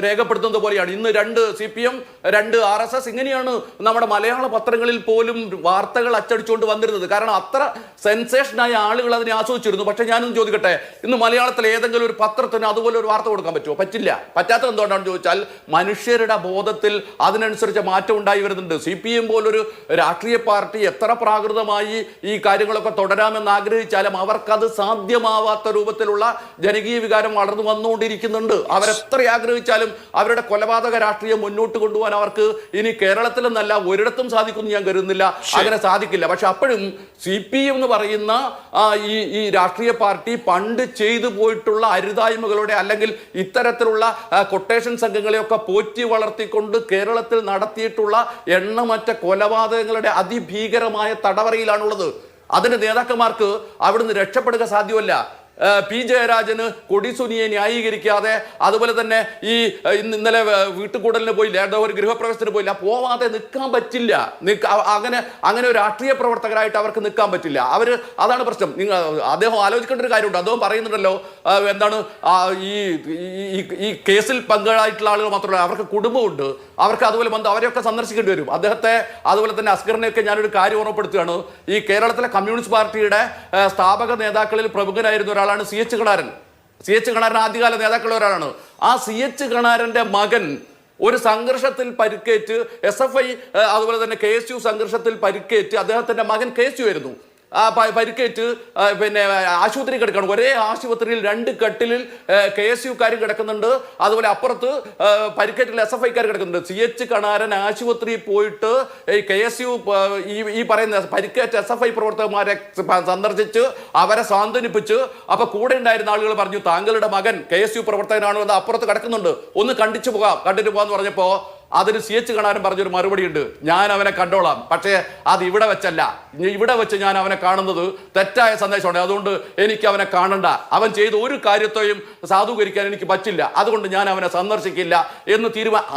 രേഖപ്പെടുത്തുന്നത് പോലെയാണ്. ഇന്ന് 2 CPM 2 RSS, ഇങ്ങനെയാണ് നമ്മുടെ മലയാള പത്രങ്ങളിൽ പോലും വാർത്തകൾ അച്ചടിച്ചുകൊണ്ട് വന്നിരുന്നത്. കാരണം അത്ര സെൻസേഷനായ ആളുകൾ അതിനെ ആസ്വദിച്ചിരുന്നു. പക്ഷെ ഞാനൊന്ന് ചോദിക്കട്ടെ, ഇന്ന് മലയാളത്തിൽ ഏതെങ്കിലും ഒരു പത്രത്തിന് അതുപോലെ ഒരു വാർത്ത കൊടുക്കാൻ പറ്റുമോ? പറ്റില്ല. പറ്റാത്തത് എന്തുകൊണ്ടാണെന്ന് ചോദിച്ചാൽ മനുഷ്യരുടെ ബോധത്തിൽ അതിനനുസരിച്ച് മാറ്റം ഉണ്ടായി വരുന്നുണ്ട്. CPM പോലൊരു രാഷ്ട്രീയ പാർട്ടി എത്ര പ്രാകൃതമായി ഈ കാര്യങ്ങളൊക്കെ തുടരാമെന്ന് ആഗ്രഹിച്ചാലും അവർക്കത് സാധ്യമാവാത്ത രൂപത്തിലുള്ള ജനകീയ വികാരം വളർന്നു വന്നുകൊണ്ടിരിക്കുന്നുണ്ട്. അവരെത്ര ആഗ്രഹിച്ചാലും അവരുടെ കൊലപാതക രാഷ്ട്രീയം മുന്നോട്ട് കൊണ്ടുപോകാൻ അവർക്ക് ഇനി കേരളത്തിൽ നിന്നല്ല ഒരിടത്തും സാധിക്കുമെന്ന് ഞാൻ കരുതുന്നില്ല. അങ്ങനെ സാധിക്കില്ല. പക്ഷെ അപ്പോഴും CPM എന്ന് പറയുന്ന ഈ രാഷ്ട്രീയ പാർട്ടി പണ്ട് ചെയ്തു പോയിട്ടുള്ള അരുതായ്മകളുടെ അല്ലെങ്കിൽ ഇത്തരത്തിലുള്ള കൊട്ടേഷൻ സംഘങ്ങളെയൊക്കെ പോറ്റി വളർത്തിക്കൊണ്ട് കേരളത്തിൽ നടത്തിയിട്ടുള്ള എണ്ണമറ്റ കൊലപാതകങ്ങളുടെ അതിഭീകരമായ തടവറയിലാണുള്ളത്. അതിന്റെ നേതാക്കന്മാർക്ക് അവിടുന്ന് രക്ഷപ്പെടുക സാധ്യമല്ല. പി ജയരാജന് കൊടിസുനിയെ ന്യായീകരിക്കാതെ, അതുപോലെ തന്നെ ഈ ഇന്നലെ വീട്ടുകൂടലിന് പോയില്ല, ഒരു ഗൃഹപ്രവേശത്തിന് പോയില്ല, പോവാതെ നിൽക്കാൻ പറ്റില്ല. അങ്ങനെ ഒരു രാഷ്ട്രീയ പ്രവർത്തകരായിട്ട് അവർക്ക് നിൽക്കാൻ പറ്റില്ല. അതാണ് പ്രശ്നം. അദ്ദേഹം ആലോചിക്കേണ്ട ഒരു കാര്യമുണ്ട്. അദ്ദേഹം പറയുന്നുണ്ടല്ലോ, എന്താണ് ഈ കേസിൽ പങ്കാളിയായിട്ടുള്ള ആളുകൾ മാത്രമല്ല, അവർക്ക് കുടുംബമുണ്ട്, അവർക്ക് അതുപോലെ അവരെയൊക്കെ സന്ദർശിക്കേണ്ടി വരും. അദ്ദേഹത്തെ അതുപോലെ തന്നെ അസ്ഗറിനെയൊക്കെ ഞാനൊരു കാര്യം ഓർമ്മപ്പെടുത്തുകയാണ്. ഈ കേരളത്തിലെ കമ്മ്യൂണിസ്റ്റ് പാർട്ടിയുടെ സ്ഥാപക നേതാക്കളിൽ പ്രമുഖനായിരുന്ന ഒരാളാണ് CH കണാരൻ. CH കണാരൻ ആദ്യകാല നേതാക്കളിൽ ഒരാളാണ്. ആ CH കണാരന്റെ മകൻ ഒരു സംഘർഷത്തിൽ പരിക്കേറ്റ്, SFI അതുപോലെ തന്നെ KSU സംഘർഷത്തിൽ പരിക്കേറ്റ്, അദ്ദേഹത്തിന്റെ മകൻ KSU ആയിരുന്നു, പരിക്കേറ്റ് പിന്നെ ആശുപത്രി കിടക്കണം. ഒരേ ആശുപത്രിയിൽ 2 കട്ടിലിൽ KSUക്കാരും കിടക്കുന്നുണ്ട്, അതുപോലെ അപ്പുറത്ത് പരിക്കേറ്റുള്ള SFIക്കാർ കിടക്കുന്നുണ്ട്. CH കണാരൻ ആശുപത്രിയിൽ പോയിട്ട് KSU ഈ പറയുന്ന പരിക്കേറ്റ SFI പ്രവർത്തകന്മാരെ സന്ദർശിച്ച് അവരെ സാന്ത്വനിപ്പിച്ച്, അപ്പൊ കൂടെ ഉണ്ടായിരുന്ന ആളുകൾ പറഞ്ഞു, താങ്കളുടെ മകൻ KSU പ്രവർത്തകനാണോ എന്ന് അപ്പുറത്ത് കിടക്കുന്നുണ്ട്, ഒന്ന് കണ്ടിട്ട് പോകാന്ന് പറഞ്ഞപ്പോ അതിന് CH കാണാനും പറഞ്ഞൊരു മറുപടി ഉണ്ട്, ഞാൻ അവനെ കണ്ടോളാം, പക്ഷേ അത് ഇവിടെ വെച്ചല്ല, ഇവിടെ വെച്ച് ഞാൻ അവനെ കാണുന്നത് തെറ്റായ സന്ദേശമുണ്ട്, അതുകൊണ്ട് എനിക്ക് അവനെ കാണണ്ട, അവൻ ചെയ്ത ഒരു കാര്യത്തെയും സാധൂകരിക്കാൻ എനിക്ക് പറ്റില്ല, അതുകൊണ്ട് ഞാൻ അവനെ സന്ദർശിക്കില്ല എന്ന്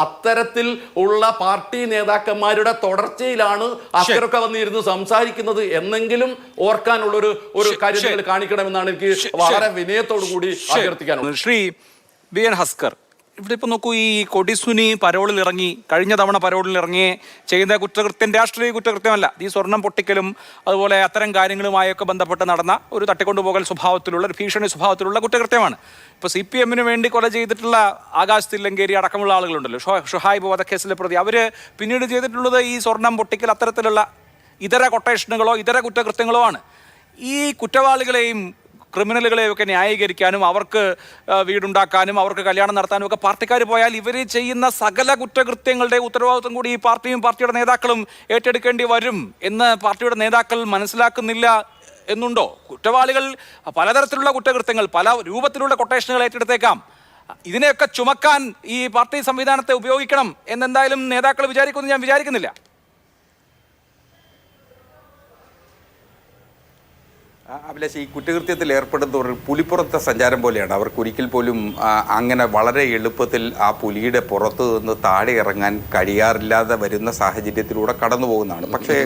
അത്തരത്തിൽ ഉള്ള പാർട്ടി നേതാക്കന്മാരുടെ തുടർച്ചയിലാണ് അസ്കറൊക്കെ വന്നിരുന്ന് സംസാരിക്കുന്നത് എന്നെങ്കിലും ഓർക്കാനുള്ള ഒരു കാര്യം നിങ്ങൾ കാണിക്കണമെന്നാണ് എനിക്ക് വളരെ വിനയത്തോടു കൂടി അഭ്യർത്ഥിക്കാനുള്ളത്. ശ്രീ BN ഹസ്കർ, ഇവിടെ ഇപ്പൊ നോക്കൂ, ഈ കൊടിസുനി പരോളിൽ ഇറങ്ങി, കഴിഞ്ഞ തവണ പരോളിൽ ഇറങ്ങി ചെയ്യുന്ന കുറ്റകൃത്യം രാഷ്ട്രീയ കുറ്റകൃത്യമല്ല, ഈ സ്വർണം പൊട്ടിക്കലും അതുപോലെ അത്തരം കാര്യങ്ങളുമായൊക്കെ ബന്ധപ്പെട്ട് നടന്ന ഒരു തട്ടിക്കൊണ്ടുപോകൽ സ്വഭാവത്തിലുള്ള ഒരു ഭീഷണി സ്വഭാവത്തിലുള്ള കുറ്റകൃത്യമാണ്. ഇപ്പോൾ CPM വേണ്ടി കൊല ചെയ്തിട്ടുള്ള ആകാശ് തില്ലങ്കേരി അടക്കമുള്ള ആളുകളുണ്ടല്ലോ, ഷുഹൈബ് വധക്കേസിലെ പ്രതി, അവർ പിന്നീട് ചെയ്തിട്ടുള്ളത് ഈ സ്വർണം പൊട്ടിക്കൽ അത്തരത്തിലുള്ള ഇതര കൊട്ടേഷനുകളോ ഇതര കുറ്റകൃത്യങ്ങളോ ആണ്. ഈ കുറ്റവാളികളെയും ക്രിമിനലുകളെയൊക്കെ ന്യായീകരിക്കാനും അവർക്ക് വീടുണ്ടാക്കാനും അവർക്ക് കല്യാണം നടത്താനും ഒക്കെ പാർട്ടിക്കാർ പോയാൽ ഇവർ ചെയ്യുന്ന സകല കുറ്റകൃത്യങ്ങളുടെ ഉത്തരവാദിത്വം കൂടി ഈ പാർട്ടിയും പാർട്ടിയുടെ നേതാക്കളും ഏറ്റെടുക്കേണ്ടി വരും എന്ന് പാർട്ടിയുടെ നേതാക്കൾ മനസ്സിലാക്കുന്നില്ല എന്നുണ്ടോ? കുറ്റവാളികൾ പലതരത്തിലുള്ള കുറ്റകൃത്യങ്ങൾ, പല രൂപത്തിലുള്ള കൊട്ടേഷനുകൾ ഏറ്റെടുത്തേക്കാം. ഇതിനെയൊക്കെ ചുമക്കാൻ ഈ പാർട്ടി സംവിധാനത്തെ ഉപയോഗിക്കണം എന്നെന്തായാലും നേതാക്കൾ വിചാരിക്കുമെന്ന് ഞാൻ വിചാരിക്കുന്നില്ല. അഭിലാഷ്, ഈ കുറ്റകൃത്യത്തിൽ ഏർപ്പെടുന്നവർ പുലിപ്പുറത്തെ സഞ്ചാരം പോലെയാണ്. അവർക്ക് ഒരിക്കൽ പോലും അങ്ങനെ വളരെ എളുപ്പത്തിൽ ആ പുലിയുടെ പുറത്ത് നിന്ന് താഴെ ഇറങ്ങാൻ കഴിയാറില്ലാതെ വരുന്ന സാഹചര്യത്തിലൂടെ കടന്നു പോകുന്നതാണ്. പക്ഷേ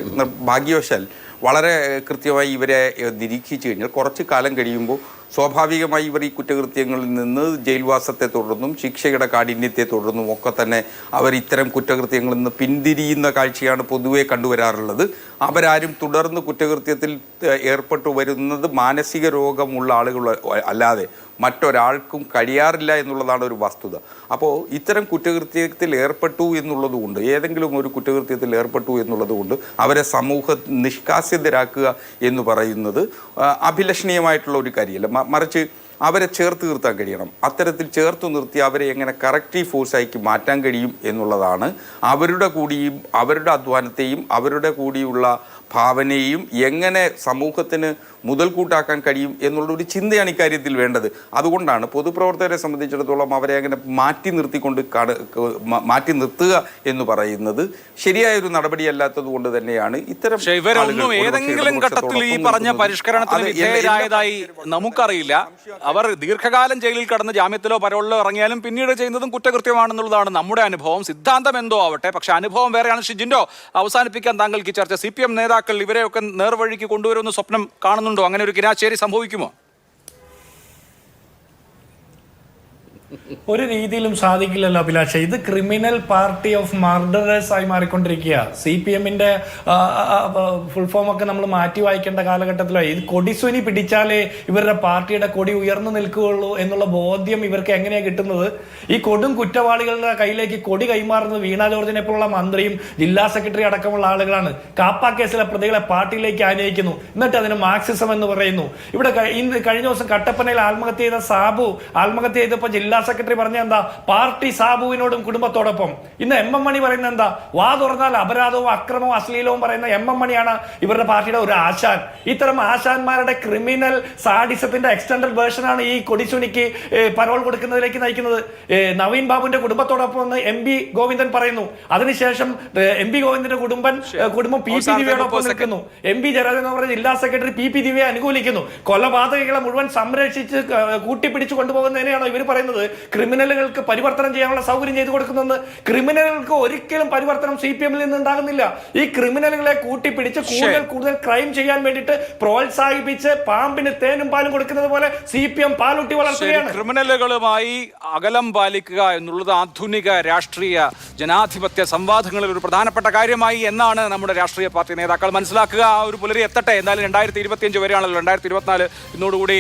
ഭാഗ്യവശാൽ വളരെ കൃത്യമായി ഇവരെ നിരീക്ഷിച്ചു കഴിഞ്ഞാൽ കുറച്ച് കാലം കഴിയുമ്പോൾ സ്വാഭാവികമായി ഇവർ ഈ കുറ്റകൃത്യങ്ങളിൽ നിന്ന് ജയിൽവാസത്തെ തുടർന്നും ശിക്ഷയുടെ കാഠിന്യത്തെ തുടർന്നും ഒക്കെ തന്നെ അവർ ഇത്തരം കുറ്റകൃത്യങ്ങളിൽ നിന്ന് പിന്തിരിയുന്ന കാഴ്ചയാണ് പൊതുവെ കണ്ടുവരാറുള്ളത്. അവരാരും തുടർന്ന് കുറ്റകൃത്യത്തിൽ ഏർപ്പെട്ടു വരുന്നത് മാനസിക രോഗമുള്ള ആളുകൾ അല്ലാതെ മറ്റൊരാൾക്കും കഴിയാറില്ല എന്നുള്ളതാണ് ഒരു വസ്തുത. അപ്പോൾ ഇത്തരം കുറ്റകൃത്യത്തിൽ ഏർപ്പെട്ടു എന്നുള്ളതുകൊണ്ട്, ഏതെങ്കിലും ഒരു കുറ്റകൃത്യത്തിൽ ഏർപ്പെട്ടു എന്നുള്ളതുകൊണ്ട് അവരെ സമൂഹ നിഷ്കാസ്യതരാക്കുക എന്ന് പറയുന്നത് അഭിലഷണീയമായിട്ടുള്ള ഒരു കാര്യമല്ല. മറിച്ച് അവരെ ചേർത്ത് നിർത്താൻ കഴിയണം. അത്തരത്തിൽ ചേർത്ത് നിർത്തി അവരെ എങ്ങനെ കറക്റ്റീവ് ഫോഴ്സാക്കി മാറ്റാൻ കഴിയും എന്നുള്ളതാണ് അവരുടെ കൂടിയും അവരുടെ അധ്വാനത്തെയും അവരുടെ കൂടിയുള്ള ഭാവനയും എങ്ങനെ സമൂഹത്തിന് മുതൽക്കൂട്ടാക്കാൻ കഴിയും എന്നുള്ള ഒരു ചിന്തയാണ് ഇക്കാര്യത്തിൽ വേണ്ടത്. അതുകൊണ്ടാണ് പൊതുപ്രവർത്തകരെ സംബന്ധിച്ചിടത്തോളം അവരെ അങ്ങനെ മാറ്റി നിർത്തുക എന്ന് പറയുന്നത് ശരിയായൊരു നടപടിയല്ലാത്തത് കൊണ്ട് തന്നെയാണ് ഇത്തരം ഇവരൊന്നും ഏതെങ്കിലും ഘട്ടത്തിൽ ഈ പറഞ്ഞ പരിഷ്കരണത്തിന് വിധേയരായതായി നമുക്കറിയില്ല. അവർ ദീർഘകാലം ജയിലിൽ കടന്ന് ജാമ്യത്തിലോ പരോളിലോ ഇറങ്ങിയാലും പിന്നീട് ചെയ്യുന്നതും കുറ്റകൃത്യമാണെന്നുള്ളതാണ് നമ്മുടെ അനുഭവം. സിദ്ധാന്തം എന്തോ ആവട്ടെ, പക്ഷെ അനുഭവം വേറെയാണ്. ഷിജിൻഡോ, അവസാനിപ്പിക്കാൻ താങ്കൾക്ക് ഈ ചർച്ച. CPM നേതാക്കൾ ഇവരെയൊക്കെ നേർവഴിക്ക് കൊണ്ടുവരുമെന്ന് സ്വപ്നം കാണുന്നുണ്ടോ? അങ്ങനെ ഒരു കിനാശേരി സംഭവിക്കുമോ? ഒരു രീതിയിലും സാധിക്കില്ലല്ലോ അഭിലാഷ. ഇത് ക്രിമിനൽ പാർട്ടി ഓഫ് മർഡറേഴ്സ് ആയി മാറിക്കൊണ്ടിരിക്കുക. CPM-ന്റെ ഫുൾ ഫോം ഒക്കെ നമ്മൾ മാറ്റി വായിക്കേണ്ട കാലഘട്ടത്തിലോ. ഇത് കൊടിസുനി പിടിച്ചാലേ ഇവരുടെ പാർട്ടിയുടെ കൊടി ഉയർന്നു നിൽക്കുകയുള്ളൂ എന്നുള്ള ബോധ്യം ഇവർക്ക് എങ്ങനെയാണ് കിട്ടുന്നത്? ഈ കൊടും കുറ്റവാളികളുടെ കയ്യിലേക്ക് കൊടി കൈമാറുന്നത് വീണ ജോർജിനെ പോലുള്ള മന്ത്രിയും ജില്ലാ സെക്രട്ടറി അടക്കമുള്ള ആളുകളാണ്. കാപ്പ കേസിലെ പ്രതികളെ പാർട്ടിയിലേക്ക് ആനയിക്കുന്നു, എന്നിട്ട് അതിന് മാർക്സിസം എന്ന് പറയുന്നു. ഇവിടെ കഴിഞ്ഞ ദിവസം കട്ടപ്പനയിൽ ആത്മഹത്യ ചെയ്ത സാബു ആത്മഹത്യ ചെയ്തപ്പോൾ ജില്ലാ സെക്രട്ടറി പറഞ്ഞ എന്താ? പാർട്ടി സാബുവിനോടും കുടുംബത്തോടൊപ്പം. ഇന്ന് MM മണി പറയുന്ന എന്താ? വാ തുറന്നാൽ അപരാധവും അക്രമവും അശ്ലീലവും പറയുന്ന MM മണിയാണ് ഇവരുടെ പാർട്ടിയുടെ ഒരു ആശാൻ. ഇത്തരം ആശാന്മാരുടെ ക്രിമിനൽ സാഡിസത്തിന്റെ എക്സ്റ്റൻഡഡ് വേർഷനാണ് ഈ കൊടിസുനിക്ക് പരോൾ കൊടുക്കുന്നതിലേക്ക് നയിക്കുന്നത്. നവീൻ ബാബുവിന്റെ കുടുംബത്തോടൊപ്പം എന്ന് MB ഗോവിന്ദൻ പറയുന്നു. അതിനുശേഷം MB ഗോവിന്ദന്റെ കുടുംബം PP ദിവ്യയോടൊപ്പം നിൽക്കുന്നു. MB ജയരാജൻ എന്ന് പറഞ്ഞ ജില്ലാ സെക്രട്ടറി PP ദിവ്യയെ അനുകൂലിക്കുന്നു. കൊലപാതകളെ മുഴുവൻ സംരക്ഷിച്ച് കൂട്ടിപ്പിടിച്ചു കൊണ്ടുപോകുന്നതിനെയാണ് ഇവർ പറയുന്നത് ക്രിമിനലുകൾക്ക് പരിവർത്തനം ചെയ്യാനുള്ള സൗകര്യം ചെയ്തു കൊടുക്കുന്നെന്ന്. ക്രിമിനലുകൾക്ക് ഒരിക്കലും പരിവർത്തനം CPM-ൽ നിന്ന് ഉണ്ടാകുന്നില്ല. ഈ ക്രിമിനലുകളെ കൂട്ടിപ്പിടിച്ച് കൂടുതൽ ക്രൈം ചെയ്യാൻ വേണ്ടിയിട്ട് പ്രോത്സാഹിപ്പിച്ച് പാമ്പിന് തേനും പാലും കൊടുക്കുന്നത് പോലെ CPM പാലൂട്ടി വളർത്തുകയാണ്. ക്രിമിനലുകളുമായി അകലം പാലിക്കുക എന്നുള്ളത് ആധുനിക രാഷ്ട്രീയ ജനാധിപത്യ സംവാദങ്ങളിൽ ഒരു പ്രധാനപ്പെട്ട കാര്യമായി എന്നാണ് നമ്മുടെ രാഷ്ട്രീയ പാർട്ടി നേതാക്കൾ മനസ്സിലാക്കുക. ആ ഒരു പുലരി എത്തട്ടെ. എന്തായാലും 2025 വരെയാണല്ലോ, 2024 ഇന്നോടുകൂടി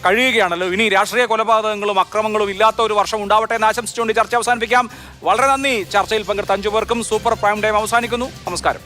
കഴിയുകയാണല്ലോ. ഇനി രാഷ്ട്രീയ കൊലപാതകങ്ങളും അക്രമങ്ങളും ഇല്ലാത്ത ഒരു വർഷം ഉണ്ടാവട്ടെ എന്ന് ആശംസിച്ചുകൊണ്ട് ചർച്ച അവസാനിപ്പിക്കാം. വളരെ നന്ദി. ചർച്ചയിൽ പങ്കെടുത്ത 5 പേർക്കും. സൂപ്പർ പ്രൈം ടൈം അവസാനിക്കുന്നു. നമസ്കാരം.